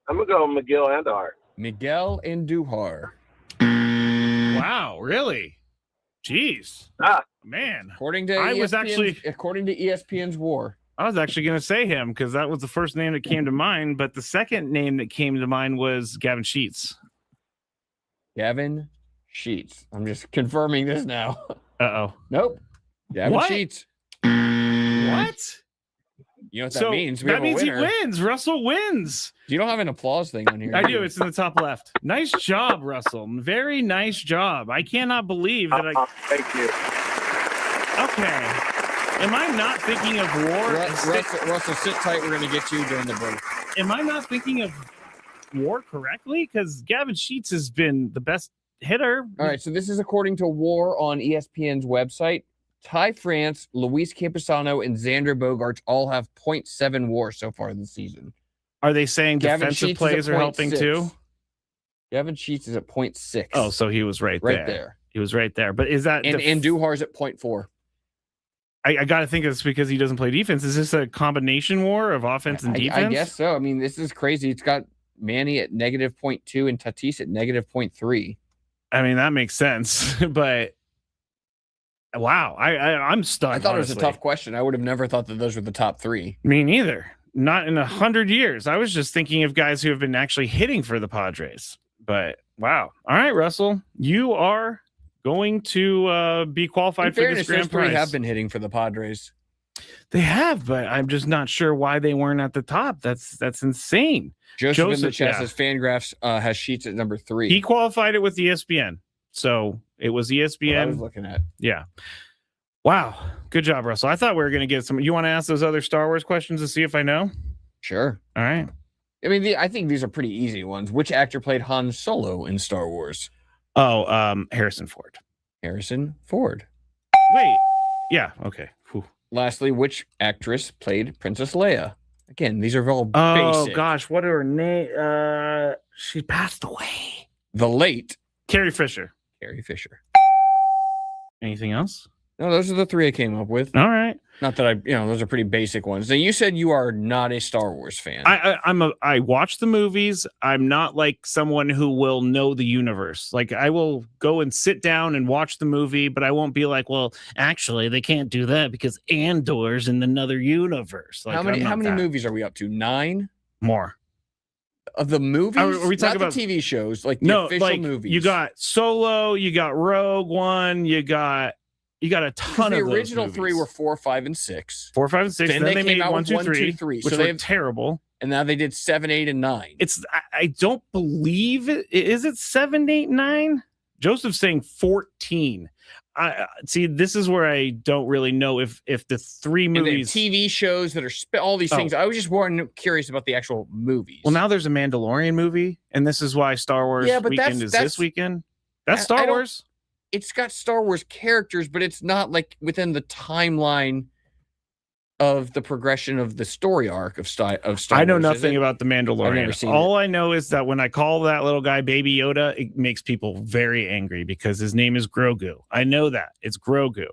going to go Miguel Andujar. Miguel Andujar. Wow, really? Jeez. Man. According to ESPN's WAR. I was actually going to say him because that was the first name that came to mind, but the second name that came to mind was Gavin Sheets. Gavin Sheets. I'm just confirming this now. Uh-oh. Nope. Gavin What? Sheets. What? You know what that means? We That have a means he winner. wins. Russell wins. You don't have an applause thing on here. I do. It's in the top left. Nice job, Russell. Very nice job. I cannot believe that Thank you. Okay. Am I not thinking of war? Russell, sit tight. We're going to get you during the break. Am I not thinking of war correctly? Because Gavin Sheets has been the best hitter. All right, so this is according to WAR on ESPN's website. Ty France, Luis Camposano, and Xander Bogaerts all have .7 WAR so far this season. Are they saying Gavin defensive Sheets plays is at are helping 0.6. too? Gavin Sheets is at .6. Oh, so he was right there. He was right there. But is that And Andujar's at .4. I got to think it's because he doesn't play defense. Is this a combination war of offense and defense? I guess so. I mean, this is crazy. It's got Manny at -0.2 and Tatis at -0.3. I mean, that makes sense. But wow, I'm stunned. I thought it was a honestly. tough question. I would have never thought that those were the top 3. Me neither. Not in 100 years. I was just thinking of guys who have been actually hitting for the Padres. But wow. All right, Russell, you are going to be qualified for this grand those prize. 3 have been hitting for the Padres. They have, but I'm just not sure why they weren't at the top. That's insane. Joseph in the chat says Fangraphs has Sheets at number 3. He qualified it with ESPN. So it was ESPN. What I was looking at. Yeah. Wow. Good job, Russell. I thought we were going to get some. You want to ask those other Star Wars questions to see if I know? Sure. All right. I mean, I think these are pretty easy ones. Which actor played Han Solo in Star Wars? Oh, Harrison Ford. Harrison Ford. Wait. Yeah. Okay. Whew. Lastly, which actress played Princess Leia? Again, these are all Oh, basic. gosh. What are her name? She passed away. The late Carrie Fisher. Carrie Fisher. Anything else? No, those are the 3 I came up with. All right. Not that those are pretty basic ones. Now, you said you are not a Star Wars fan. I watch the movies. I'm not like someone who will know the universe. Like I will go and sit down and watch the movie, but I won't be like, well, actually, they can't do that because Andor's in another universe. Like, how many movies are we up to? 9? More. Of the movies? Are we talking about the TV shows? Like the official movies? You got Solo, you got Rogue One, you got a ton of the those original movies. 3 were 4, 5 and 6. 4, 5, and 6. Then they made came out 1, with 2, 1, 3, 2, 3. which So were terrible. And now they did 7, 8, and 9. I don't believe it. Is it 7, 8, 9? Joseph's saying 14. See, this is where I don't really know if the 3 movies, TV shows that are all these things. I was just more curious about the actual movies. Well, now there's a Mandalorian movie, and this is why Star Wars weekend is this weekend. That's Star Wars. It's got Star Wars characters, but it's not like within the timeline of the progression of the story arc of Star Wars. I know nothing about the Mandalorian. I've never seen All I know is that when I call that little guy Baby Yoda, it makes people very angry because his name is Grogu. I know that. It's Grogu.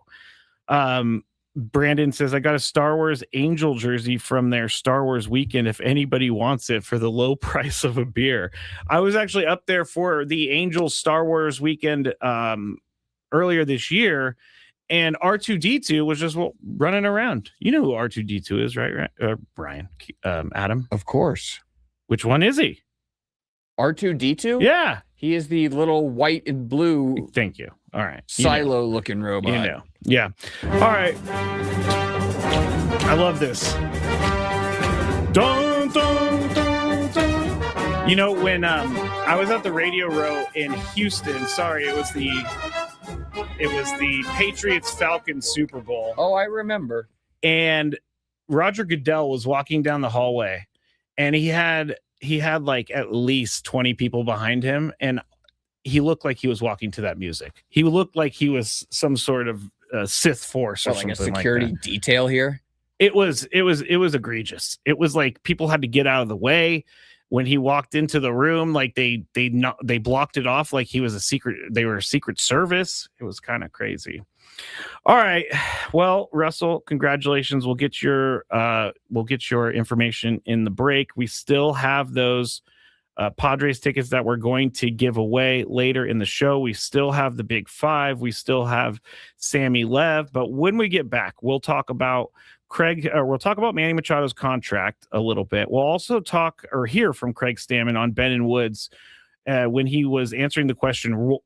Brandon says, I got a Star Wars Angel jersey from their Star Wars weekend if anybody wants it for the low price of a beer. I was actually up there for the Angel Star Wars weekend earlier this year, and R2-D2 was just running around. You know who R2-D2 is, right? Brian, Adam? Of course. Which one is he? R2-D2? Yeah. He is the little white and blue. Thank you. All right. Silo-looking robot. You know. Yeah. All right. I love this. Dun, dun, dun, dun. You know, when I was at the Radio Row in Houston, it was the Patriots-Falcons Super Bowl. Oh, I remember. And Roger Goodell was walking down the hallway, and he had like at least 20 people behind him, and he looked like he was walking to that music. He looked like he was some sort of Sith force or something like a security like that. detail here. It was egregious. It was like people had to get out of the way when he walked into the room. Like they blocked it off like he was they were a secret service. It was kind of crazy. All right. Well, Russell, congratulations. We'll get your information in the break. We still have those Padres tickets that we're going to give away later in the show. We still have the Big Five. We still have Sammy Lev. But when we get back, we'll talk about we'll talk about Manny Machado's contract a little bit. We'll also hear from Craig Stammen on Ben and Woods when he was answering the question,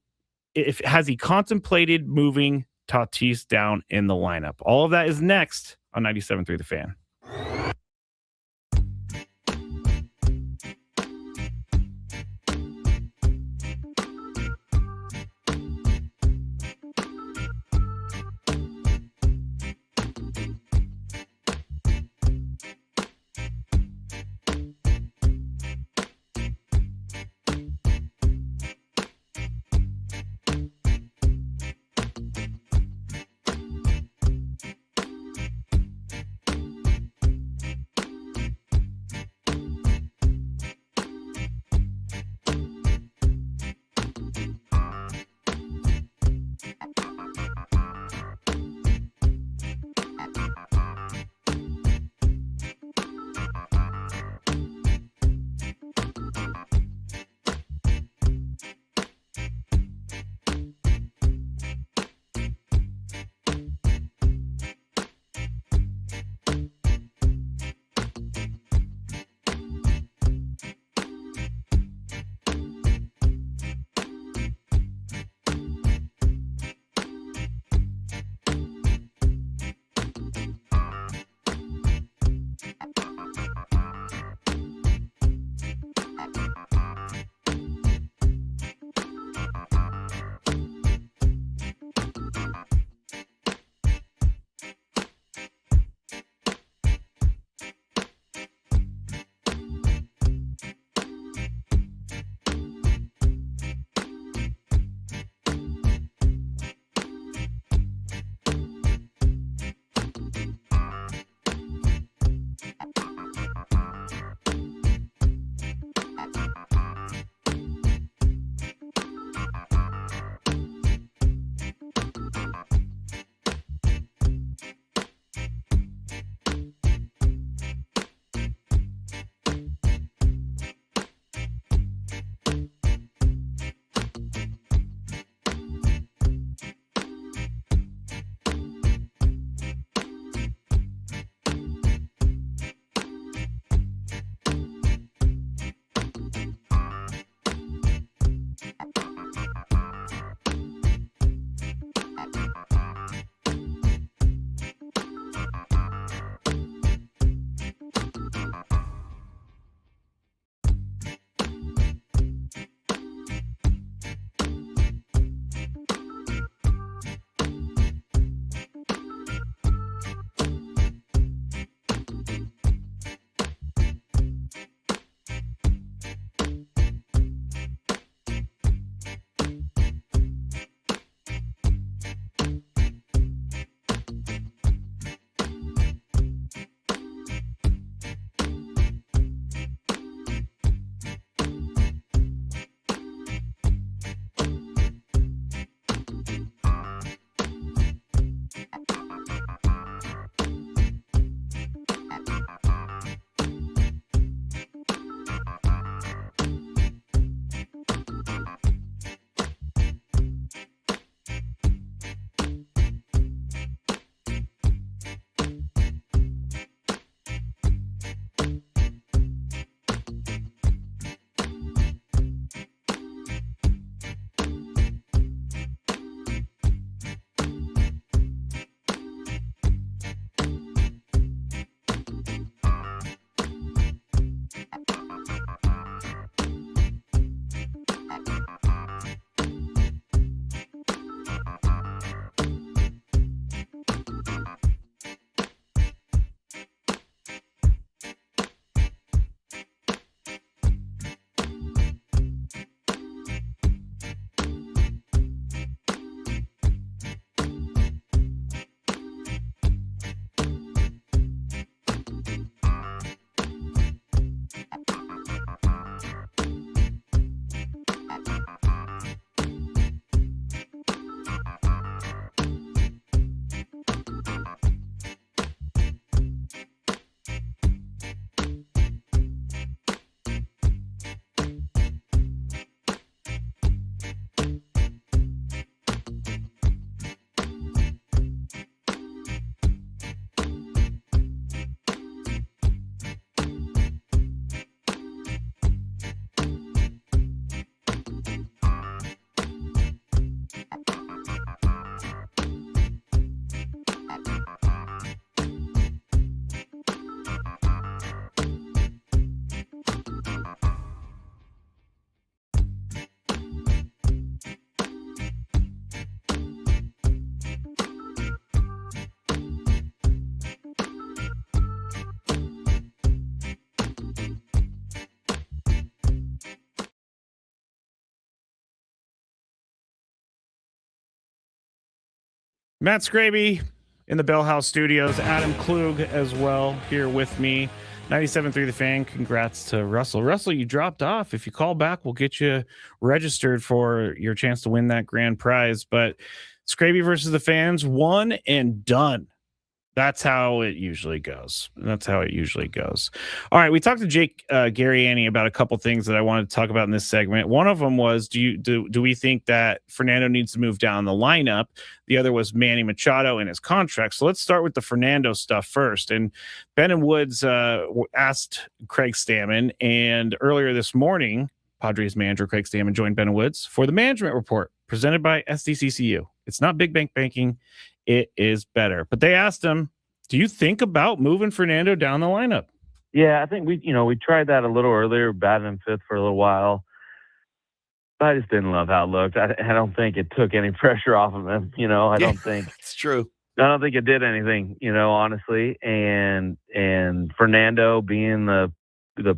has he contemplated moving Tatis down in the lineup? All of that is next on 97.3 The Fan. Matt Skraby in the Bill Howe studios. Adam Klug as well here with me. 97.3 The Fan. Congrats to Russell. Russell, you dropped off. If you call back, we'll get you registered for your chance to win that grand prize. But Skraby versus the Fans, one and done. That's how it usually goes. All right, we talked to Jake Garia about a couple things that I wanted to talk about in this segment. One of them was, do we think that Fernando needs to move down the lineup? The other was Manny Machado and his contract. So let's start with the Fernando stuff first. And Ben and Woods asked Craig Stammen, and earlier this morning, Padres manager Craig Stammen joined Ben and Woods for the management report presented by SDCCU. It's not big bank banking. It is better. But they asked him, do you think about moving Fernando down the lineup? Yeah, I think we tried that a little earlier, batting him fifth for a little while. But I just didn't love how it looked. I don't think it took any pressure off of him. I don't think it's true. I don't think it did anything, honestly. And Fernando, being the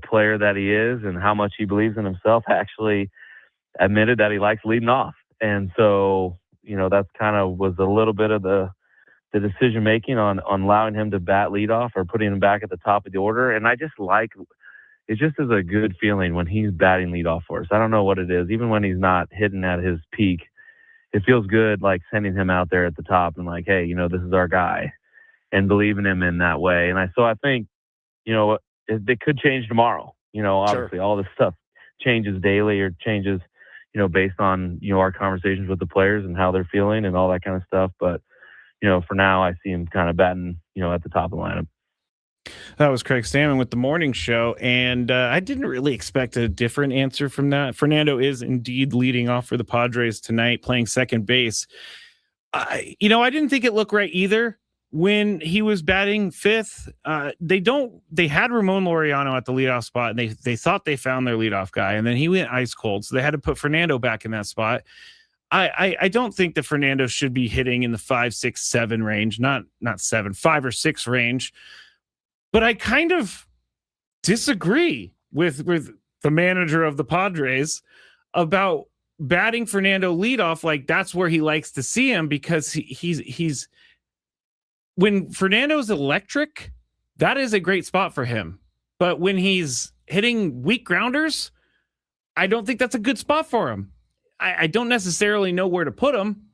player that he is and how much he believes in himself, actually admitted that he likes leading off. And so, that's kind of was a little bit of the decision making on allowing him to bat leadoff or putting him back at the top of the order. And I just it just is a good feeling when he's batting leadoff for us. I don't know what it is. Even when he's not hitting at his peak, it feels good, like sending him out there at the top and like, hey, this is our guy, and believing him in that way. And I think, it could change tomorrow. Obviously all this stuff changes daily or changes, based on, our conversations with the players and how they're feeling and all that kind of stuff. But, for now, I see him kind of batting, at the top of the lineup. That was Craig Stammen with the morning show. And I didn't really expect a different answer from that. Fernando is indeed leading off for the Padres tonight, playing second base. I didn't think it looked right either when he was batting fifth. They had Ramon Laureano at the leadoff spot, and they thought they found their leadoff guy, and then he went ice cold. So they had to put Fernando back in that spot. I don't think that Fernando should be hitting in the 5, 6, 7 range, not 7, 5 or 6 range. But I kind of disagree with the manager of the Padres about batting Fernando leadoff. Like, that's where he likes to see him, because he's when Fernando's electric, that is a great spot for him. But when he's hitting weak grounders, I don't think that's a good spot for him. I don't necessarily know where to put him,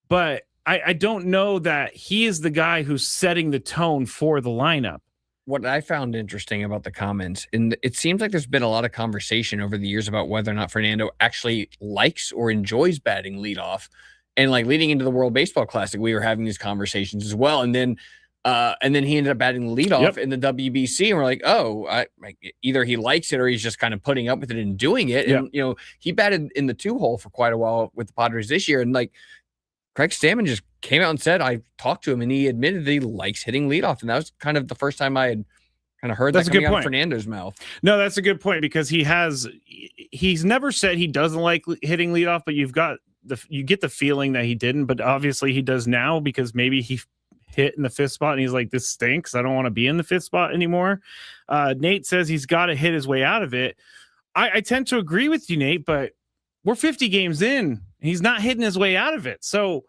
but I don't know that he is the guy who's setting the tone for the lineup. What I found interesting about the comments, and it seems like there's been a lot of conversation over the years about whether or not Fernando actually likes or enjoys batting leadoff. And like leading into the World Baseball Classic, we were having these conversations as well. And then he ended up batting leadoff in the WBC, and we're like, either he likes it or he's just kind of putting up with it and doing it. Yep. And he batted in the 2-hole for quite a while with the Padres this year, and like Craig Stammen just came out and said, I talked to him, and he admitted that he likes hitting leadoff, and that was kind of the first time I had kind of heard that coming out of Fernando's mouth. No, that's a good point, because he's never said he doesn't like hitting leadoff, but you get the feeling that he didn't, but obviously he does now, because maybe he hit in the 5th spot and he's like, this stinks. I don't want to be in the 5th spot anymore. Nate says he's got to hit his way out of it. I tend to agree with you, Nate, but we're 50 games in. He's not hitting his way out of it. So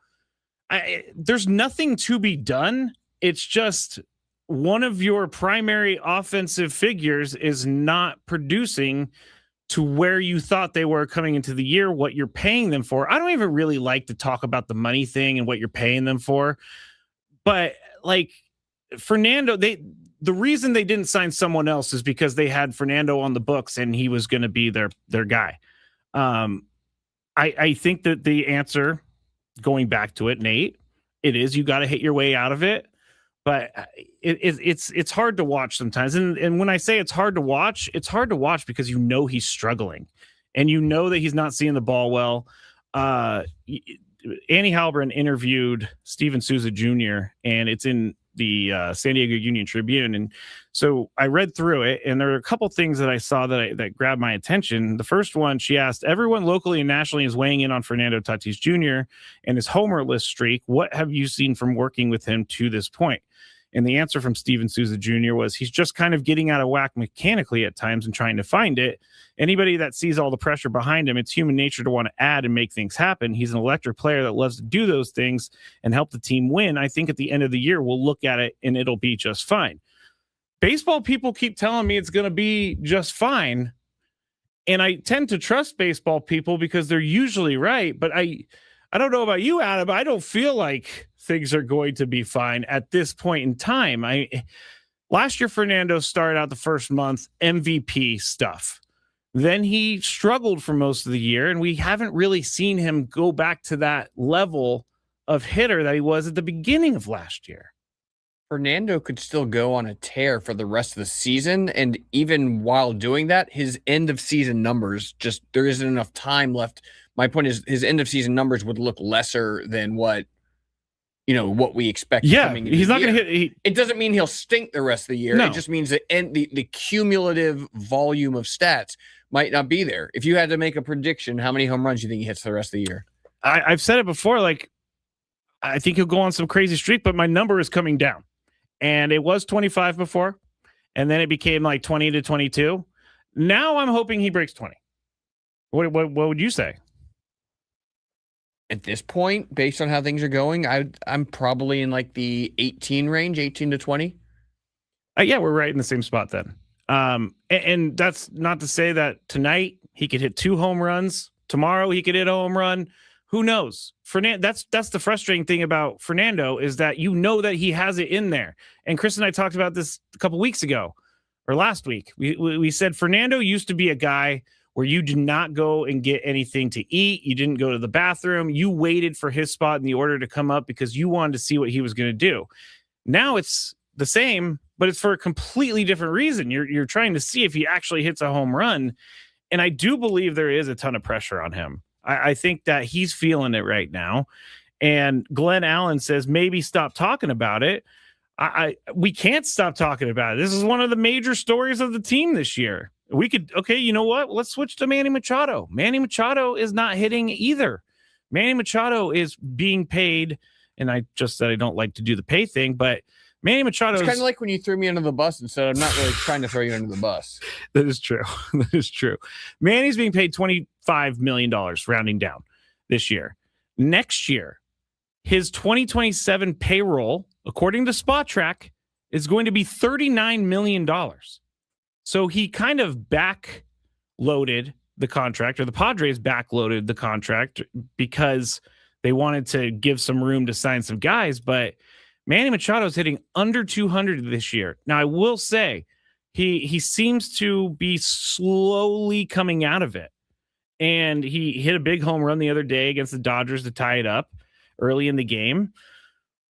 there's nothing to be done. It's just one of your primary offensive figures is not producing to where you thought they were coming into the year, what you're paying them for. I don't even really like to talk about the money thing and what you're paying them for. But like Fernando, the reason they didn't sign someone else is because they had Fernando on the books and he was going to be their guy. I think that the answer, going back to it, Nate, it is you got to hit your way out of it. But it's hard to watch sometimes. And when I say it's hard to watch because he's struggling, and that he's not seeing the ball well. Annie Halbron interviewed Steven Souza Jr., and it's in the San Diego Union Tribune. And so I read through it, and there are a couple things that I saw that grabbed my attention. The first one, she asked, everyone locally and nationally is weighing in on Fernando Tatis Jr. and his homerless streak. What have you seen from working with him to this point? And the answer from Steven Souza Jr. was he's just kind of getting out of whack mechanically at times and trying to find it. Anybody that sees all the pressure behind him, it's human nature to want to add and make things happen. He's an electric player that loves to do those things and help the team win. I think at the end of the year, we'll look at it and it'll be just fine. Baseball people keep telling me it's going to be just fine. And I tend to trust baseball people because they're usually right. But I don't know about you, Adam. I don't feel like things are going to be fine at this point in time. Last year, Fernando started out the first month MVP stuff. Then he struggled for most of the year, and we haven't really seen him go back to that level of hitter that he was at the beginning of last year. Fernando could still go on a tear for the rest of the season, and even while doing that, his end of season numbers, just there isn't enough time left. My point is his end of season numbers would look lesser than what we expect. Yeah, he's not going to hit. It doesn't mean he'll stink the rest of the year. No. It just means that the cumulative volume of stats might not be there. If you had to make a prediction, how many home runs do you think he hits for the rest of the year? I've said it before. Like, I think he'll go on some crazy streak, but my number is coming down. And it was 25 before, and then it became like 20 to 22. Now I'm hoping he breaks 20. What would you say? At this point, based on how things are going, I'm probably in like the 18 range, 18 to 20. Yeah, we're right in the same spot then. And that's not to say that tonight he could hit 2 home runs. Tomorrow he could hit a home run. Who knows? That's the frustrating thing about Fernando is that that he has it in there. And Chris and I talked about this a couple weeks ago or last week. We said Fernando used to be a guy where you did not go and get anything to eat. You didn't go to the bathroom. You waited for his spot in the order to come up because you wanted to see what he was going to do. Now it's the same, but it's for a completely different reason. You're trying to see if he actually hits a home run. And I do believe there is a ton of pressure on him. I think that he's feeling it right now. And Glenn Allen says, maybe stop talking about it. We can't stop talking about it. This is one of the major stories of the team this year. We could, okay, you know what? Let's switch to Manny Machado. Manny Machado is not hitting either. Manny Machado is being paid. And I just said I don't like to do the pay thing, but Manny Machado. It's kind of like when you threw me under the bus and said, I'm not really trying to throw you under the bus. That is true. That is true. Manny's being paid $25 million, rounding down this year. Next year, his 2027 payroll, according to SpotTrack, is going to be $39 million. So he kind of backloaded the contract, or the Padres backloaded the contract because they wanted to give some room to sign some guys, but Manny Machado is hitting under 200 this year. Now, I will say he seems to be slowly coming out of it. And he hit a big home run the other day against the Dodgers to tie it up early in the game.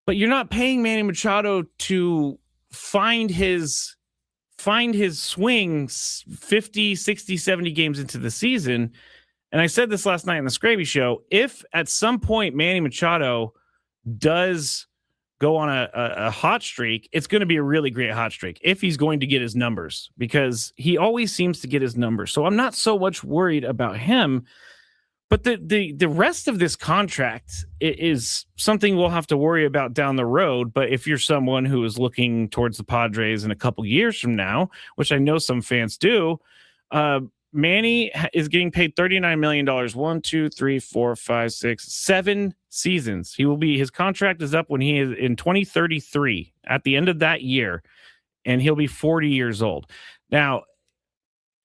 But you're not paying Manny Machado to find his swing 50, 60, 70 games into the season. And I said this last night on the Skraby show. If at some point Manny Machado does go on a hot streak, it's going to be a really great hot streak if he's going to get his numbers, because he always seems to get his numbers. So I'm not so much worried about him, but the rest of this contract is something we'll have to worry about down the road. But if you're someone who is looking towards the Padres in a couple years from now, which I know some fans do, Manny is getting paid $39 million. 1, 2, 3, 4, 5, 6, 7 seasons. His contract is up when he is in 2033 at the end of that year, and he'll be 40 years old. Now,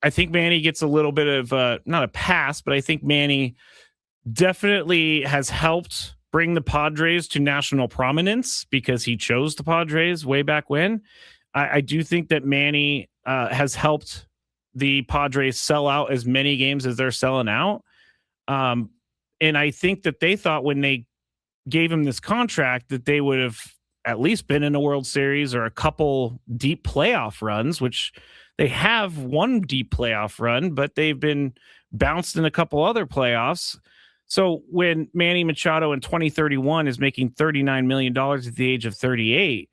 I think Manny gets a little bit of not a pass, but I think Manny definitely has helped bring the Padres to national prominence because he chose the Padres way back when. I do think that Manny has helped the Padres sell out as many games as they're selling out. And I think that they thought when they gave him this contract that they would have at least been in a World Series or a couple deep playoff runs, which they have one deep playoff run, but they've been bounced in a couple other playoffs. So when Manny Machado in 2031 is making $39 million at the age of 38,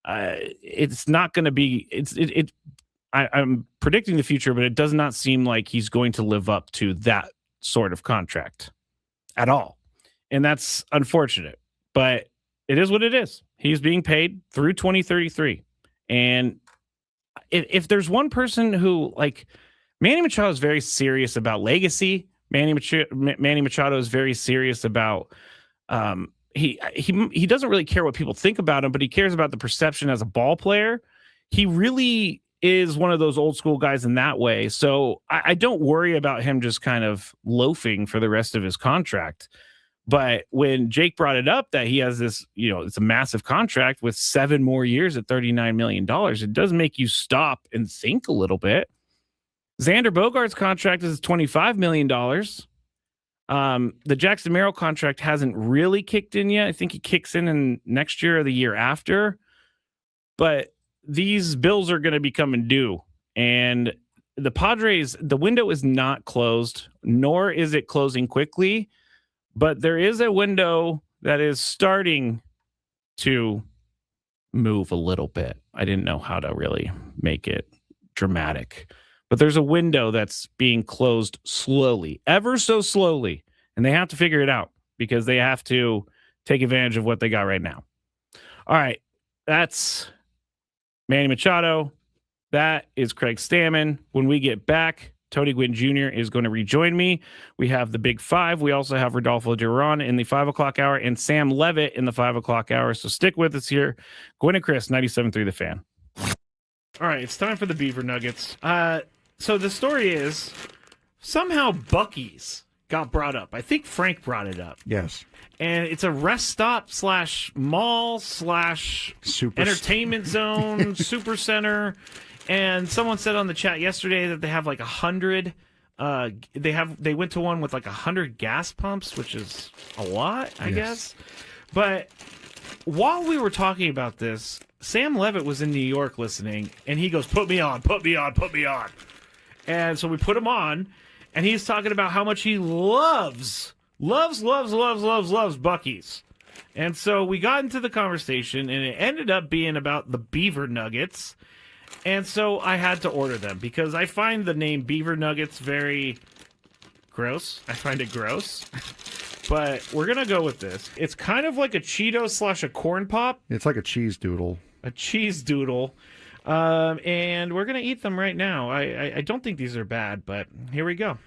it's not going to be, I'm predicting the future, but it does not seem like he's going to live up to that sort of contract at all. And that's unfortunate, but it is what it is. He's being paid through 2033. And if there's one person who, like, Manny Machado is very serious about legacy. Manny Machado is very serious about he doesn't really care what people think about him, but he cares about the perception as a ball player. He really is one of those old school guys in that way. So I don't worry about him just kind of loafing for the rest of his contract. But when Jake brought it up that he has this, it's a massive contract with 7 more years at $39 million, it does make you stop and think a little bit. Xander Bogaerts' contract is $25 million. The Jackson Merrill contract hasn't really kicked in yet. I think he kicks in next year or the year after. But these bills are going to be coming due. And the Padres, the window is not closed, nor is it closing quickly. But there is a window that is starting to move a little bit. I didn't know how to really make it dramatic. But there's a window that's being closed slowly, ever so slowly. And they have to figure it out because they have to take advantage of what they got right now. All right. That's Manny Machado. That is Craig Stammen. When we get back, Tony Gwynn Jr. is going to rejoin me. We have the Big Five. We also have Rodolfo Duran in the 5 o'clock hour and Sam Levitt in the 5 o'clock hour. So stick with us here. Gwynn and Chris, 97.3 The Fan. All right, it's time for the Beaver Nuggets. So the story is somehow Buc-ee's got brought up. I think Frank brought it up. Yes. And it's a rest stop / mall / entertainment zone, super center. And someone said on the chat yesterday that they have like 100. They went to one with like 100 gas pumps, which is a lot, I guess. But while we were talking about this, Sam Levitt was in New York listening, and he goes, "Put me on, put me on, put me on." And so we put him on, and he's talking about how much he loves Buc-ee's. And so we got into the conversation, and it ended up being about the Beaver Nuggets. And so I had to order them because I find the name Beaver Nuggets very gross. I find it gross. But we're going to go with this. It's kind of like a Cheeto / a corn pop. It's like a cheese doodle. A cheese doodle. And we're going to eat them right now. I don't think these are bad, but here we go.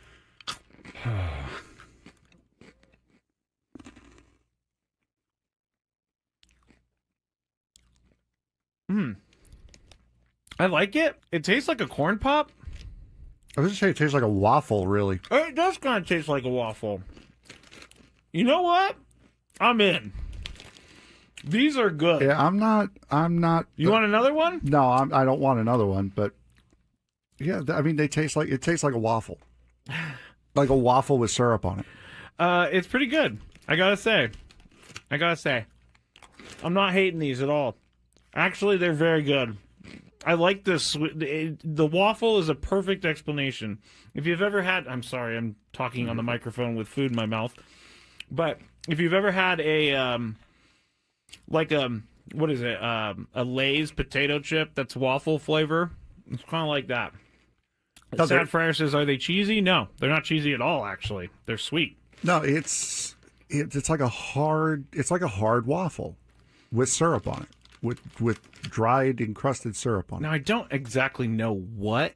I like it. It tastes like a corn pop. I was going to say it tastes like a waffle, really. It does kind of taste like a waffle. You know what? I'm in. These are good. Yeah, I'm not. You want another one? No, I don't want another one. But yeah, I mean, it tastes like a waffle, like a waffle with syrup on it. It's pretty good. I gotta say, I'm not hating these at all. Actually, they're very good. I like this. The waffle is a perfect explanation. If you've ever had, I'm sorry, I'm talking on the microphone with food in my mouth. But if you've ever had a what is it? A Lay's potato chip that's waffle flavor. It's kind of like that. Sad Fryer says, "Are they cheesy?" No, they're not cheesy at all. Actually, they're sweet. No, it's like a hard waffle with syrup on it. With dried encrusted syrup on it. Now, I don't exactly know what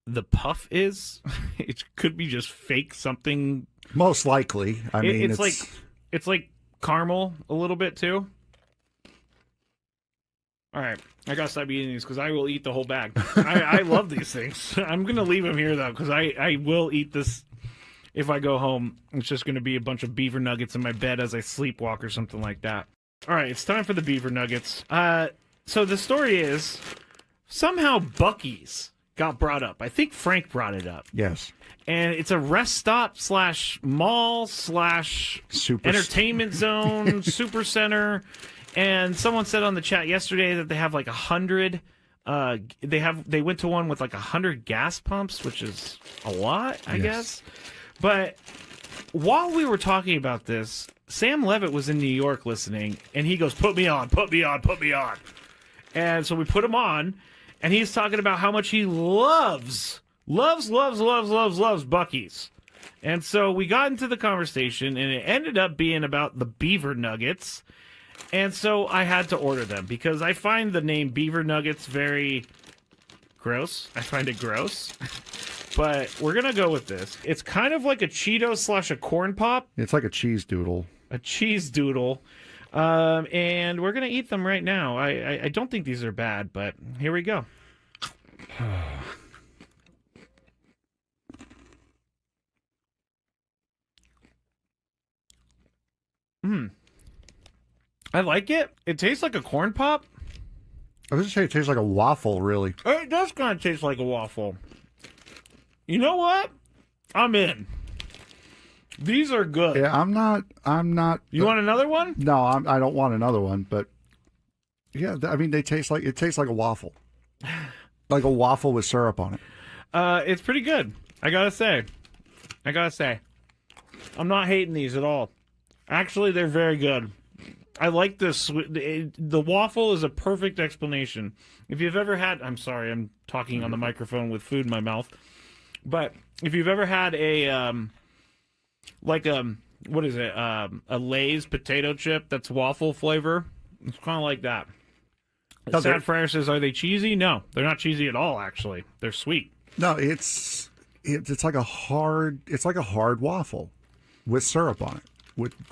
the puff is. It could be just fake something. Most likely. I mean, it's like caramel a little bit too. All right, I gotta stop eating these because I will eat the whole bag. I love these things. I'm gonna leave them here though because I will eat this if I go home. It's just gonna be a bunch of Beaver Nuggets in my bed as I sleepwalk or something like that. All right, it's time for the Beaver Nuggets. So the story is somehow Buc-ee's got brought up. I think Frank brought it up. Yes. And it's a rest stop / mall / entertainment zone, super center. And someone said on the chat yesterday that they have like 100. They went to one with like 100 gas pumps, which is a lot, I guess. But while we were talking about this, Sam Levitt was in New York listening, and he goes, "Put me on, put me on, put me on." And so we put him on, and he's talking about how much he loves Buc-ee's. And so we got into the conversation, and it ended up being about the Beaver Nuggets. And so I had to order them because I find the name Beaver Nuggets very gross. I find it gross. But we're going to go with this. It's kind of like a Cheeto / a corn pop. It's like a cheese doodle. A cheese doodle. And we're going to eat them right now. I don't think these are bad, but here we go. I like it. It tastes like a corn pop. I was just saying it tastes like a waffle, really. It does kind of taste like a waffle. You know what? I'm in. These are good. Yeah, I'm not. You want another one? No, I don't want another one. But yeah, I mean, it tastes like a waffle, like a waffle with syrup on it. It's pretty good. I gotta say, I'm not hating these at all. Actually, they're very good. I like this. The waffle is a perfect explanation. If you've ever had, I'm sorry, I'm talking on the microphone with food in my mouth. But if you've ever had a what is it? A Lay's potato chip that's waffle flavor. It's kind of like that. Sad Fryer says, "Are they cheesy?" No, they're not cheesy at all. Actually, they're sweet. No, it's like a hard waffle with syrup on it,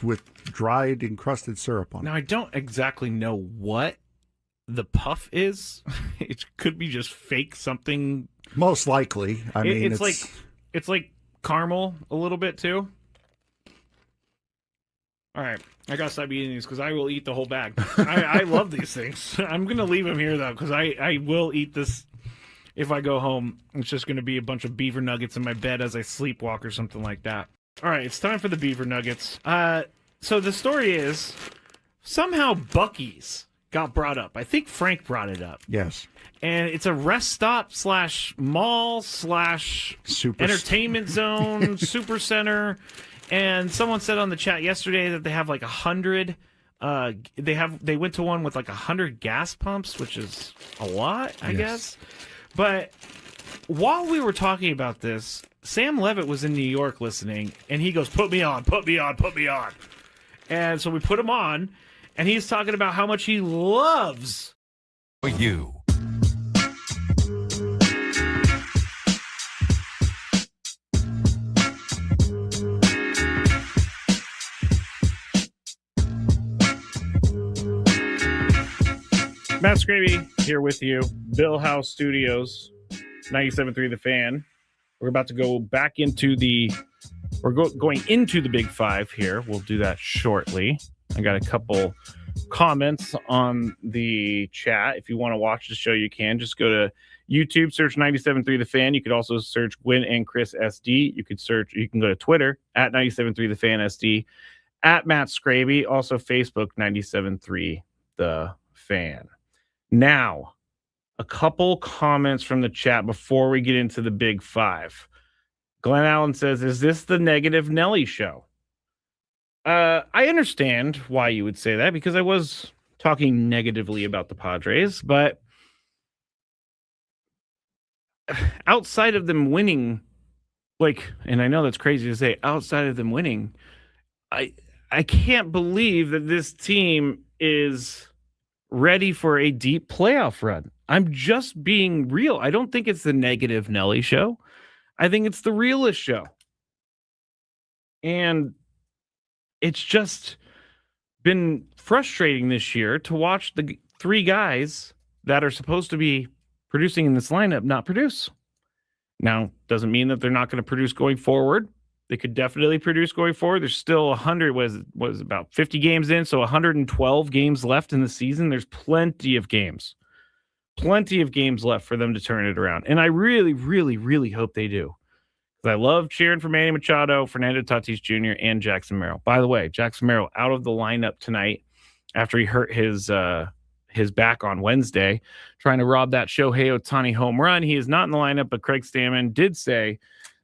with dried encrusted syrup on it. Now I don't exactly know what the puff is. It could be just fake something. Most likely. I mean, it's like caramel a little bit too. All right, I gotta stop eating these because I will eat the whole bag. I love these things. I'm gonna leave them here though because I will eat this if I go home. It's just gonna be a bunch of beaver nuggets in my bed as I sleepwalk or something like that. All right, it's time for the beaver nuggets. So the story is somehow Buc-ee's got brought up. I think Frank brought it up. Yes. And it's a rest stop / mall / entertainment zone, super center. And someone said on the chat yesterday that they have like 100. They went to one with like 100 gas pumps, which is a lot, I guess. But while we were talking about this, Sam Levitt was in New York listening, and he goes, "Put me on, put me on, put me on." And so we put him on, and he's talking about how much he loves you. Matt Skraby here with you. Bill Howe Studios, 97.3 The Fan. We're about to go back into going into the Big Five here. We'll do that shortly. I got a couple comments on the chat. If you want to watch the show, you can. Just go to YouTube, search 97.3 The Fan. You could also search Gwynn and Chris SD. You can go to Twitter at 97.3 The Fan SD, at Matt Skraby. Also Facebook, 97.3 The Fan. Now, a couple comments from the chat before we get into the Big Five. Glenn Allen says, "Is this the negative Nelly show?" I understand why you would say that because I was talking negatively about the Padres, but outside of them winning, and I know that's crazy to say, outside of them winning, I can't believe that this team is ready for a deep playoff run. I'm just being real. I don't think it's the negative Nelly show. I think it's the realist show. And it's just been frustrating this year to watch the three guys that are supposed to be producing in this lineup not produce. Now, doesn't mean that they're not going to produce going forward. They could definitely produce going forward. There's still 100, was about 50 games in, so 112 games left in the season. There's plenty of games left for them to turn it around. And I really, really, really hope they do. Because I love cheering for Manny Machado, Fernando Tatis Jr., and Jackson Merrill. By the way, Jackson Merrill out of the lineup tonight after he hurt his back on Wednesday, trying to rob that Shohei Ohtani home run. He is not in the lineup, but Craig Stammen did say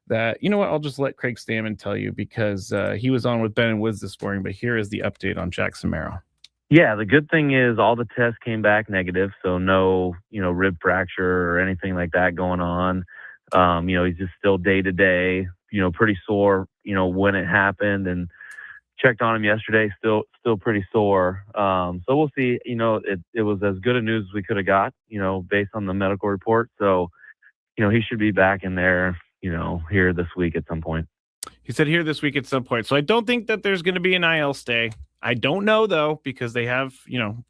that, you know what, I'll just let Craig Stammen tell you because he was on with Ben and Wiz this morning, but here is the update on Jackson Merrill. Yeah, the good thing is all the tests came back negative, so no, rib fracture or anything like that going on. He's just still day to day, pretty sore, when it happened, and checked on him yesterday, still pretty sore. So we'll see. It was as good a news as we could have got, based on the medical report. So, he should be back in there, here this week at some point. He said here this week at some point. So I don't think that there's going to be an IL stay. I don't know, though, because they have,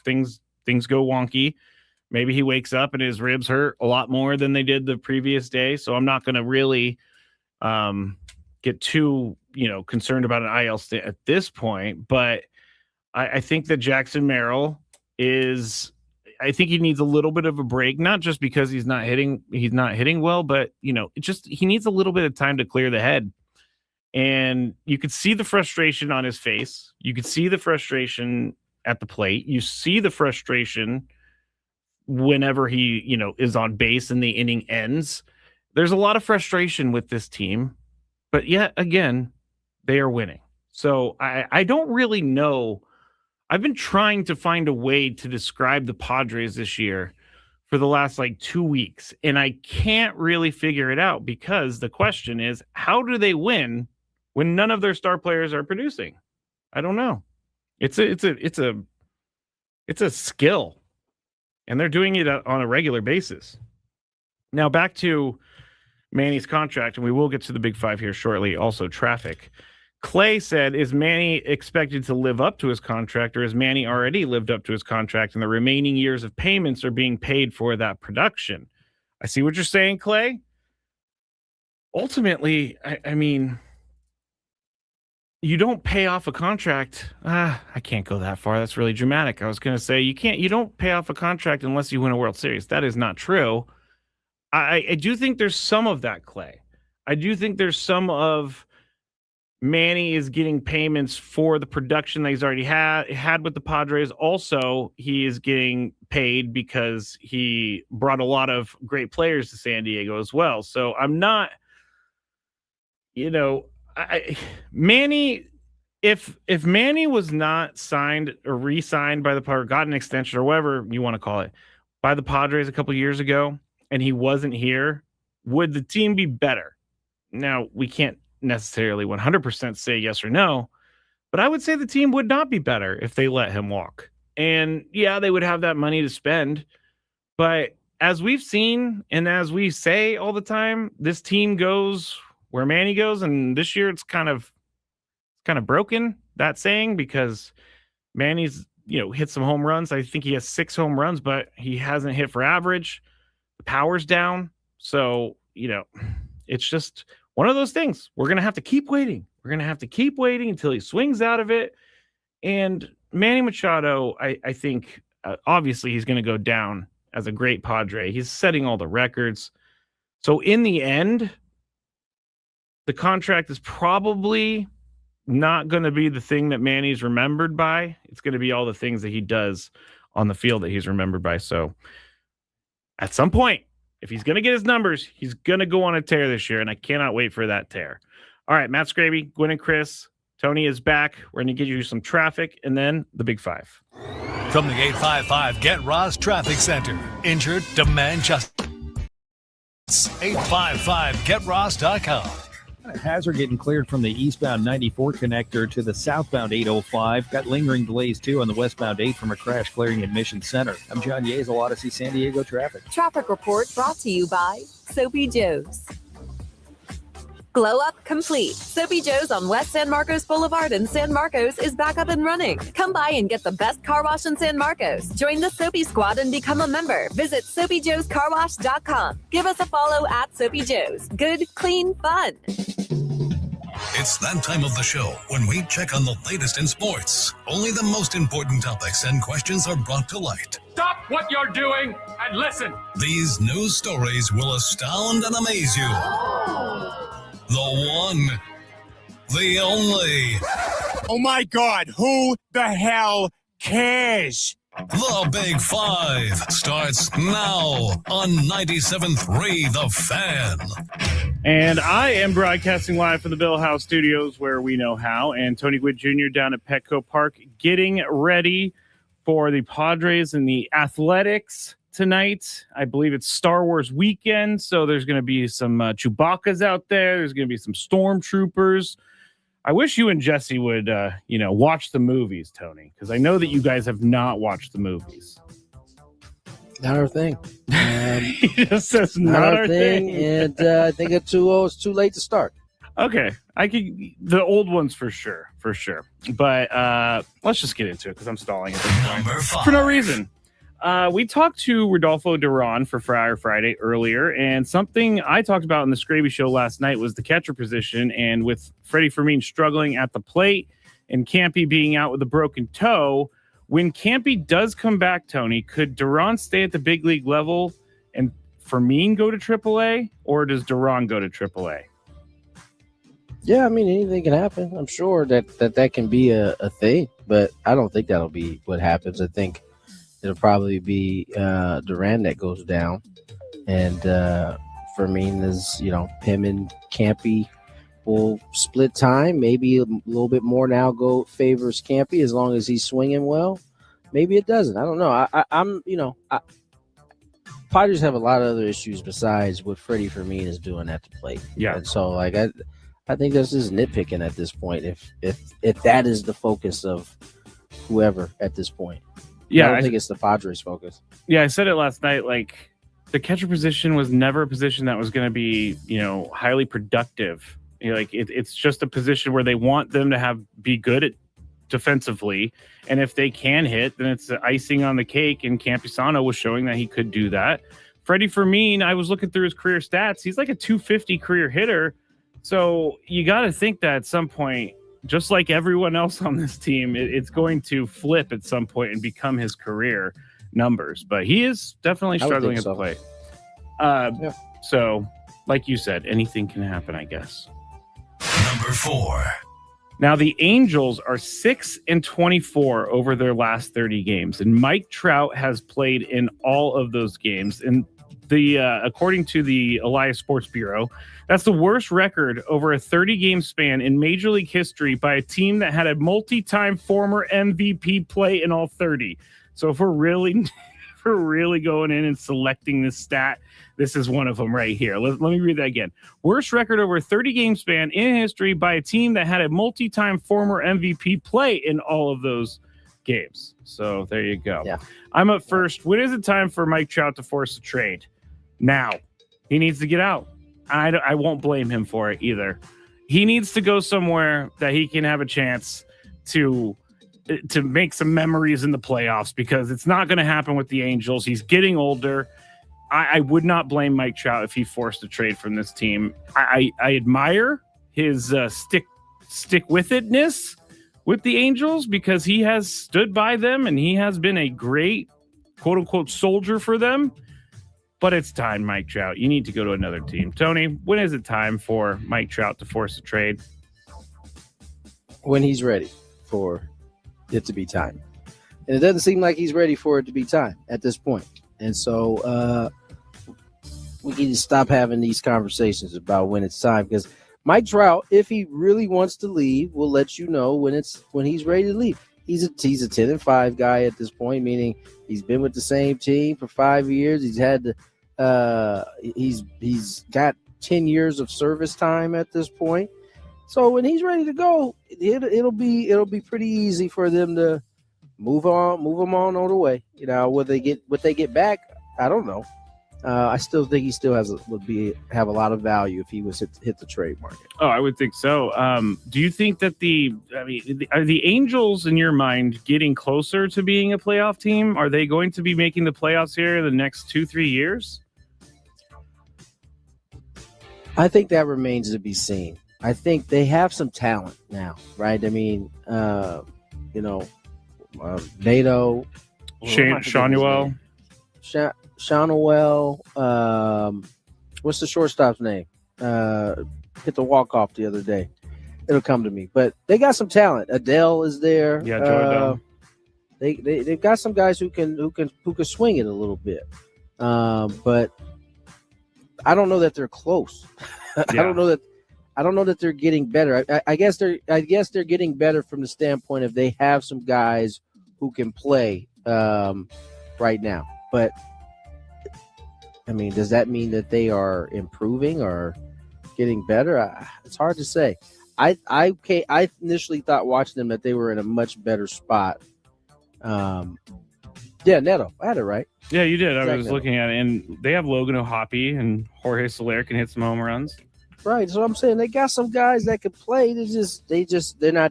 things go wonky. Maybe he wakes up and his ribs hurt a lot more than they did the previous day. So I'm not going to really get too, concerned about an IL stay at this point. But I think that Jackson Merrill I think he needs a little bit of a break, not just because he's not hitting well, but he needs a little bit of time to clear the head. And you could see the frustration on his face. You could see the frustration at the plate. You see the frustration whenever he, is on base and the inning ends. There's a lot of frustration with this team, but yet again, they are winning. So I don't really know. I've been trying to find a way to describe the Padres this year for the last 2 weeks, and I can't really figure it out, because the question is, how do they win when none of their star players are producing? I don't know. It's a skill, and they're doing it on a regular basis. Now back to Manny's contract, and we will get to the big five here shortly. Also, traffic. Clay said, is Manny expected to live up to his contract, or has Manny already lived up to his contract and the remaining years of payments are being paid for that production? I see what you're saying, Clay. Ultimately, I mean, you don't pay off a contract. I can't go that far. That's really dramatic. I was going to say you don't pay off a contract unless you win a World Series. That is not true. I do think there's some of that, Clay. I do think there's some of Manny is getting payments for the production that he's already had with the Padres. Also, he is getting paid because he brought a lot of great players to San Diego as well. So I'm not, Manny, if Manny was not signed or re-signed by the Padres, got an extension or whatever you want to call it, by the Padres a couple years ago, and he wasn't here, would the team be better? Now, we can't necessarily 100% say yes or no, but I would say the team would not be better if they let him walk. And yeah, they would have that money to spend, but as we've seen and as we say all the time, this team goes where Manny goes, and this year it's kind of broken, that saying, because Manny's hit some home runs. I think he has 6 home runs, but he hasn't hit for average. The power's down, so it's just one of those things. We're going to have to keep waiting. We're going to have to keep waiting until he swings out of it. And Manny Machado, I think, obviously he's going to go down as a great Padre. He's setting all the records. So in the end, the contract is probably not going to be the thing that Manny's remembered by. It's going to be all the things that he does on the field that he's remembered by. So at some point, if he's going to get his numbers, he's going to go on a tear this year, and I cannot wait for that tear. All right, Matt Skraby, Gwynn and Chris, Tony is back. We're going to get you some traffic and then the big five. From the 855 Get Ross Traffic Center. Injured? Demand justice. 855GetRoss.com. Hazard getting cleared from the eastbound 94 connector to the southbound 805. Got lingering delays, too, on the westbound 8 from a crash clearing at Mission Center. I'm John Yeazel, Odyssey San Diego Traffic. Traffic report brought to you by Soapy Joe's. Glow Up Complete. Soapy Joe's on West San Marcos Boulevard in San Marcos is back up and running. Come by and get the best car wash in San Marcos. Join the Soapy Squad and become a member. Visit SoapyJoesCarWash.com. Give us a follow at Soapy Joe's. Good, clean, fun. It's that time of the show when we check on the latest in sports. Only the most important topics and questions are brought to light. Stop what you're doing and listen. These news stories will astound and amaze you. The one, the only. Oh my God, who the hell cares? The Big Five starts now on 97.3 The Fan. And I am broadcasting live from the Bill Howe studios, where we know how, and Tony Gwynn Jr. down at Petco Park getting ready for the Padres and the Athletics tonight. I believe it's Star Wars weekend, so there's going to be some Chewbacca's out there. There's going to be some stormtroopers. I wish you and Jesse would, watch the movies, Tony, because I know that you guys have not watched the movies. Not our thing. He just says not our thing. And I think at 2-0, it's too late to start. Okay, the old ones for sure. But let's just get into it because I'm stalling at this point for no reason. We talked to Rodolfo Duran for Friar Friday earlier, and something I talked about in the Skraby show last night was the catcher position, and with Freddie Fermin struggling at the plate and Campy being out with a broken toe, when Campy does come back, Tony, could Duran stay at the big league level and Fermin go to AAA, or does Duran go to AAA? Yeah, I mean, anything can happen. I'm sure that can be a thing, but I don't think that'll be what happens. I think it'll probably be Duran that goes down, and Fermin is, him and Campy will split time. Maybe a little bit more now favors Campy as long as he's swinging well. Maybe it doesn't. I don't know. I'm Padres have a lot of other issues besides what Freddie Fermin is doing at the plate. Yeah, and so I think that's just nitpicking at this point. If that is the focus of whoever at this point. Yeah, I don't think it's the Padres' focus. Yeah, I said it last night. Like, the catcher position was never a position that was going to be, highly productive. It's just a position where they want them to be good at defensively, and if they can hit, then it's the icing on the cake. And Campusano was showing that he could do that. Freddie Fermin, I was looking through his career stats. He's like a 250 career hitter. So you got to think that at some point, just like everyone else on this team, it's going to flip at some point and become his career numbers. But he is definitely struggling at the plate. So, like you said, anything can happen, I guess. Number 4. Now, the Angels are 6-24 over their last 30 games, and Mike Trout has played in all of those games. And according to the Elias Sports Bureau, that's the worst record over a 30-game span in Major League history by a team that had a multi-time former MVP play in all 30. So if we're really going in and selecting this stat, this is one of them right here. Let me read that again. Worst record over a 30-game span in history by a team that had a multi-time former MVP play in all of those games. So there you go. Yeah. I'm up first. When is it time for Mike Trout to force a trade? Now. He needs to get out. I won't blame him for it either. He needs to go somewhere that he can have a chance to make some memories in the playoffs, because it's not going to happen with the Angels. He's getting older. I would not blame Mike Trout if he forced a trade from this team. I admire his stick with itness with the Angels, because he has stood by them and he has been a great quote unquote soldier for them. But it's time, Mike Trout. You need to go to another team. Tony, when is it time for Mike Trout to force a trade? When he's ready for it to be time. And it doesn't seem like he's ready for it to be time at this point. And so we need to stop having these conversations about when it's time, because Mike Trout, if he really wants to leave, will let you know when he's ready to leave. He's a 10-5 guy at this point, meaning he's been with the same team for 5 years. He's had he's got 10 years of service time at this point. So when he's ready to go, it'll be pretty easy for them to move him on the way. What they get back, I don't know. I still think he still have a lot of value if he was hit the trade market. Oh, I would think so. Do you think that are the Angels, in your mind, getting closer to being a playoff team? Are they going to be making the playoffs here in the next 2-3 years? I think that remains to be seen. I think they have some talent now, right? I mean, Nato, Shanuel. Shanuel. What's the shortstop's name? Hit the walk-off the other day. It'll come to me. But they got some talent. Adele is there. Yeah, Joe Adele. They've got some guys who can swing it a little bit. But I don't know that they're close. Yeah. I don't know that they're getting better. I guess they're getting better from the standpoint of they have some guys who can play right now. But I mean, does that mean that they are improving or getting better? It's hard to say. I initially thought watching them that they were in a much better spot. Yeah, Neto. I had it right. Yeah, you did. I Zach was Neto. looking at it, and they have Logan O'Hoppe and Jorge Soler can hit some home runs. Right. So I'm saying they got some guys that could play. They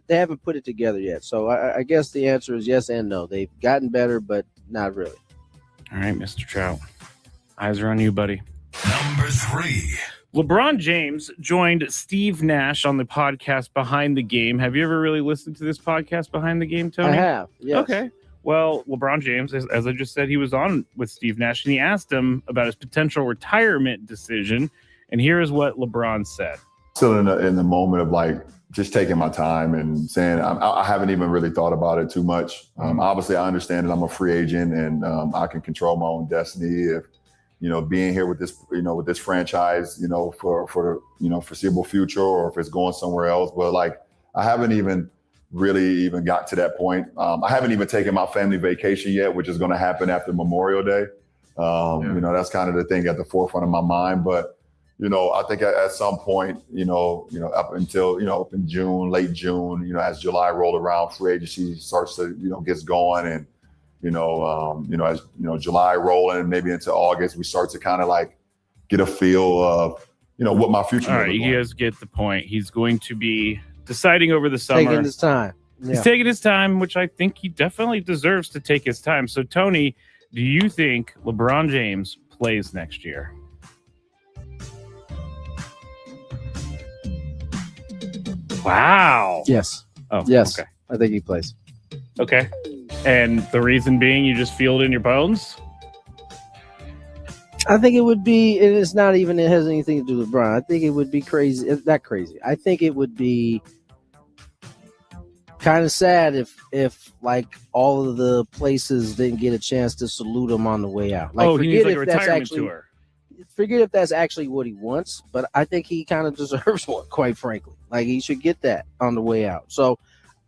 haven't put it together yet. So I guess the answer is yes and no. They've gotten better, but not really. All right, Mr. Trout. Eyes are on you, buddy. Number 3. LeBron James joined Steve Nash on the podcast Behind the Game. Have you ever really listened to this podcast Behind the Game, Tony? I have. Yes. Okay. Well, LeBron James, as I just said, he was on with Steve Nash, and he asked him about his potential retirement decision. And here is what LeBron said. Still in the moment of like just taking my time and saying I haven't even really thought about it too much. Obviously, I understand that I'm a free agent and I can control my own destiny. If being here with this franchise, for the foreseeable future, or if it's going somewhere else. But like I haven't even really got to that point. I haven't even taken my family vacation yet, which is going to happen after Memorial Day. That's kind of the thing at the forefront of my mind. But I think at some point, up until up in June, late June, as July rolled around, free agency starts to gets going, and as July rolling, maybe into August, we start to kind of like get a feel of what my future. All right, you guys get the point. He's going to be deciding over the summer. Taking his time. Yeah. He's taking his time, which I think he definitely deserves to take his time. So, Tony, do you think LeBron James plays next year? Wow. Yes. Oh, yes. Okay. I think he plays. Okay. And the reason being you just feel it in your bones? I think it would be, and it's not even, it has anything to do with LeBron. I think it would be crazy. It's not crazy. I think it would be kind of sad if like all of the places didn't get a chance to salute him on the way out. Like, he needs like a retirement tour. Forget if that's actually what he wants, but I think he kind of deserves one, quite frankly. Like, he should get that on the way out. So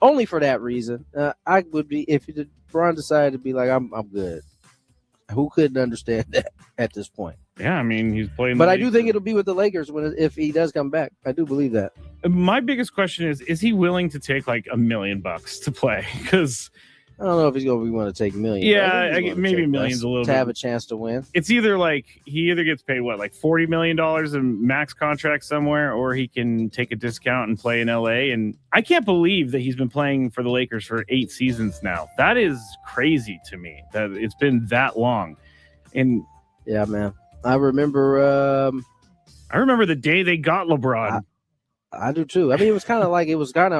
only for that reason, I would be, if LeBron decided to be like, I'm good. Who couldn't understand that at this point? Yeah, I mean, he's playing. But I do think it'll be with the Lakers if he does come back. I do believe that. My biggest question is he willing to take like $1 million to play? Because I don't know if he's going to want to take millions. Yeah, maybe millions a little to bit. have a chance to win. It's either like he either gets paid like $40 million in max contract somewhere, or he can take a discount and play in LA. And I can't believe that he's been playing for the Lakers for 8 seasons now. That is crazy to me that it's been that long. And yeah, man, I remember the day they got LeBron. I do too. I mean, it was kind of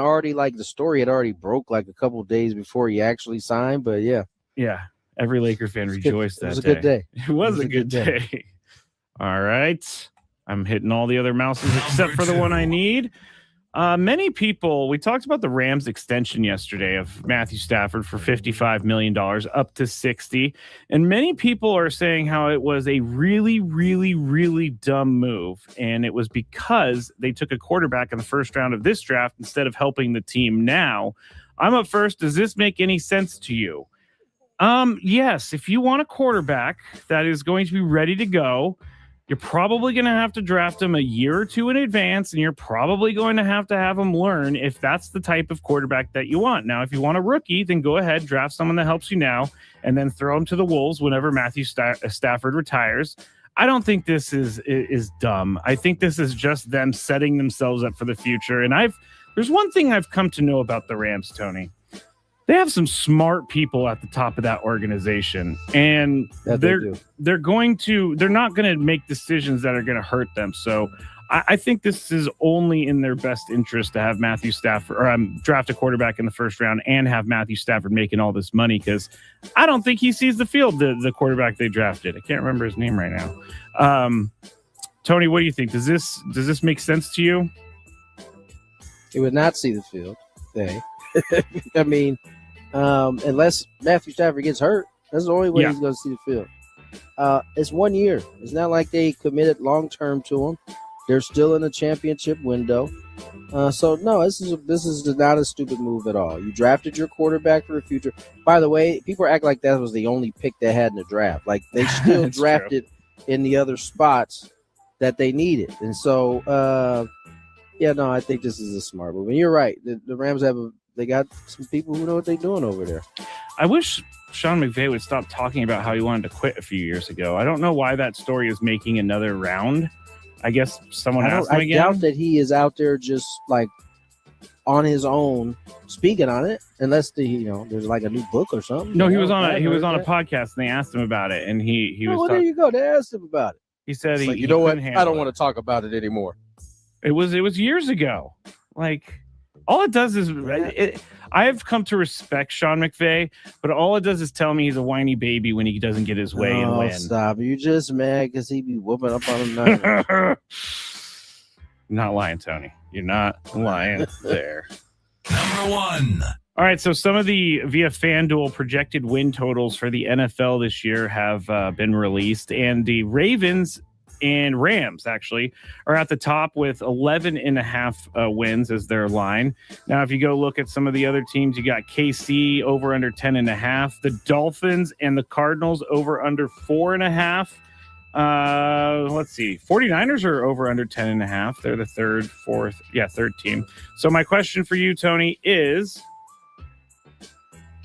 already like the story had already broke like a couple of days before he actually signed. But yeah, every Laker fan rejoiced that day. It was a good day. It was a good day. All right, I'm hitting all the other mouses except for the one I need. Many people, we talked about the Rams extension yesterday of Matthew Stafford for $55 million up to 60. And many people are saying how it was a really, really, really dumb move. And it was because they took a quarterback in the first round of this draft instead of helping the team now. I'm up first. Does this make any sense to you? Yes. If you want a quarterback that is going to be ready to go, you're probably going to have to draft him a year or two in advance, and you're probably going to have him learn if that's the type of quarterback that you want. Now, if you want a rookie, then go ahead, draft someone that helps you now, and then throw him to the Wolves whenever Matthew Stafford retires. I don't think this is dumb. I think this is just them setting themselves up for the future. And there's one thing I've come to know about the Rams, Tony. They have some smart people at the top of that organization, and they're not going to make decisions that are going to hurt them. So I think this is only in their best interest to have Matthew Stafford or draft a quarterback in the first round and have Matthew Stafford making all this money, because I don't think he sees the field, the quarterback they drafted. I can't remember his name right now. Tony, what do you think? Does this make sense to you? He would not see the field. I mean, unless Matthew Stafford gets hurt, that's the only way he's going to see the field. It's 1 year. It's not like they committed long term to him. They're still in a championship window. So no, this is not a stupid move at all. You drafted your quarterback for the future. By the way, people act like that was the only pick they had in the draft. Like, they still drafted in the other spots that they needed. And so, Yeah, no, I think this is a smart move. And you're right. The Rams they got some people who know what they're doing over there. I wish Sean McVay would stop talking about how he wanted to quit a few years ago. I don't know why that story is making another round. I guess someone asked him again. I doubt that he is out there just like on his own speaking on it, unless there's like a new book or something. No, he was on a podcast and they asked him about it, and he was. Well, there you go. They asked him about it. He said, you know what? I don't want to talk about it anymore. It was years ago. Like, all it does is I have come to respect Sean McVay, but all it does is tell me he's a whiny baby when he doesn't get his way and win. Stop! You just mad because he be whooping up on him. Not lying, Tony. You're not lying there. Number 1. All right, so some of the via FanDuel projected win totals for the NFL this year have been released, and the Ravens and Rams actually are at the top with 11.5 wins as their line. Now, if you go look at some of the other teams, you got KC over under 10.5, the Dolphins and the Cardinals over under 4.5. Let's see. 49ers are over under 10.5. They're the third team. So my question for you, Tony, is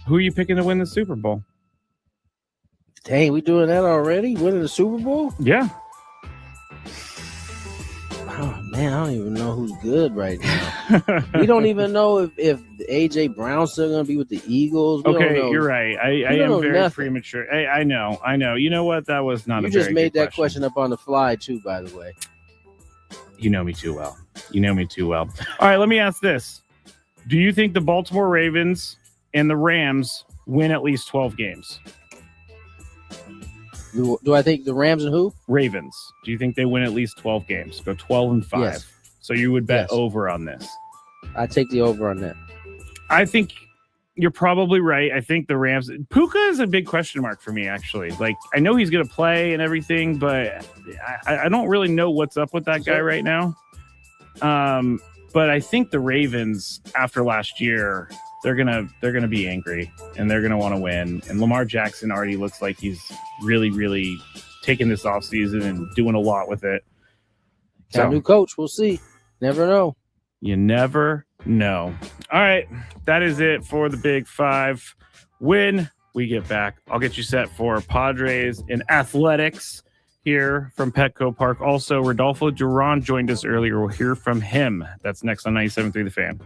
who are you picking to win the Super Bowl? Dang, we doing that already? Winning the Super Bowl? Yeah. Oh, man, I don't even know who's good right now. We don't even know if A.J. Brown's still going to be with the Eagles. Okay, you're right. I am very premature. I know. You know what? That was not a very good question. You just made that question up on the fly, too, by the way. You know me too well. All right, let me ask this. Do you think the Baltimore Ravens and the Rams win at least 12 games? Do I think the Rams and who? Ravens. Do you think they win at least 12 games? Go 12-5. Yes. So you would bet over on this. I take the over on that. I think you're probably right. I think the Rams. Puka is a big question mark for me, actually. Like, I know he's going to play and everything, but I don't really know what's up with that guy right now. But I think the Ravens, after last year, they're gonna be angry and they're gonna want to win. And Lamar Jackson already looks like he's really, really taking this offseason and doing a lot with it. Got a new coach. We'll see. Never know. You never know. All right, that is it for the Big Five. When we get back, I'll get you set for Padres and athletics here from Petco Park. Also, Rodolfo Duran joined us earlier. We'll hear from him. That's next on 97.3 The Fan.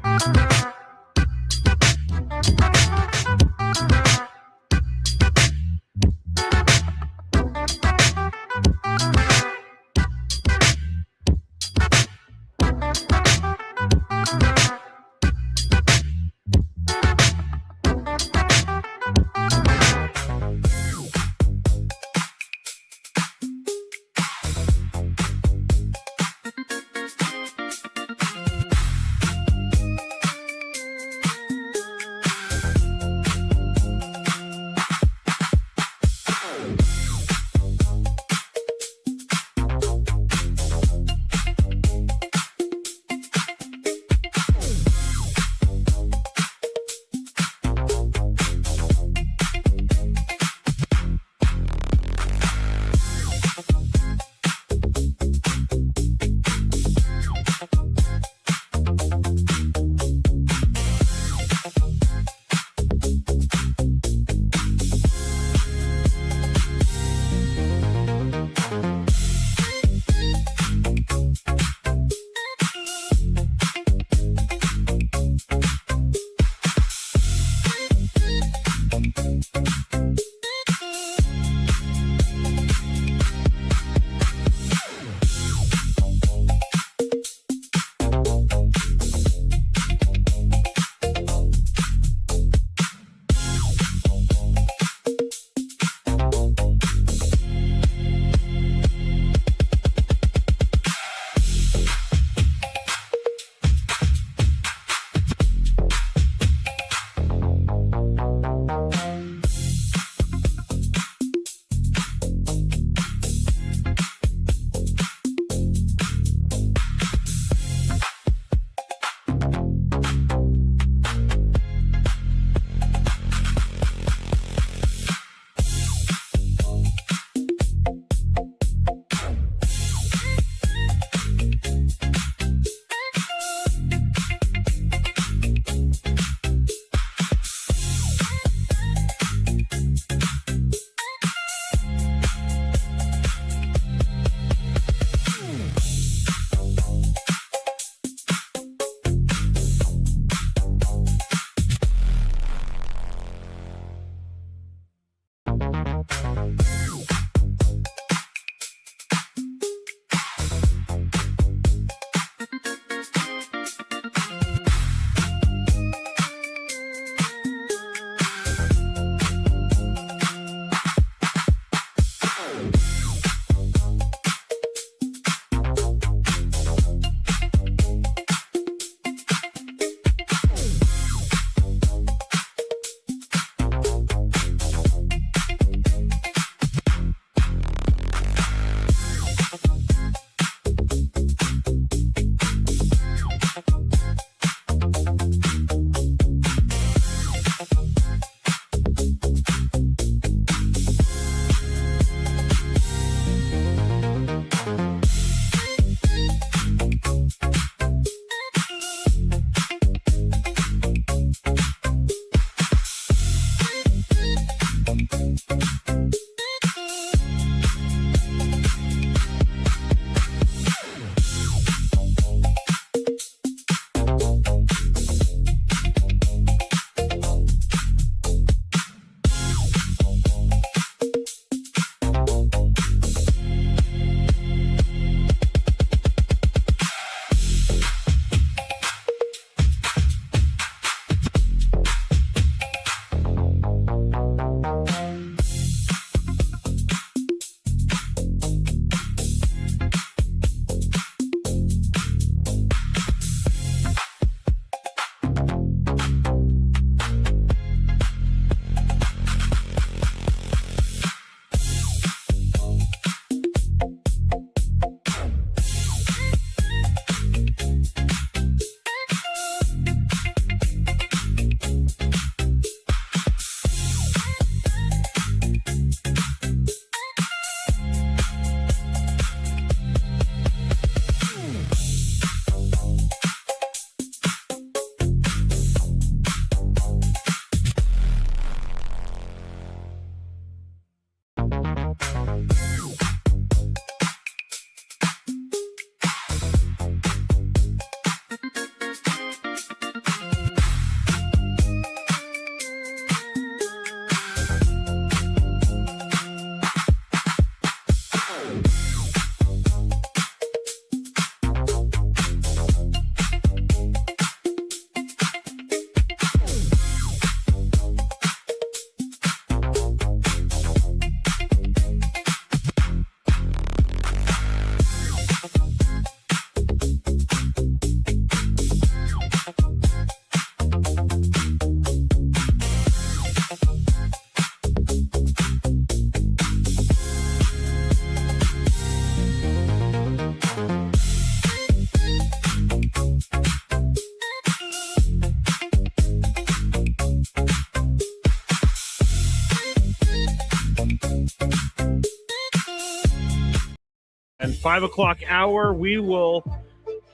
5 o'clock hour, we will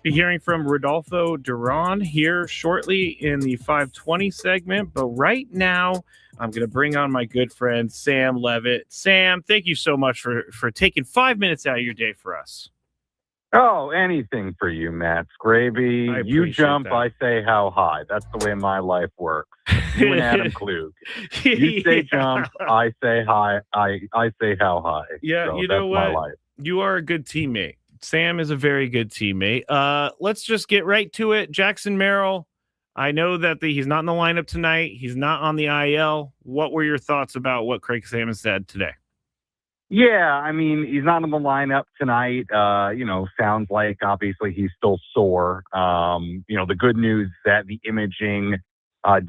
be hearing from Rodolfo Duran here shortly in the 520 segment. But right now, I'm going to bring on my good friend, Sam Levitt. Sam, thank you so much for taking 5 minutes out of your day for us. Oh, anything for you, Matt Skraby. You jump, that. I say how high. That's the way my life works. You and Adam Klug. You say jump, I say high. I say how high. Yeah, so you that's know my what? life. You are a good teammate. Sam is a very good teammate. Let's just get right to it. Jackson Merrill, I know that he's not in the lineup tonight. He's not on the IL. What were your thoughts about what Craig Salmon said today? Yeah, I mean, he's not in the lineup tonight. Sounds like obviously he's still sore. The good news is that the imaging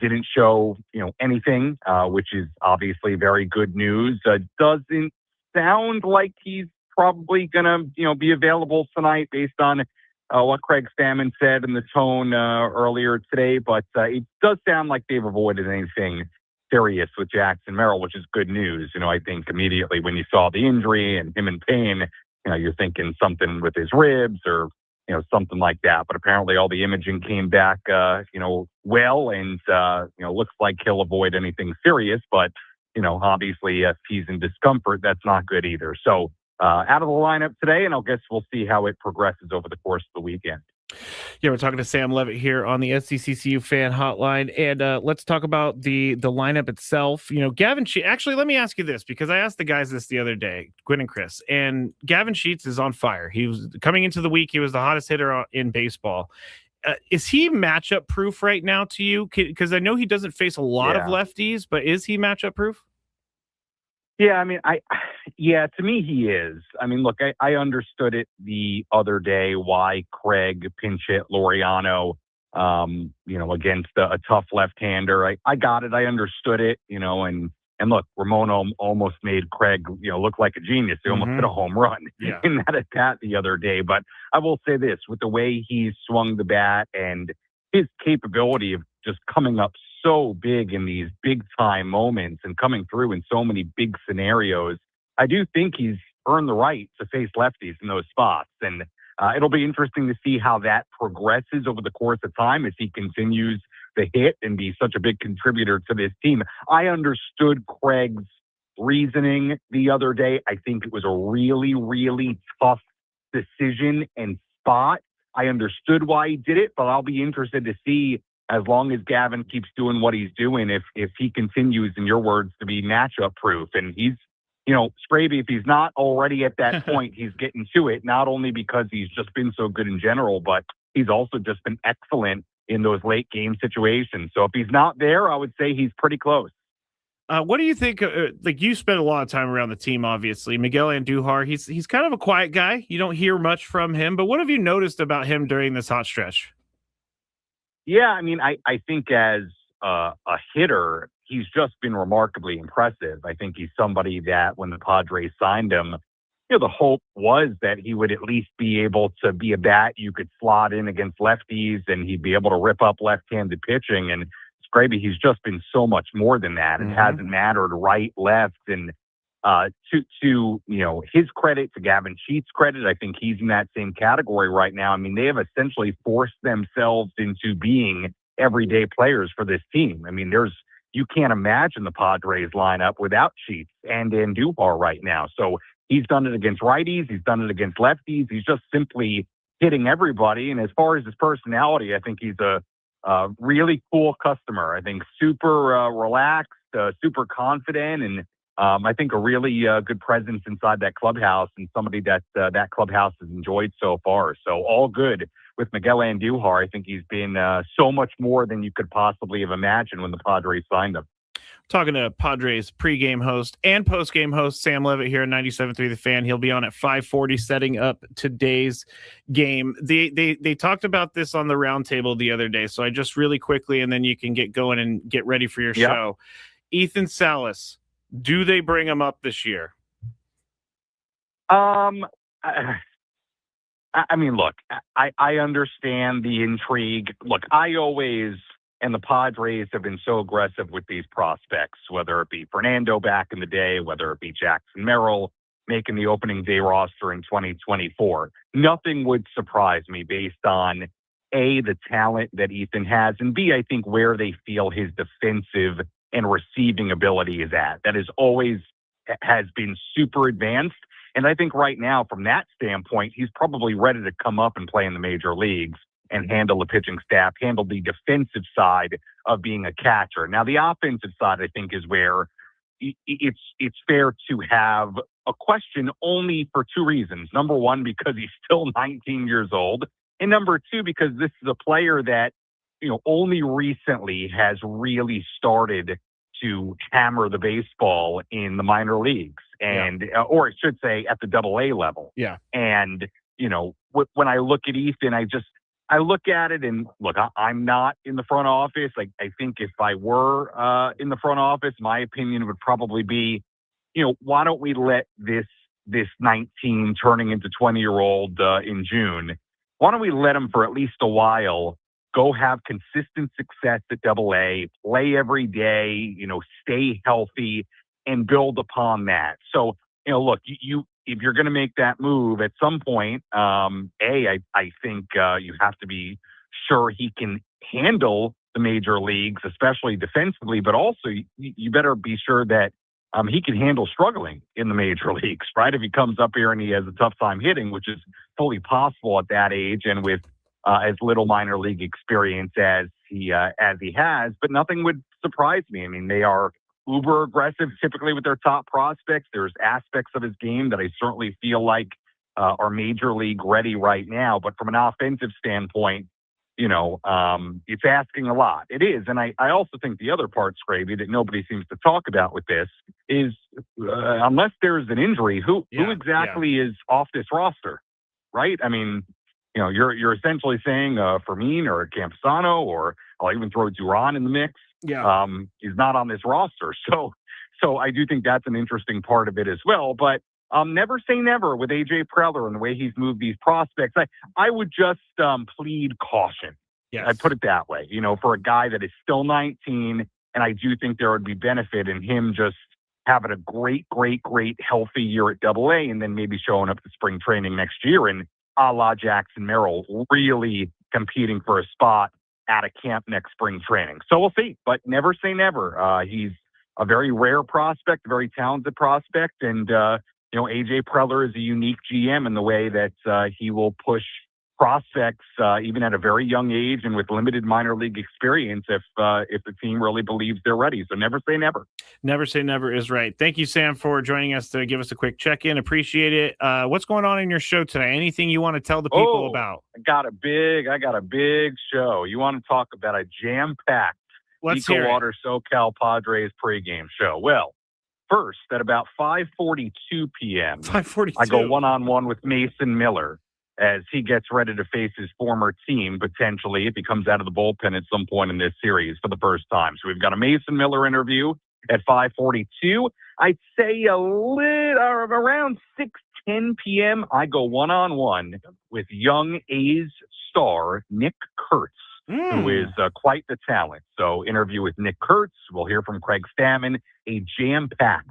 didn't show, anything, which is obviously very good news. Doesn't sound like he's probably going to, be available tonight based on what Craig Salmon said in the tone earlier today. But it does sound like they've avoided anything serious with Jackson Merrill, which is good news. I think immediately when you saw the injury and him in pain, you're thinking something with his ribs or, something like that. But apparently all the imaging came back, well, and, looks like he'll avoid anything serious. But, obviously if he's in discomfort, that's not good either. So out of the lineup today, and I guess we'll see how it progresses over the course of the weekend. Yeah, we're talking to Sam Levitt here on the SDCCU fan hotline, and let's talk about the lineup itself. Gavin Sheets. Actually, let me ask you this, because I asked the guys this the other day, Gwynn and Chris, and Gavin Sheets is on fire. He was coming into the week; he was the hottest hitter in baseball. Is he matchup proof right now to you? Because I know he doesn't face a lot of lefties, but is he matchup proof? Yeah, I mean, to me, he is. I mean, look, I understood it the other day why Craig pinch hit Laureano, against a tough left-hander. I got it. I understood it, and look, Ramon almost made Craig, look like a genius. He almost hit a home run in that at-bat the other day. But I will say this, with the way he swung the bat and his capability of just coming up so big in these big time moments and coming through in so many big scenarios, I do think he's earned the right to face lefties in those spots. And it'll be interesting to see how that progresses over the course of time as he continues to hit and be such a big contributor to this team. I understood Craig's reasoning the other day. I think it was a really, really tough decision and spot. I understood why he did it, but I'll be interested to see, as long as Gavin keeps doing what he's doing, if he continues, in your words, to be matchup proof. And he's, Skraby, if he's not already at that point, he's getting to it, not only because he's just been so good in general, but he's also just been excellent in those late game situations. So if he's not there, I would say he's pretty close. What do you think? You spent a lot of time around the team, obviously. Miguel Andujar, he's kind of a quiet guy. You don't hear much from him, but what have you noticed about him during this hot stretch? Yeah, I mean, I think as a hitter, he's just been remarkably impressive. I think he's somebody that when the Padres signed him, the hope was that he would at least be able to be a bat you could slot in against lefties and he'd be able to rip up left-handed pitching. And Skraby, he's just been so much more than that. It hasn't mattered right, left, and to his credit, to Gavin Sheets' credit, I think he's in that same category right now. I mean, they have essentially forced themselves into being everyday players for this team. I mean, you can't imagine the Padres lineup without Sheets and Andujar right now. So he's done it against righties, he's done it against lefties. He's just simply hitting everybody. And as far as his personality, I think he's a really cool customer. I think super relaxed, super confident, and I think a really good presence inside that clubhouse and somebody that that clubhouse has enjoyed so far. So all good with Miguel Andujar. I think he's been so much more than you could possibly have imagined when the Padres signed him. Talking to Padres pregame host and postgame host Sam Levitt here at 97.3 The Fan. He'll be on at 5:40 setting up today's game. They talked about this on the roundtable the other day, so I just really quickly, and then you can get going and get ready for your show. Ethan Salas, do they bring him up this year? I mean, look, I understand the intrigue. Look, and the Padres have been so aggressive with these prospects, whether it be Fernando back in the day, whether it be Jackson Merrill, making the opening day roster in 2024. Nothing would surprise me based on A, the talent that Ethan has, and B, I think where they feel his defensive and receiving ability is at. That is always has been super advanced. And I think right now, from that standpoint, he's probably ready to come up and play in the major leagues and handle the pitching staff, handle the defensive side of being a catcher. Now, the offensive side, I think, is where it's fair to have a question only for two reasons. Number one, because he's still 19 years old. And number two, because this is a player that, only recently has really started to hammer the baseball in the minor leagues and, or I should say at the AA level. Yeah. And, when I look at Ethan, I look at it and look, I'm not in the front office. I think if I were in the front office, my opinion would probably be, why don't we let this 19 turning into 20-year-old in June, why don't we let him for at least a while go have consistent success at AA, play every day, stay healthy and build upon that. So, look, if you're going to make that move at some point, I think you have to be sure he can handle the major leagues, especially defensively, but also you better be sure that he can handle struggling in the major leagues, right? If he comes up here and he has a tough time hitting, which is fully possible at that age and with as little minor league experience as he has, but nothing would surprise me. I mean, they are uber aggressive typically with their top prospects. There's aspects of his game that I certainly feel like are major league ready right now. But from an offensive standpoint, it's asking a lot. It is. And I also think the other part, Skraby, that nobody seems to talk about with this is unless there's an injury, who exactly is off this roster, right? I mean, you're essentially saying Fermin or Campusano, or I'll even throw Duran in the mix. Yeah. He's not on this roster. So I do think that's an interesting part of it as well. But never say never with AJ Preller and the way he's moved these prospects. I would just plead caution. Yes. I put it that way, for a guy that is still 19. And I do think there would be benefit in him just having a great healthy year at AA and then maybe showing up to spring training next year and a la Jackson Merrill really competing for a spot at a camp next spring training. So we'll see, but never say never. He's a very rare prospect, a very talented prospect. And, AJ Preller is a unique GM in the way that he will push prospects even at a very young age and with limited minor league experience if the team really believes they're ready. So never say never. Never say never is right. Thank you, Sam, for joining us to give us a quick check-in. Appreciate it. What's going on in your show today? Anything you want to tell the people about? I got a big show. You want to talk about a jam-packed Eco Water SoCal Padres pregame show? Well, first, at about 5:42 p.m., I go one-on-one with Mason Miller as he gets ready to face his former team, potentially, if he comes out of the bullpen at some point in this series for the first time. So we've got a Mason Miller interview at 5:42. I'd say around 6:10 p.m., I go one-on-one with young A's star Nick Kurtz, who is quite the talent. So interview with Nick Kurtz. We'll hear from Craig Stammen, a jam-packed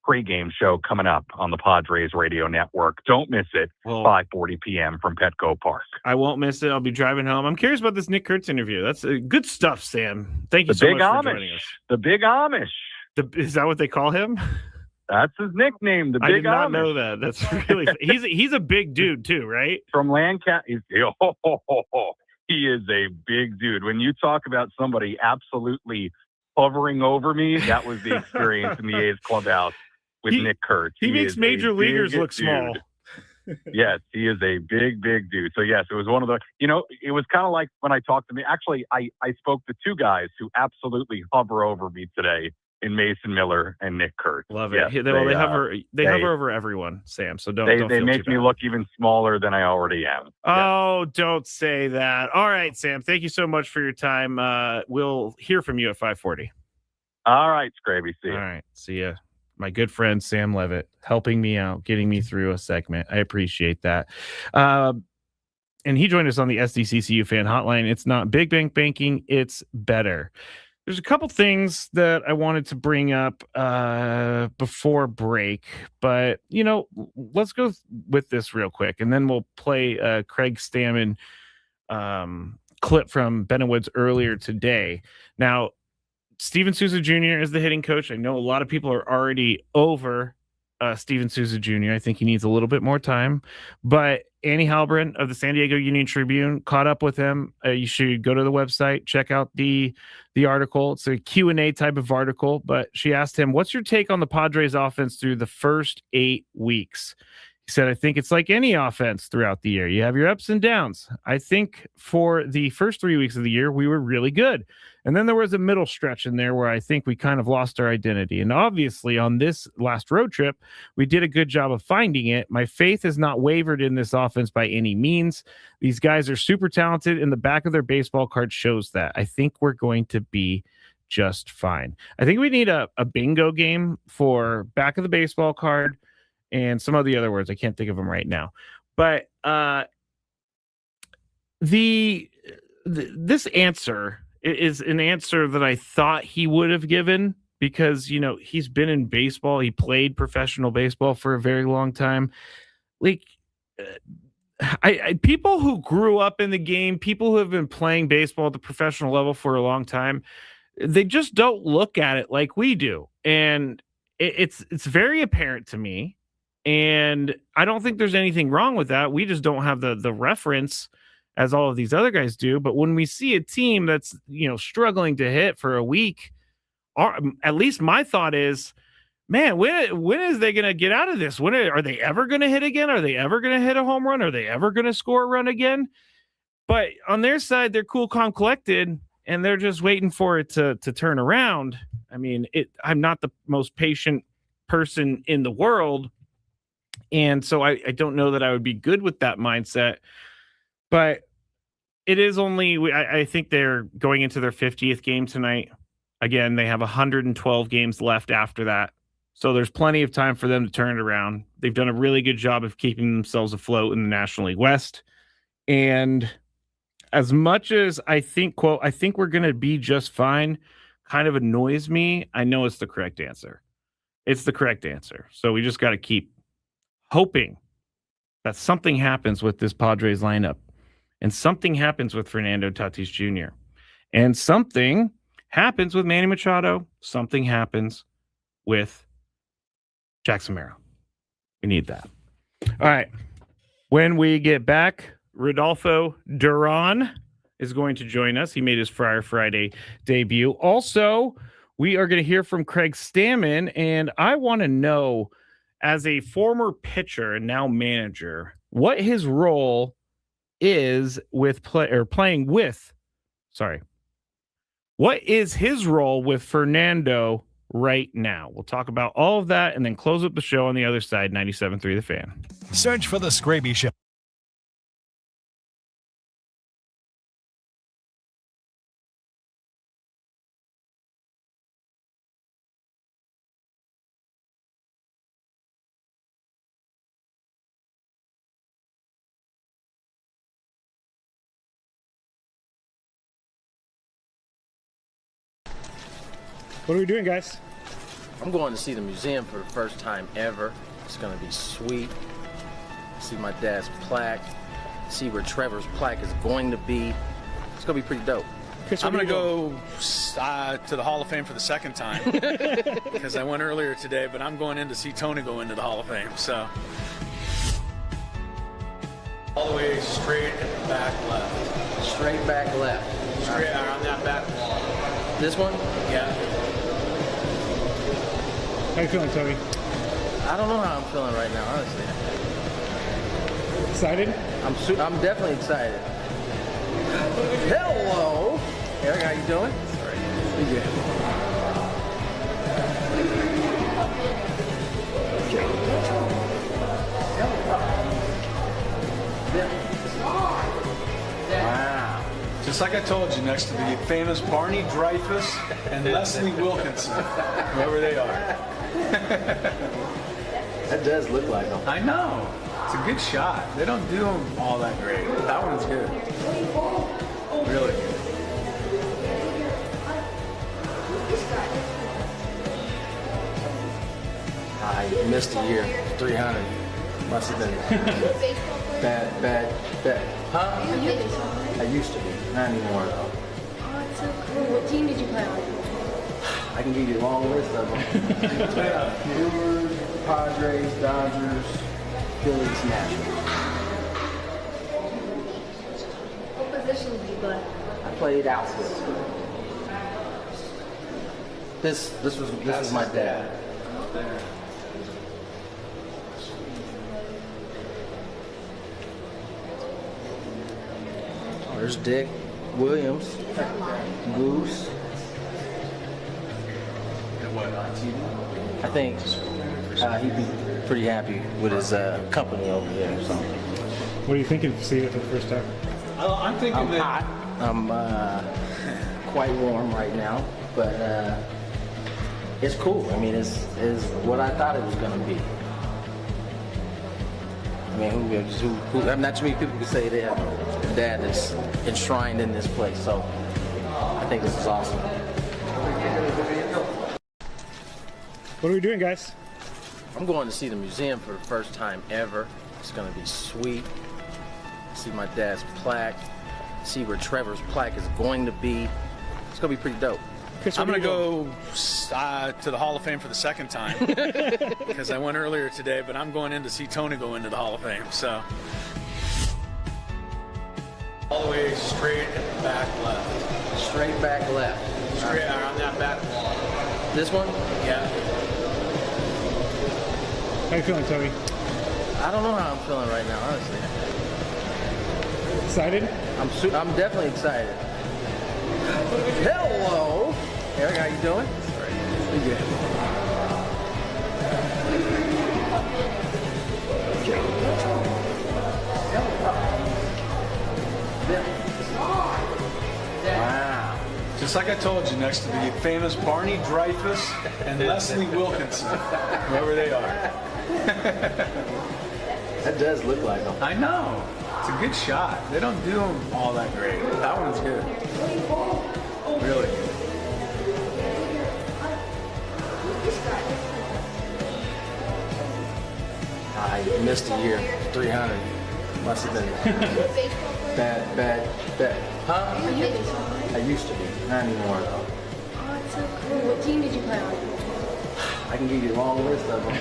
pregame show coming up on the Padres radio network. Don't miss it. 5:40 p.m. from Petco Park. I won't miss it. I'll be driving home. I'm curious about this Nick Kurtz interview. That's good stuff, Sam. Thank you so much for joining us. The Big Amish. Is that what they call him? That's his nickname, the Big Amish. I did not know that. That's really he's a big dude too, right? From Lancaster. He is a big dude. When you talk about somebody absolutely hovering over me, that was the experience in the A's clubhouse with Nick Kurtz. He makes major leaguers look small. Yes, he is a big dude. So yes, it was one of the, it was kind of like when I talked to me. Actually, I spoke to two guys who absolutely hover over me today in Mason Miller and Nick Kurtz. Love it. Yes, they hover over everyone, Sam. So don't they make me look even smaller than I already am. Oh, don't say that. All right, Sam. Thank you so much for your time. We'll hear from you at 5:40. All right, Skraby. See you. All right, see ya. My good friend Sam Levitt helping me out, getting me through a segment. I appreciate that. And he joined us on the SDCCU fan hotline. It's not big bank banking, it's better. There's a couple things that I wanted to bring up before break, but let's go with this real quick, and then we'll play Craig Stammen clip from Ben and Woods earlier today. Now, Steven Souza Jr. is the hitting coach. I know a lot of people are already over Steven Souza Jr. I think he needs a little bit more time, but Annie Halbrin of the San Diego Union Tribune caught up with him. You should go to the website, check out the article. It's a Q&A type of article, but she asked him, what's your take on the Padres offense through the first 8 weeks? He said, I think it's like any offense throughout the year. You have your ups and downs. I think for the first 3 weeks of the year, we were really good. And then there was a middle stretch in there where I think we kind of lost our identity. And obviously on this last road trip, we did a good job of finding it. My faith has not wavered in this offense by any means. These guys are super talented, and the back of their baseball card shows that. I think we're going to be just fine. I think we need a bingo game for back of the baseball card and some of the other words. I can't think of them right now. But this answer is an answer that I thought he would have given because, he's been in baseball. He played professional baseball for a very long time. Like, people who grew up in the game, people who have been playing baseball at the professional level for a long time, they just don't look at it like we do. And it's very apparent to me. And I don't think there's anything wrong with that. We just don't have the reference as all of these other guys do. But when we see a team that's, struggling to hit for a week, or at least my thought is, man, when is they going to get out of this? Are they ever going to hit again? Are they ever going to hit a home run? Are they ever going to score a run again? But on their side, they're cool, calm, collected, and they're just waiting for it to turn around. I mean, I'm not the most patient person in the world, and so I don't know that I would be good with that mindset. But it is only, I think they're going into their 50th game tonight. Again, they have 112 games left after that. So there's plenty of time for them to turn it around. They've done a really good job of keeping themselves afloat in the National League West. And as much as I think, quote, I think we're going to be just fine, kind of annoys me. I know it's the correct answer. It's the correct answer. So we just got to keep hoping that something happens with this Padres lineup. And something happens with Fernando Tatis Jr. And something happens with Manny Machado. Something happens with Jackson Merrill. We need that. All right. When we get back, Rodolfo Duran is going to join us. He made his Friar Friday debut. Also, we are going to hear from Craig Stammen, and I want to know, as a former pitcher and now manager, what his role is with playing with. What is his role with Fernando right now? We'll talk about all of that and then close up the show on the other side. 97.3 The Fan. Search for the Skraby Show. What are we doing, guys? I'm going to see the museum for the first time ever. It's going to be sweet. See my dad's plaque. See where Trevor's plaque is going to be. It's going to be pretty dope. Chris, I'm going to go to the Hall of Fame for the second time because I went earlier today, but I'm going in to see Tony go into the Hall of Fame. So all the way straight at the back left. Straight back left. Straight around that back wall. This one? Yeah. How you feeling, Tony? I don't know how I'm feeling right now, honestly. Excited? I'm definitely excited. Hello! Eric, how you doing? Sorry. Pretty good. Wow. Just like I told you, next to the famous Barney Dreyfuss and Leslie Wilkinson, whoever they are. That does look like them. I know. It's a good shot. They don't do them all that great. That one's good. Really good. missed a year. 300. Must have been bad. Huh? I used to be. Not anymore, though. Oh, it's so cool. What team did you play on? I can give you a long list of them. Brewers, Padres, Dodgers, Phillies, Nationals. What position did you play? I played outfield. This was my dad. Oh, there's Dick Williams, Goose. I think he'd be pretty happy with his company over there or something. What are you thinking of seeing it for the first time? I'm thinking hot. I'm quite warm right now, but it's cool. I mean, it's what I thought it was going to be. I mean, who not too many people can say they have a dad that's enshrined in this place, so I think this is awesome. What are we doing, guys? I'm going to see the museum for the first time ever. It's going to be sweet. See my dad's plaque. See where Trevor's plaque is going to be. It's going to be pretty dope. Chris, I'm going to go to the Hall of Fame for the second time because I went earlier today, but I'm going in to see Tony go into the Hall of Fame. So all the way straight and back left. Straight back left. Straight on that back wall. This one? Yeah. How you feeling, Tony? I don't know how I'm feeling right now, honestly. Excited? I'm definitely excited. Hello, Eric. How you doing? Pretty good. Wow. Just like I told you, next to the famous Barney Dreyfuss and Leslie Wilkinson, whoever they are. That does look like them. I know. It's a good shot. They don't do them all that great. That one's good. Really good. I missed a year. 300. Must have been bad. Huh? I used to be. Not anymore, though. Oh, it's so cool. What team did you play on? I can give you a long list of them.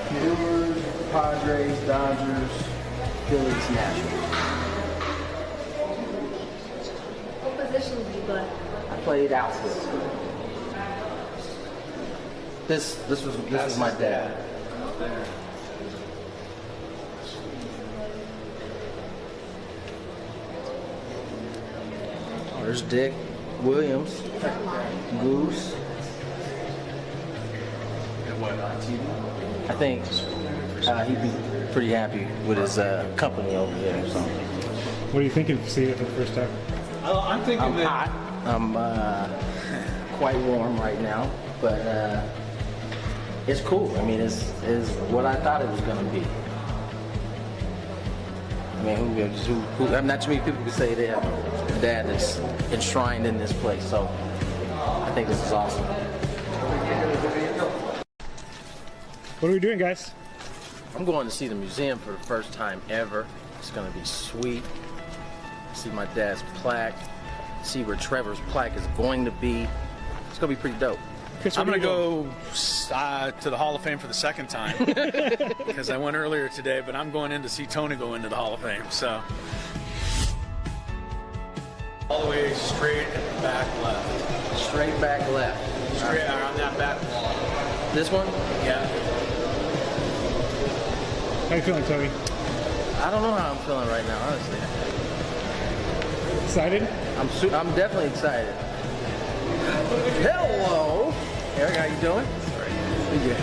Brewers, Padres, Dodgers, Phillies, Nationals. What position did you play? I played outfield. This was my dad. Oh, there's Dick Williams, Goose. I think he'd be pretty happy with his company over there or something. What are you thinking of seeing it for the first time? I'm thinking hot. I'm quite warm right now, but it's cool. I mean, it's what I thought it was going to be. I mean, who not too many people can say they have a dad that's enshrined in this place, so I think this is awesome. What are we doing, guys? I'm going to see the museum for the first time ever. It's going to be sweet. See my dad's plaque. See where Trevor's plaque is going to be. It's going to be pretty dope. Chris, I'm going to go to the Hall of Fame for the second time because I went earlier today, but I'm going in to see Tony go into the Hall of Fame. So all the way straight and back left. Straight back left. Straight on that back wall. This one? Yeah. How you feeling, Tony? I don't know how I'm feeling right now, honestly. Excited? I'm definitely excited. Hello, Eric. How you doing? Pretty good.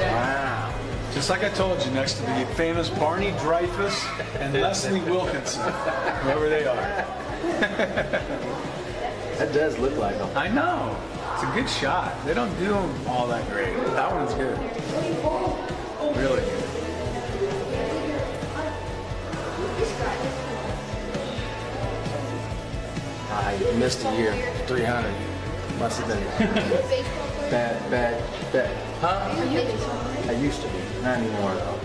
Wow. Just like I told you, next to the famous Barney Dreyfuss and Leslie Wilkinson, whoever they are. That does look like them. I know. It's a good shot. They don't do them all that great. That one's good. Really good. missed a year. 300. Must have been bad. Huh? Are you a baseball player? I used to be. Not anymore, though.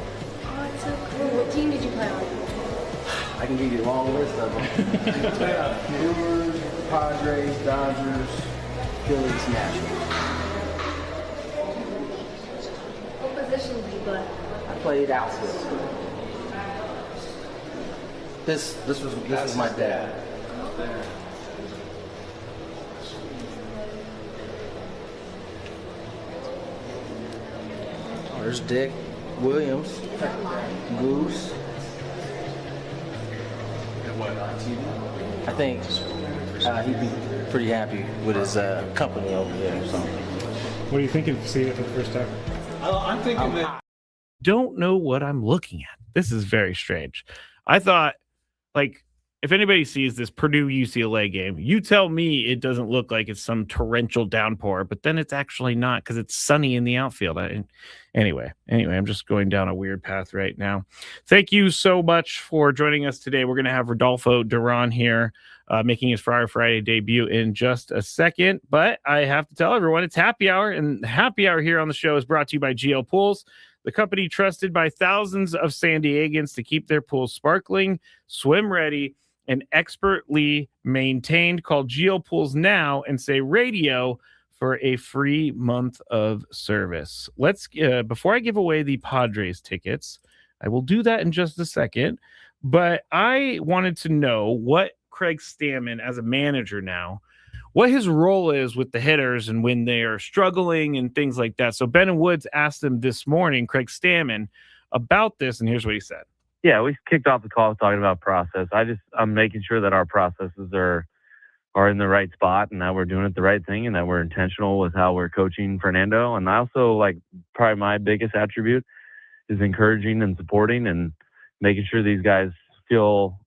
Oh, it's so cool. What team did you play on? I can give you a long list of them. Brewers, Padres, Dodgers, Phillies, Nationals. What position did you play? I played outfield. This was my dad. Oh, there's Dick Williams, Goose. I think he'd be pretty happy with his company over there. So. What are you thinking of seeing it for the first time? I'm thinking that. Don't know what I'm looking at. This is very strange. I thought, like, if anybody sees this Purdue UCLA game, you tell me it doesn't look like it's some torrential downpour, but then it's actually not because it's sunny in the outfield. Anyway, I'm just going down a weird path right now. Thank you so much for joining us today. We're going to have Rodolfo Duran here making his Friday debut in just a second. But I have to tell everyone it's happy hour, and happy hour here on the show is brought to you by GL Pools, the company trusted by thousands of San Diegans to keep their pools sparkling, swim ready, and expertly maintained. Call GL Pools now and say radio for a free month of service. Let's before I give away the Padres tickets, I will do that in just a second, but I wanted to know what Craig Stammen, as a manager now, what his role is with the hitters and when they are struggling and things like that. So Ben and Woods asked him this morning, Craig Stammen, about this, and here's what he said. Yeah, we kicked off the call talking about process. I'm making sure that our processes are in the right spot and that we're doing it the right thing and that we're intentional with how we're coaching Fernando. And I also, like, probably my biggest attribute is encouraging and supporting and making sure these guys feel,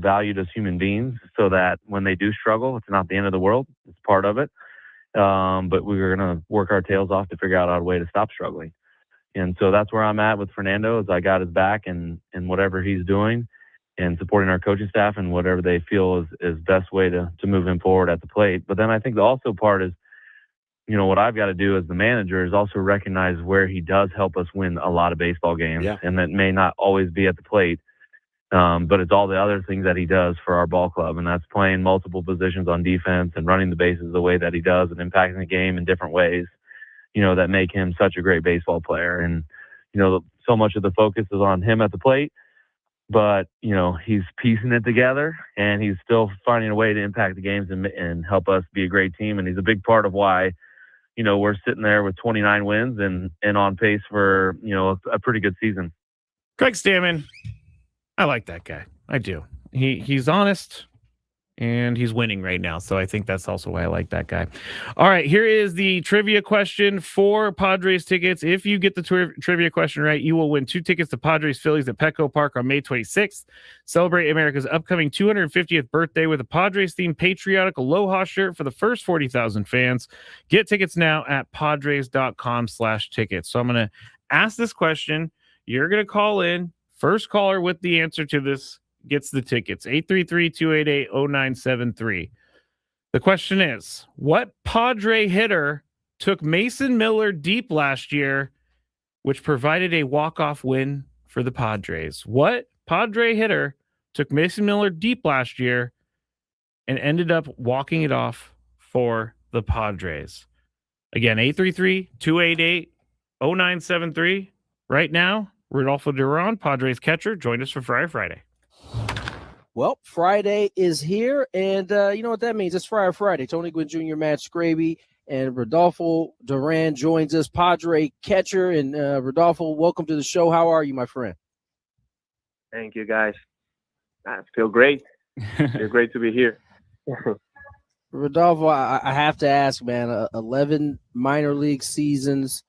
valued as human beings so that when they do struggle, it's not the end of the world. It's part of it. But we're going to work our tails off to figure out a way to stop struggling. And so that's where I'm at with Fernando, is I got his back and whatever he's doing and supporting our coaching staff and whatever they feel is best way to move him forward at the plate. But then I think the also part is, what I've got to do as the manager is also recognize where he does help us win a lot of baseball games. Yeah. And that may not always be at the plate. But it's all the other things that he does for our ball club, and that's playing multiple positions on defense and running the bases the way that he does and impacting the game in different ways, that make him such a great baseball player. And, so much of the focus is on him at the plate, but, he's piecing it together and he's still finding a way to impact the games and help us be a great team. And he's a big part of why, we're sitting there with 29 wins and on pace for, a pretty good season. Craig Stammen. I like that guy. I do. He's honest and he's winning right now. So I think that's also why I like that guy. All right, here is the trivia question for Padres tickets. If you get the trivia question right, you will win 2 tickets to Padres Phillies at Petco Park on May 26th. Celebrate America's upcoming 250th birthday with a Padres-themed patriotic Aloha shirt for the first 40,000 fans. Get tickets now at padres.com/tickets. So I'm going to ask this question. You're going to call in. First caller with the answer to this gets the tickets. 833-288-0973. The question is, what Padre hitter took Mason Miller deep last year, which provided a walk-off win for the Padres? What Padre hitter took Mason Miller deep last year and ended up walking it off for the Padres? Again, 833-288-0973. Right now, Rodolfo Duran, Padres catcher, joined us for Friday. Well, Friday is here, and you know what that means. It's Friday. Tony Gwynn Jr., Matt Skraby, and Rodolfo Duran joins us, Padre catcher. And Rodolfo, welcome to the show. How are you, my friend? Thank you, guys. I feel great. It's great to be here. Rodolfo, I have to ask, man, 11 minor league seasons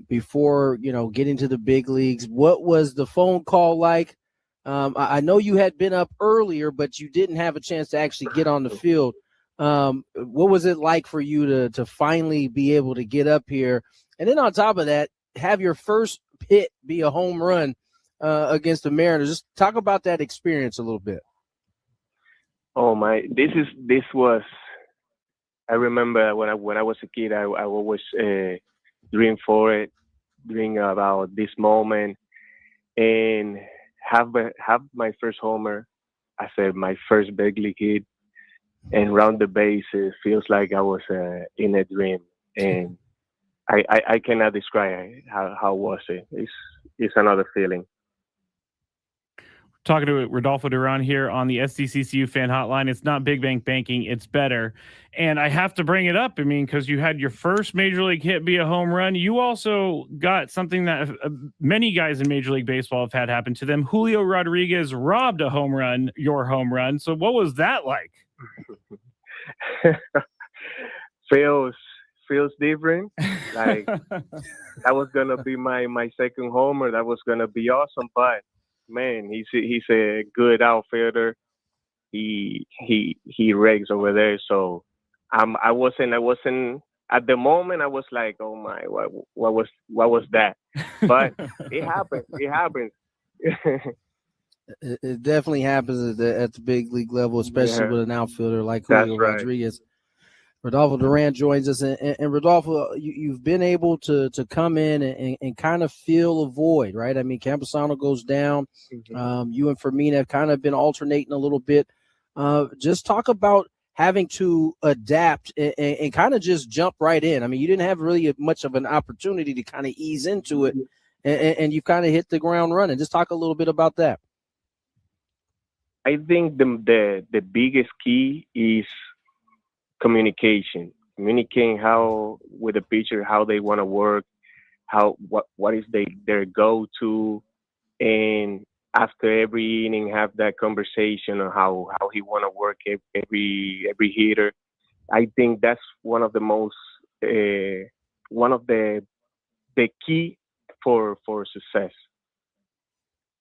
before, getting to the big leagues. What was the phone call like? I know you had been up earlier, but you didn't have a chance to actually get on the field. What was it like for you to finally be able to get up here? And then on top of that, have your first hit be a home run against the Mariners. Just talk about that experience a little bit. Oh my! This was. I remember when I was a kid, I always dream for it, dream about this moment, and have my first homer. I said my first big league hit, and round the bases feels like I was in a dream, and I cannot describe how was it. It's another feeling. Talking to Rodolfo Duran here on the SDCCU fan hotline. It's not big bank banking, it's better. And I have to bring it up. I mean, because you had your first major league hit be a home run. You also got something that many guys in Major League Baseball have had happen to them. Julio Rodriguez robbed a home run, your home run. So what was that like? Feels different. Like that was gonna be my second homer. That was gonna be awesome, but man, he's a good outfielder. He regs over there. So I wasn't at the moment. I was like, oh my, what was that? But it happened. It happens. It definitely happens at the big league level, especially with an outfielder like Julio Rodriguez. Rodolfo Duran joins us, and Rodolfo, you've been able to come in and kind of fill a void, right? I mean, Campusano goes down. You and Fermin have kind of been alternating a little bit. Just talk about having to adapt and kind of just jump right in. I mean, you didn't have really much of an opportunity to kind of ease into it, and you kind of hit the ground running. Just talk a little bit about that. I think the biggest key is communicating how with the pitcher, how they want to work, what is their go-to, and after every inning have that conversation on how he want to work every hitter. I think that's one of the most one of the key for success.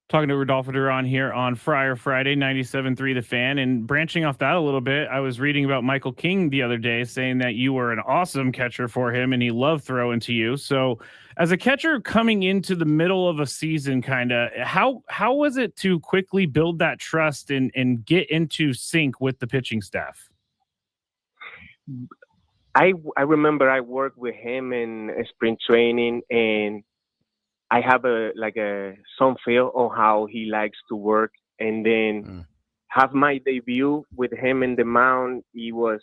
Talking to Rodolfo Duran here on Friar Friday, 97.3 The Fan. And branching off that a little bit, I was reading about Michael King the other day saying that you were an awesome catcher for him and he loved throwing to you. So as a catcher coming into the middle of a season, kind of, how was it to quickly build that trust and get into sync with the pitching staff? I remember I worked with him in spring training, and I have some feel on how he likes to work, and then have my debut with him in the mound. It was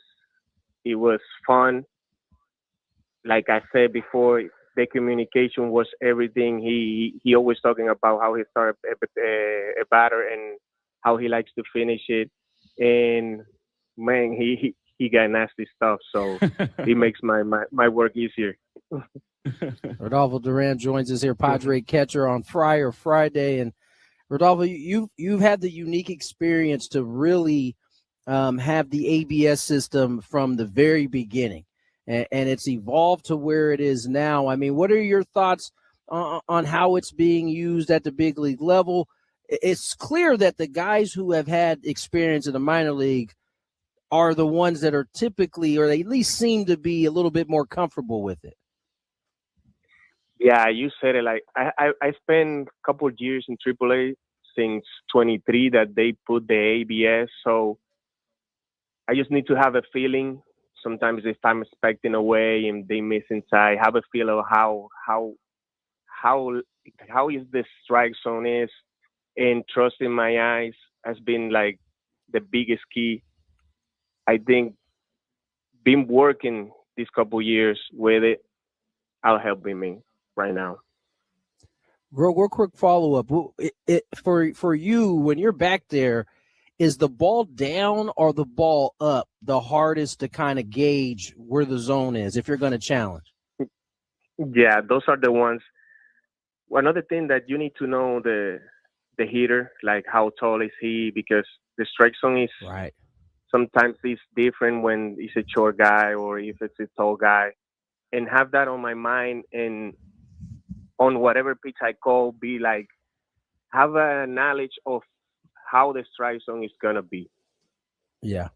fun. Like I said before, the communication was everything. He always talking about how he started a batter and how he likes to finish it, and man, he got nasty stuff. So it makes my work easier. Rodolfo Duran joins us here, Padre catcher on Friar Friday. And Rodolfo, you've had the unique experience to really have the ABS system from the very beginning, and it's evolved to where it is now. I mean, what are your thoughts on how it's being used at the big league level? It's clear that the guys who have had experience in the minor league are the ones that are typically, or they at least seem to be, a little bit more comfortable with it. Yeah, you said it. Like I spent a couple of years in AAA since 23 that they put the ABS. So I just need to have a feeling. Sometimes if I'm expecting away and they miss inside, have a feel of how is the strike zone is, and trust in my eyes has been like the biggest key. I think been working these couple of years with it, I'll help me right now. Real quick follow-up. For you, when you're back there, is the ball down or the ball up the hardest to kind of gauge where the zone is if you're going to challenge? Yeah, those are the ones. Another thing that you need to know the hitter, like how tall is he, because the strike zone is right. Sometimes it's different when it's a short guy or if it's a tall guy, and have that on my mind, and on whatever pitch I call, be like, have a knowledge of how the strike zone is going to be. Yeah.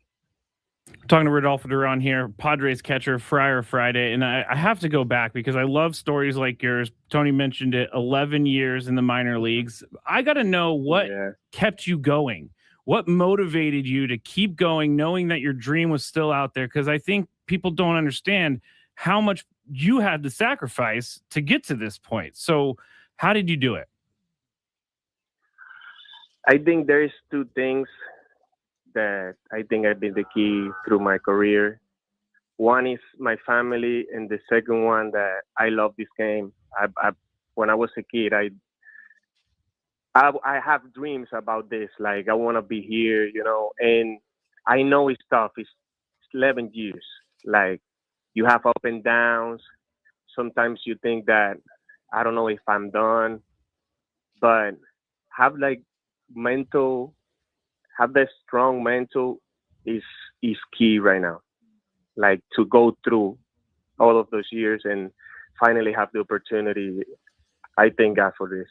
Talking to Rodolfo Duran here, Padres catcher, Friar Friday. And I have to go back because I love stories like yours. Tony mentioned it, 11 years in the minor leagues. I got to know what kept you going. What motivated you to keep going, knowing that your dream was still out there? Because I think people don't understand how much you had to sacrifice to get to this point. So how did you do it? I think there's two things that I think have been the key through my career. One is my family, and the second one that I love this game. When I was a kid, I have dreams about this. Like, I want to be here, and I know it's tough. It's 11 years. Like, you have up and downs. Sometimes you think that, I don't know if I'm done, but have that strong mental is key right now. Like, to go through all of those years and finally have the opportunity. I thank God for this.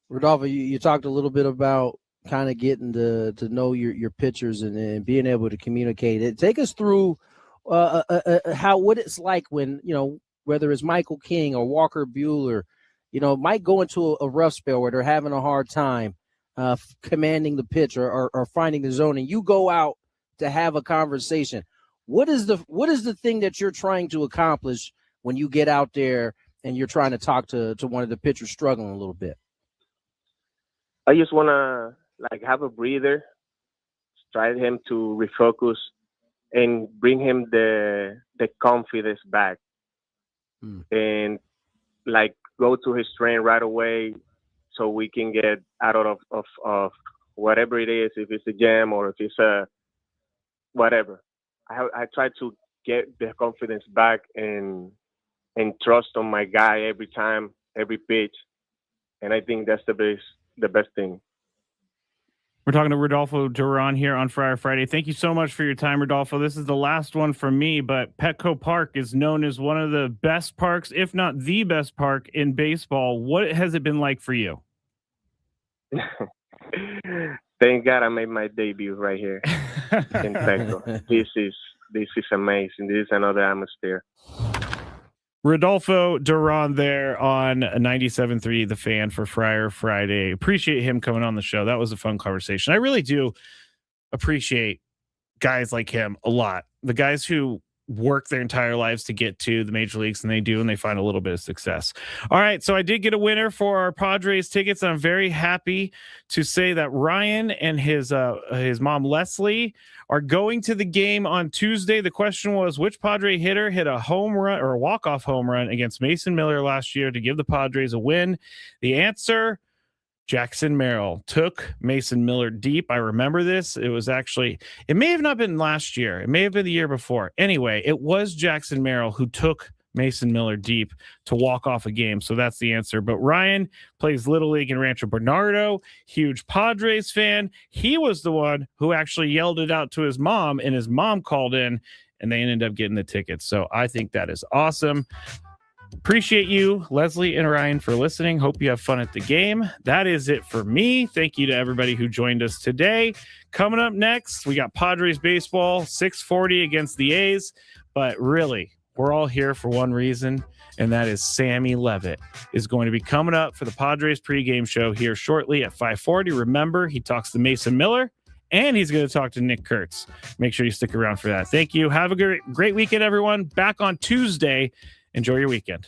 Rodolfo, you talked a little bit about kind of getting to know your pitchers and being able to communicate it. Take us through what it's like when, whether it's Michael King or Walker Buehler, might go into a rough spell where they're having a hard time commanding the pitch or finding the zone, and you go out to have a conversation. What is the thing that you're trying to accomplish when you get out there and you're trying to talk to one of the pitchers struggling a little bit? I just want to have a breather, try him to refocus and bring him the confidence back, and go to his strength right away so we can get out of whatever it is, if it's a jam or if it's a whatever. I try to get the confidence back and trust on my guy every time, every pitch. And I think that's the best thing. We're talking to Rodolfo Duran here on Friar Friday. Thank you so much for your time, Rodolfo. This is the last one from me, but Petco Park is known as one of the best parks, if not the best park in baseball. What has it been like for you? Thank God I made my debut right here in Petco. This is amazing. This is another atmosphere. Rodolfo Duran there on 97.3 The Fan for Friar Friday. Appreciate him coming on the show. That was a fun conversation. I really do appreciate guys like him a lot. The guys who work their entire lives to get to the major leagues, and they find a little bit of success. All right, so I did get a winner for our Padres tickets. I'm very happy to say that Ryan and his mom Leslie are going to the game on Tuesday. The question was, which Padre hitter hit a home run or a walk-off home run against Mason Miller last year to give the Padres a win? The answer, Jackson Merrill took Mason Miller deep. I remember this. It may have not been last year. It may have been the year before. Anyway, it was Jackson Merrill who took Mason Miller deep to walk off a game. So that's the answer. But Ryan plays Little League in Rancho Bernardo, huge Padres fan. He was the one who actually yelled it out to his mom, and his mom called in, and they ended up getting the tickets. So I think that is awesome. Appreciate you, Leslie and Ryan, for listening. Hope you have fun at the game. That is it for me. Thank you to everybody who joined us today. Coming up next, we got Padres baseball, 6:40 against the A's. But really, we're all here for one reason, and that is Sammy Levitt is going to be coming up for the Padres pregame show here shortly at 5:40. Remember, he talks to Mason Miller, and he's going to talk to Nick Kurtz. Make sure you stick around for that. Thank you. Have a great weekend, everyone. Back on Tuesday. Enjoy your weekend.